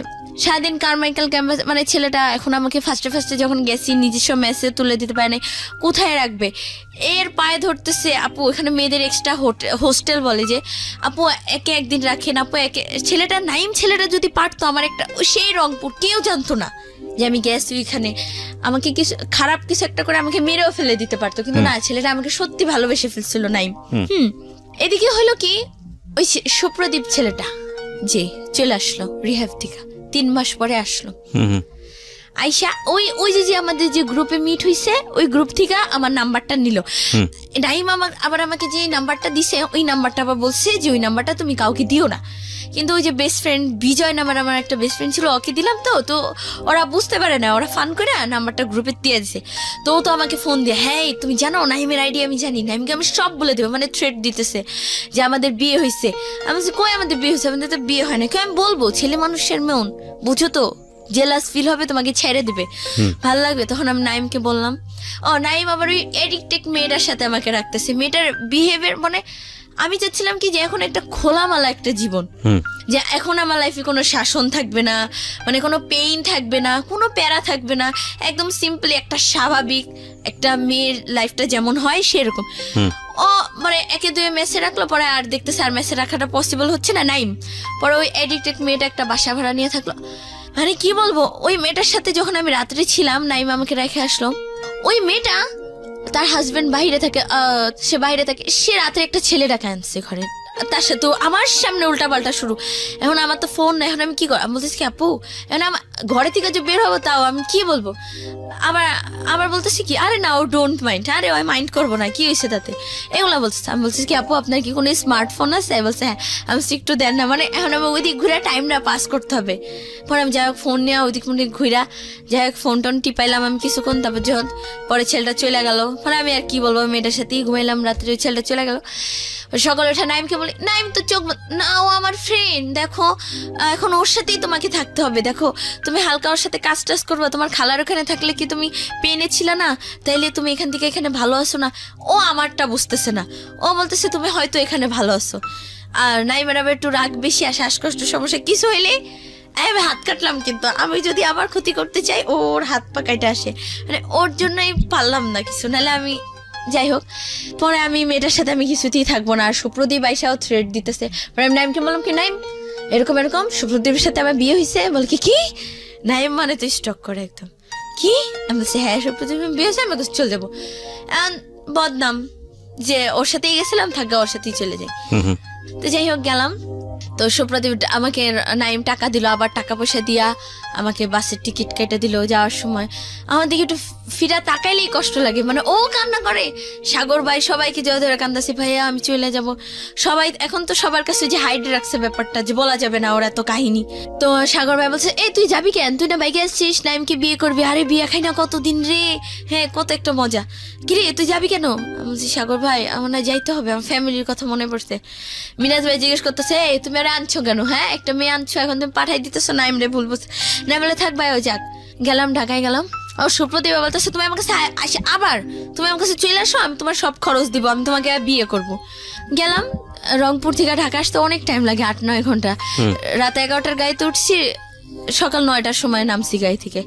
সারাদিন কারমাইকেল ক্যাম্পাস, মানে ছেলেটা এখন আমাকে ফার্স্টে যখন গেছি নিজস্ব মেসে তুলে দিতে পারে নাই, কোথায় রাখবে, এর পায়ে ধরতেছে। আপু এখানে মেয়েদের এক্সট্রা হোস্টেল বলে, যে আপু একে একদিন রাখেন, আপু একে, ছেলেটা নাইম ছেলেটা যদি পারতো আমার একটা, সেই রংপুর কেউ জানতো না যে আমি গেছি ওইখানে, আমাকে কিছু খারাপ কিছু একটা করে আমাকে মেরেও ফেলে দিতে পারতো, কিন্তু না, ছেলেটা আমাকে সত্যি ভালোবেসে ফেলছিল নাইম। এদিকে হলো কি, ওই সুপ্রদীপ ছেলেটা যে চলে আসলো রিহ্যাব থেকে, 3 মাস পরে আসলো। আইসা ওই যে আমাদের যে গ্রুপে মিট হইছে, ওই গ্রুপ থেকে আমার নাম্বারটা নিল নাইম। আবার আমাকে যে নাম্বারটা দিছে, ওই নাম্বারটা আবার বলছে যে ওই নাম্বারটা তুমি কাউকে দিও না। কিন্তু ওই যে বেস্ট ফ্রেন্ড বিজয় নামের আমার একটা বেস্ট ফ্রেন্ড ছিল, ওকে দিলাম। তো ওরা বুঝতে পারে না, ওরা ফান করে নাম্বারটা গ্রুপে দিয়ে দিছে। তো আমাকে ফোন দিয়ে, হ্যাঁ তুমি জানো নাইমের আইডি আমি জানি, নাইমকে আমি সব বলে দেবো, মানে থ্রেট দিতেছে যে আমাদের বিয়ে হয়েছে। আমি বলছি কই আমাদের বিয়ে হয়েছে, আমাদের তো বিয়ে হয় না। কেউ আমি বলবো, ছেলে মানুষের মন বুঝো তো, জেলাস ফিল হবে, তোমাকে ছেড়ে দিবে, ভালো লাগবে। তখন আমি নাইমকে বললাম, নাইম আবার ওই এডিক্টেড মেয়েটার সাথে আমাকে রাখতেছে। মেয়েটার বিহেভিয়ার, মানে আমি চাচ্ছিলাম কি যে এখন একটা খোলামেলা একটা জীবন, যে এখন আমার লাইফে কোনো শাসন থাকবে না, মানে কোনো পেইন থাকবে না, কোনো প্যারা থাকবে না, একদম সিম্পলি একটা স্বাভাবিক একটা মেয়ের লাইফটা যেমন হয় সেরকম। মানে 1-2 মেসে রাখলো, পরে আর দেখতেছে আর মেসে রাখাটা পসিবল হচ্ছে না নাইম। পরে ওই এডিক্টেড মেয়েটা একটা বাসা ভাড়া নিয়ে থাকলো। মানে কি বলবো, ওই মেয়েটার সাথে যখন আমি রাত্রে ছিলাম, নাইম আমাকে রেখে আসলো। ওই মেয়েটা, তার হাজবেন্ড বাইরে থাকে, সে বাইরে থাকে, সে রাতে একটা ছেলেটাকে আনছে ঘরে, তার সাথে আমার সামনে উল্টাপাল্টা শুরু। এখন আমার তো ফোন না, এখন আমি কি করবো, আমি বলতেছি কি আপু, এখন আমার ঘরে থেকে যে বের হবো, তাও আমি কি বলবো। আবার বলতেছি কি, আরে না ও ডোন্ট মাইন্ড, আরে ওই মাইন্ড করবো না, কি হয়েছে তাতে, এগুলো বলতেছে। আমি বলতেছি কি আপু আপনার কি কোনো স্মার্টফোন আছে, বলছে হ্যাঁ। আমি একটু দেন না, মানে এখন আমি ওই দিক ঘুরে টাইমটা পাস করতে হবে। পরে আমি যাই হোক ফোন নিয়ে ওই দিক ঘুরা, যাই হোক ফোন টোন টিপাইলাম আমি কিছুক্ষণ। তারপর যখন পরে ছেলেটা চলে গেল, পরে আমি আর কি বলবো, মেয়েটার সাথেই ঘুমাইলাম রাত্রে, ওই ছেলেটা চলে গেল। সকালে ওঠা নাইমকে বলি, নাইম তো চোখ না, ও আমার ফ্রেন্ড, দেখো এখন ওর সাথেই তোমাকে থাকতে হবে, দেখো তুমি হালকা ওর সাথে কাজ টাজ করবো, তোমার খালার ওখানে থাকলে কি তুমি পেনে ছিল না, তাইলে তুমি এখান থেকে এখানে ভালো আছো না। ও আমারটা বুঝতেছে না, ও বলতেছে তুমি হয়তো এখানে ভালো আছো। আর নাইমের আবার একটু রাগ বেশি আর শ্বাসকষ্ট সমস্যা কিছু হইলে আমি হাত কাটলাম, কিন্তু আমি যদি আবার ক্ষতি করতে চাই ওর হাত পা কাটে আসে, মানে ওর জন্যই পারলাম না কিছু, নাহলে আমি যাই হোক। পরে আমি মেয়েটার সাথে আমি কিছুতেই থাকবো না, আর সুপ্রদীপ আইসাও থ্রেট দিতেছে। পরে আমি নাইমকে বললাম কি নাইম এরকম এরকম সুপ্রদীপের সাথে আমার বিয়ে হয়েছে। বল কি নাইম মানে তুই স্টক করে একদম কি, আমি বলছি হ্যাঁ সুপ্রদীপের বিয়ে হয়েছে, আমি চলে যাবো। বদনাম যে ওর সাথেই গেছিলাম, থাকা ওর সাথেই চলে যাই। তো যাই হোক গেলাম, তো সুপ্রদীপ আমাকে নাইম টাকা দিল, আবার টাকা পয়সা দিয়া আমাকে বাসের টিকিট কেটে দিল যাওয়ার সময়। আমার দিকে একটু ফিরা তাকাইলেই কষ্ট লাগে, মানে ও কান্না করে, সাগর ভাই সবাইকে জয় ধরে কান্দাছি, ভাইয়া আমি চলে যাব। সবাই এখন তো সবার কাছে যে হাইড রাখছে ব্যাপারটা, যে বলা যাবে না ওর এত কাহিনী। তো সাগর ভাই বলছে এই তুই যাবি কেন, তুই না বাইকে আসছিস, নাইমকে বিয়ে করবি। আরে বিয়ে খাই না কতদিন রে, হ্যাঁ কত একটা মজা। কিরে তুই যাবি কেন? আমি বলছি সাগর ভাই আমার না যাইতে হবে, আমার ফ্যামিলির কথা মনে পড়ছে। মিনাজ ভাই জিজ্ঞেস করতেছে এই তুমি আরে আনছো কেন, হ্যাঁ একটা মেয়ে আনছো, এখন তুমি পাঠাই দিতেছো নাইম রে, ভুল বুঝছে না বলে থাক ভাই ও যাক। গেলাম ঢাকায় গেলাম, ও সুপ্রদীপ বলতেছে তুমি আমার কাছে আসে, আবার তুমি আমার কাছে চলে আসো, আমি তোমার সব খরচ দিব, আমি তোমাকে বিয়ে করব। গেলাম রংপুর থেকে ঢাকা আসতে অনেক টাইম লাগে, 8-9 ঘন্টা। রাত 11টার গাড়িতে উঠছি, সকাল 9টার সময় নামছি গাড়ি থেকে,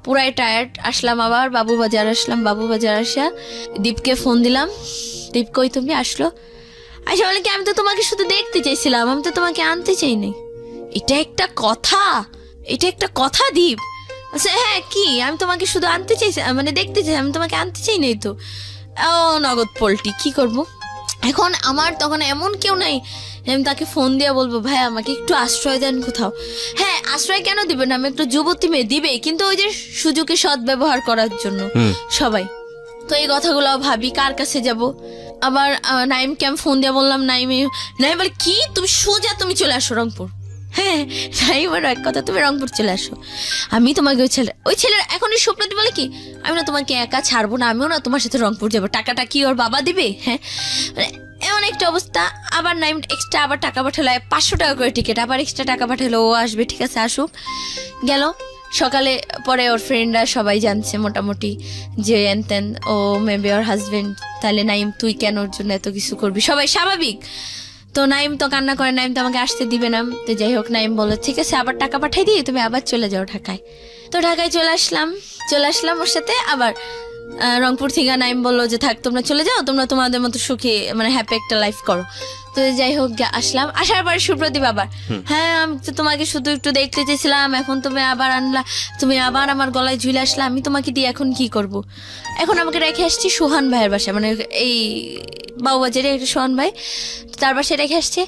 পুরাই টায়ার্ড। আসলাম আবার বাবুবাজার আসলাম, বাবুবাজার আসা দীপকে ফোন দিলাম, দীপ কই তুমি? আসলো, আচ্ছা বলে কি আমি তো তোমাকে শুধু দেখতে চাইছিলাম, আমি তো তোমাকে আনতে চাই নাই। এটা একটা কথা, এটা একটা কথা দীপ। আচ্ছা হ্যাঁ কি, আমি তোমাকে শুধু আনতে চাইছি, মানে দেখতে চাই, আমি তোমাকে আনতে চাই নাই তো। ও নগদ পোল্টি, কি করব এখন? আমার তখন এমন কেউ নাই আমি তাকে ফোন দিয়ে বলবো ভাই আমাকে একটু আশ্রয় দেন কোথাও। হ্যাঁ আশ্রয় কেন দিবেন, আমি একটু যুবতী মেয়ে দিবে, কিন্তু ওই যে সুযোগে সদ্ব্যবহার করার জন্য সবাই। তো এই কথাগুলো ভাবি কার কাছে যাব। আবার নাইমকে আমি ফোন দিয়ে বললাম, নাইম বলে কি তুমি সোজা তুমি চলে আসো রংপুর। হ্যাঁ নাইম আর এক কথা, তুমি রংপুর চলে আসো, আমি তোমাকে ওই ছেলের এখন এই সুপ্রদীপ বলে কি আমি না তোমাকে একা ছাড়বো না, আমিও না তোমার সাথে রংপুর যাবো, টাকাটা কি ওর বাবা দিবে? হ্যাঁ এমন একটা অবস্থা। আবার নাইম এক্সট্রা আবার টাকা পাঠালো, 500 টাকা করে টিকিট, আবার এক্সট্রা টাকা পাঠালো, ও আসবে ঠিক আছে আসুক। গেল সকালে, পরে ওর ফ্রেন্ডরা সবাই জানছে মোটামুটি যে এনতেন ও মেবি ওর হাজবেন্ড, তাহলে নাইম তুই কেন ওর জন্য এত কিছু করবি, সবাই স্বাভাবিক। তো নাইম তো কান্না করে, নাইম তো আমাকে আসতে দিবে না। তো যাই হোক নাইম বলে ঠিক আছে আবার টাকা পাঠাই দিই, তুমি আবার চলে যাও ঢাকায়। তো ঢাকায় চলে আসলাম ওর সাথে। আবার রংপুর থেকে নাইম বললো যে থাক তোমরা চলে যাও, তোমরা তোমাদের মতো সুখে মানে হ্যাপি একটা লাইফ করো। তো যাই হোক আসলাম, আসার পরে সুপ্রদীপ আবার হ্যাঁ আমি তো তোমাকে শুধু একটু দেখতে চেয়েছিলাম, এখন তুমি আবার আনলা, তুমি আবার আমার গলায় ঝুলে আসলা, আমি তোমাকে দিয়ে এখন কি করব? এখন আমাকে রেখে আসছি সোহান ভাইয়ের বাসায়, মানে এই বাবুবাজারে একটা সোহান ভাই, তার বাসায় রেখে আসছে।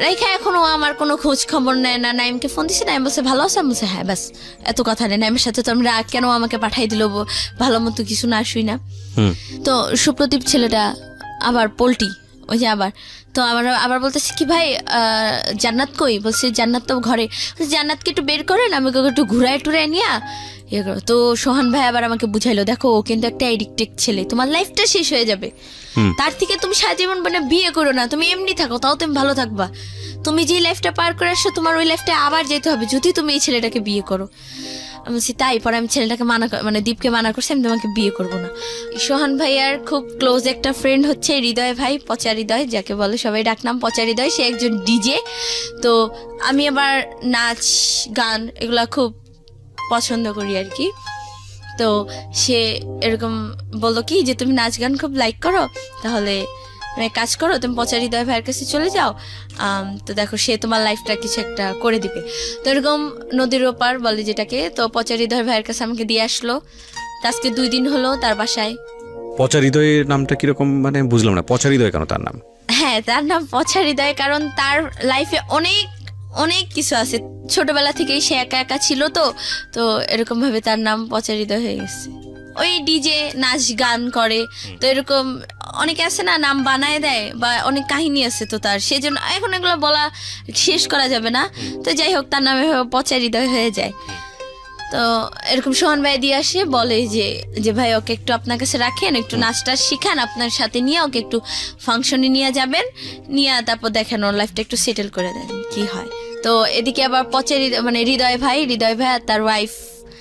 রেখে এখনো আমার কোনো খোঁজ খবর নেয় না। নাইমকে ফোন দিচ্ছে, নাইম বলছে ভালো আছে, আমি বলছে হ্যাঁ ব্যাস এত কথা নেই। নাইমের সাথে তো আমরা কেন আমাকে পাঠাই দিল, ভালো মতো কিছু না শুই না। তো সুপ্রদীপ ছেলেটা আবার পোল্টি, ওই যে আবার তো আবার বলতেছি কি ভাই জান্নাত কই? বলছে জান্নাত তো ঘরে। জান্নাতকে একটু বের করেন, আমি ওকে একটু ঘুরায় টুরায় নিয়া ইয়ে করো। তো সোহান ভাই আবার আমাকে বুঝাইলো দেখো ও কিন্তু একটা এডিক্টেড ছেলে, তোমার লাইফটা শেষ হয়ে যাবে, তার থেকে তুমি সারা জীবন মানে বিয়ে করো না, তুমি এমনি থাকো, তাও তুমি ভালো থাকবা। তুমি যে লাইফটা পার করে আসছো তোমার ওই লাইফটা আবার যেতে হবে যদি তুমি এই ছেলেটাকে বিয়ে করো। আমি বলছি তাই? পরে আমি ছেলেটাকে মানে দীপকে মানা করছি, আমি তোমাকে বিয়ে করবো না। সোহান ভাইয়ার খুব ক্লোজ একটা ফ্রেন্ড হচ্ছে হৃদয় ভাই, পচা হৃদয় যাকে বলে সবাই ডাকনাম পচা হৃদয়, সে একজন ডিজে। তো আমি আবার নাচ গান এগুলা খুব পছন্দ করি আর কি। তো সে এরকম বললো কি যে তুমি নাচ গান খুব লাইক করো, তাহলে তুমি কাজ করো, তুমি পচা হৃদয় ভাইয়ের কাছে চলে যাও, তো দেখো সে তোমার লাইফটা কিছু একটা করে দিবে। তো এরকম নদীর ওপার বলে যেটাকে, তো পচা হৃদয় ভাইয়ের কাছে আমাকে দিয়ে আসলো। আজকে 2 দিন হলো তার বাসায়। পচা হৃদয়ের নামটা কিরকম, মানে বুঝলাম না, পচা হৃদয় কেন তার নাম? হ্যাঁ তার নাম পচা হৃদয় কারণ তার লাইফে অনেক অনেক কিছু আছে, ছোটবেলা থেকেই সে একা একা ছিল, তো এরকম ভাবে তার নাম পচা হৃদয় হয়ে গেছে। ওই ডিজে নাচ গান করে, তো এরকম অনেকে আছে না নাম বানায় দেয়, বা অনেক কাহিনী আছে তো তার, সেজন্য এখন এগুলো বলা শেষ করা যাবে না। তো যাই হোক তার নামে পচা হৃদয় হয়ে যায়। তো এরকম সোহান ভাই দিয়ে আসে, বলে যে ভাই ওকে একটু আপনার কাছে রাখেন, একটু নাচটা শিখান, আপনার সাথে নিয়ে ওকে একটু ফাংশনে নিয়ে যাবেন, নিয়ে তারপর দেখেন ওর লাইফটা একটু সেটেল করে দেন কি হয়। তো এদিকে আবার মানে হৃদয় ভাই আর তার ওয়াইফ,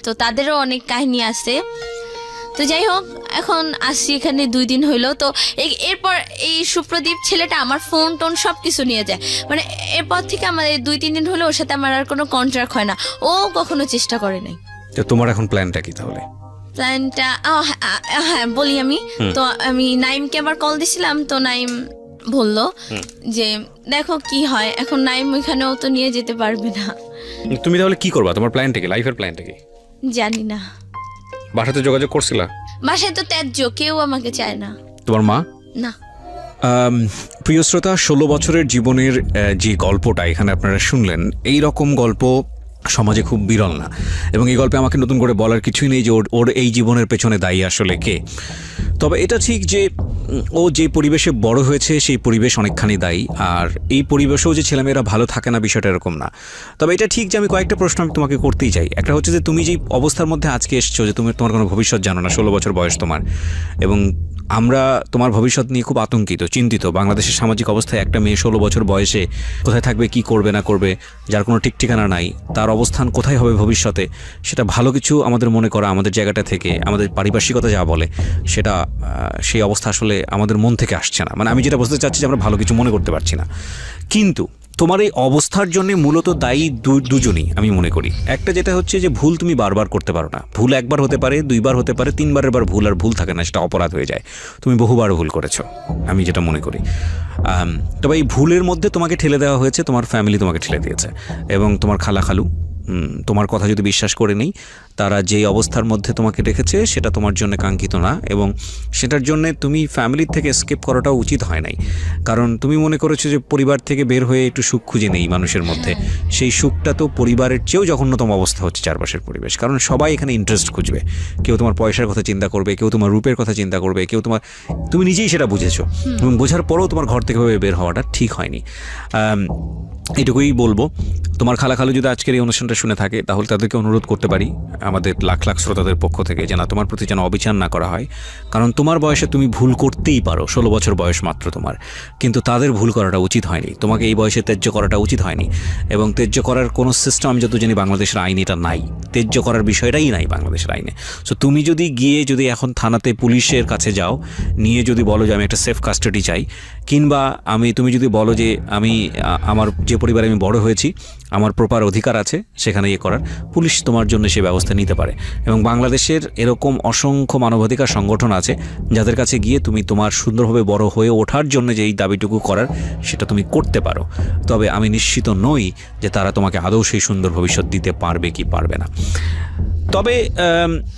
তো তাদেরও অনেক কাহিনী আছে। তো যাই হোক, এখন আসছি এখানে 2 দিন হইলো। তো এরপর এই সুপ্রদীপ ছেলেটা আমার ফোন টোন সব কিছু নিয়ে যায়। মানে এরপর থেকে আমাদের 2-3 দিন হলো ওর সাথে আমার আর কোনো কন্ট্রাক্ট হয় না। ও কখনো চেষ্টা করে নাই। তো তোমার এখন প্ল্যানটা কি তাহলে? প্ল্যানটা হ্যাঁ বলি আমি। তো আমি নাইমকে আবার কল দিছিলাম, তো নাইম বললো যে দেখো কি হয়। এখন নাইম ওইখানেও তো নিয়ে যেতে পারবে না। তুমি তাহলে কি করবা? তোমার প্ল্যানটা কি, লাইফের প্ল্যানটা কি? জানি না। বাসাতে যোগাযোগ করছিলা? বাসায় তো ত্যায্য, কেউ আমাকে চায় না। তোমার মা? না। প্রিয় শ্রোতা, 16 বছরের জীবনের যে গল্পটা এখানে আপনারা শুনলেন, এই রকম গল্প সমাজে খুব বিরল না। এবং এই গল্পে আমাকে নতুন করে বলার কিছুই নেই যে ওর এই জীবনের পেছনে দায়ী আসলে কে। তবে এটা ঠিক যে ও যে পরিবেশে বড় হয়েছে সেই পরিবেশ অনেকখানি দায়ী। আর এই পরিবেশেও যে ছেলেমেয়েরা ভালো থাকে না বিষয়টা এরকম না। তবে এটা ঠিক যে আমি কয়েকটা প্রশ্ন আমি তোমাকে করতেই চাই। একটা হচ্ছে যে তুমি যেই অবস্থার মধ্যে আজকে এসছো, যে তোমার কোনো ভবিষ্যৎ জানো না, 16 বছর বয়স তোমার, এবং আমরা তোমার ভবিষ্যৎ নিয়ে খুব আতঙ্কিত, চিন্তিত। বাংলাদেশের সামাজিক অবস্থায় একটা মেয়ে 16 বছর বয়সে কোথায় থাকবে, কি করবে না করবে, যার কোনো ঠিক ঠিকানা নাই, তার অবস্থান কোথায় হবে ভবিষ্যতে, সেটা ভালো কিছু আমাদের মনে করা, আমাদের জায়গাটা থেকে, আমাদের পারিপার্শ্বিকতা যা বলে সেটা, সেই অবস্থা আসলে আমাদের মন থেকে আসছে না। মানে আমি যেটা বলতে চাচ্ছি যে আমরা ভালো কিছু মনে করতে পারছি না। কিন্তু তোমার এই অবস্থার জন্য মূলত দায়ী দুজনই আমি মনে করি। একটা যেটা হচ্ছে যে ভুল তুমি বারবার করতে পারো না। ভুল একবার হতে পারে, 2বার হতে পারে, 3বারের বার ভুল আর ভুল থাকে না, সেটা অপরাধ হয়ে যায়। তুমি বহুবার ভুল করেছো, আমি যেটা মনে করি। তবে এই ভুলের মধ্যে তোমাকে ঠেলে দেওয়া হয়েছে, তোমার ফ্যামিলি তোমাকে ঠেলে দিয়েছে, এবং তোমার খালু তোমার কথা যদি বিশ্বাস করে নেই, তারা যেই অবস্থার মধ্যে তোমাকে রেখেছে সেটা তোমার জন্য কাঙ্ক্ষিত না, এবং সেটার জন্য তুমি ফ্যামিলির থেকে স্কেপ করাটা উচিত হয় নাই। কারণ তুমি মনে করেছো যে পরিবার থেকে বের হয়ে একটু সুখ খুঁজে নেই মানুষের মধ্যে। সেই সুখটা তো পরিবারের চেয়েও জঘন্যতম অবস্থা হচ্ছে চারপাশের পরিবেশ। কারণ সবাই এখানে ইন্টারেস্ট খুঁজবে। কেউ তোমার পয়সার কথা চিন্তা করবে, কেউ তোমার রূপের কথা চিন্তা করবে, কেউ তুমি নিজেই সেটা বুঝেছো, এবং বোঝার পরেও তোমার ঘর থেকে বের হওয়াটা ঠিক হয়নি। এটুকুই বলবো। তোমার খালু যদি আজকের এই অনুষ্ঠানটা শুনে থাকে, তাহলে তাদেরকে অনুরোধ করতে পারি আমাদের লাখ লাখ শ্রোতাদের পক্ষ থেকে, যে না, তোমার প্রতি যেন অবিচার না করা হয়। কারণ তোমার বয়সে তুমি ভুল করতেই পারো, 16 বছর বয়স মাত্র তোমার, কিন্তু তাদের ভুল করাটা উচিত হয়নি। তোমাকে এই বয়সে ত্যায্য করাটা উচিত হয়নি। এবং ত্যায্য করার কোনো সিস্টেম আমি যত জানি বাংলাদেশের আইনে এটা নাই, ত্যায্য করার বিষয়টাই নাই বাংলাদেশের আইনে। সো তুমি যদি যদি এখন থানাতে পুলিশের কাছে যাও, নিয়ে যদি বলো যে আমি একটা সেফ কাস্টাডি চাই, কিংবা তুমি যদি বলো যে আমার যে পরিবারে আমি বড় হয়েছি, আমার প্রপার অধিকার আছে সেখানে করার, পুলিশ তোমার জন্য সে ব্যবস্থা নিতে পারে। এবং বাংলাদেশের এরকম অসংখ্য মানবাধিকার সংগঠন আছে যাদের কাছে গিয়ে তুমি তোমার সুন্দরভাবে বড় হয়ে ওঠার জন্য যে এই দাবিটুকু করার, সেটা তুমি করতে পারো। তবে আমি নিশ্চিত নই যে তারা তোমাকে আদৌ সেই সুন্দর ভবিষ্যৎ দিতে পারবে কি পারবে না। তবে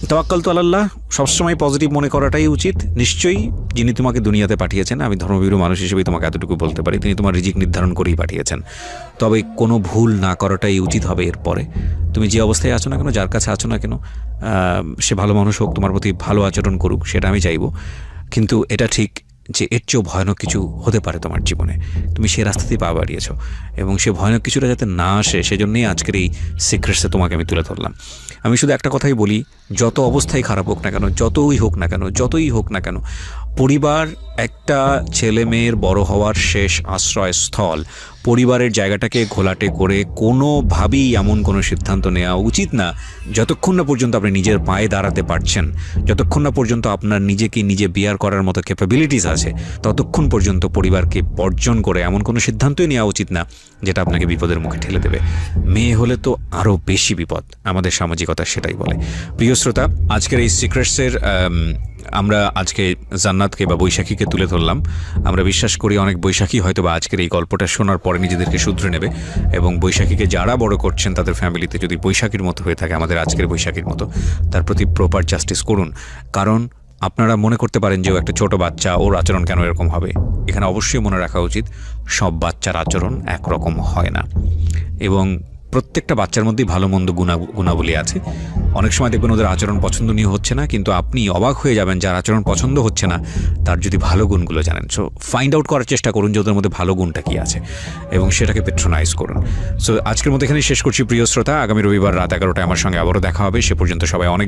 তাওয়াক্কাল তু আলাল্লাহ, সবসময় পজিটিভ মনে করাটাই উচিত। নিশ্চয়ই যিনি তোমাকে দুনিয়াতে পাঠিয়েছেন, আমি ধর্মভীরু মানুষ হিসেবেই তোমাকে এতটুকু বলতে পারি, তিনি তোমার রিজিক নির্ধারণ করেই পাঠিয়েছেন। তবে কোনো ভুল না করাটাই উচিত হবে এরপরে। তুমি যে অবস্থায় আছো না কেন, যার কাছে আছো না কেন, সে ভালো মানুষ হোক, তোমার প্রতি ভালো আচরণ করুক, সেটা আমি চাইবো। কিন্তু এটা ঠিক যে এর চেয়েও ভয়ানক কিছু হতে পারে তোমার জীবনে, তুমি সেই রাস্তাতেই পা বাড়িয়েছো, এবং সে ভয়ানক কিছুটা যাতে না আসে সেজন্যই আজকের এই সিক্রেটসে তোমাকে আমি তুলে ধরলাম। আমি শুধু একটা কথাই বলি, যত অবস্থায় খারাপ হোক না কেন, যতই হোক না কেন, পরিবার একটা ছেলে মেয়ের বড় হওয়ার শেষ আশ্রয়স্থল। পরিবারের জায়গাটাকে ঘোলাটে করে কোনোভাবেই এমন কোনো সিদ্ধান্ত নেওয়া উচিত না যতক্ষণ না পর্যন্ত আপনি নিজের পায়ে দাঁড়াতে পারছেন, যতক্ষণ না পর্যন্ত আপনার নিজেকে নিজে বিয়ার করার মতো ক্যাপাবিলিটিস আছে, ততক্ষণ পর্যন্ত পরিবারকে বর্জন করে এমন কোনো সিদ্ধান্তই নেওয়া উচিত না যেটা আপনাকে বিপদের মুখে ঠেলে দেবে। মেয়ে হলে তো আরও বেশি বিপদ, আমাদের সামাজিকতা সেটাই বলে। প্রিয় শ্রোতা, আজকের এই সিক্রেটসের আমরা আজকে জান্নাতকে বা বৈশাখীকে তুলে ধরলাম। আমরা বিশ্বাস করি অনেক বৈশাখী হয়তো বা আজকের এই গল্পটা শোনার পরে নিজেদেরকে শুধরে নেবে, এবং বৈশাখীকে যারা বড় করছেন তাদের ফ্যামিলিতে যদি বৈশাখীর মতো হয়ে থাকে, আমাদের আজকের বৈশাখীর মতো, তার প্রতি প্রপার জাস্টিস করুন। কারণ আপনারা মনে করতে পারেন যে ও একটা ছোট বাচ্চা, ওর আচরণ কেন এরকম হবে। এখানে অবশ্যই মনে রাখা উচিত, সব বাচ্চার আচরণ একরকম হয় না, এবং প্রত্যেকটা বাচ্চার মধ্যেই ভালো মন্দ গুণাবলী আছে। অনেক সময় দেখবেন ওদের আচরণ পছন্দনীয় হচ্ছে না, কিন্তু আপনি অবাক হয়ে যাবেন যার আচরণ পছন্দ হচ্ছে না তার যদি ভালো গুণগুলো জানেন। সো ফাইন্ড আউট করার চেষ্টা করুন যে ওদের মধ্যে ভালো গুণটা কী আছে, এবং সেটাকে পেট্রোনাইজ করুন। সো আজকের মতো এখানেই শেষ করছি প্রিয় শ্রোতা। আগামী রবিবার রাত 11টায় আমার সঙ্গে আবারও দেখা হবে। সে পর্যন্ত সবাই অনেক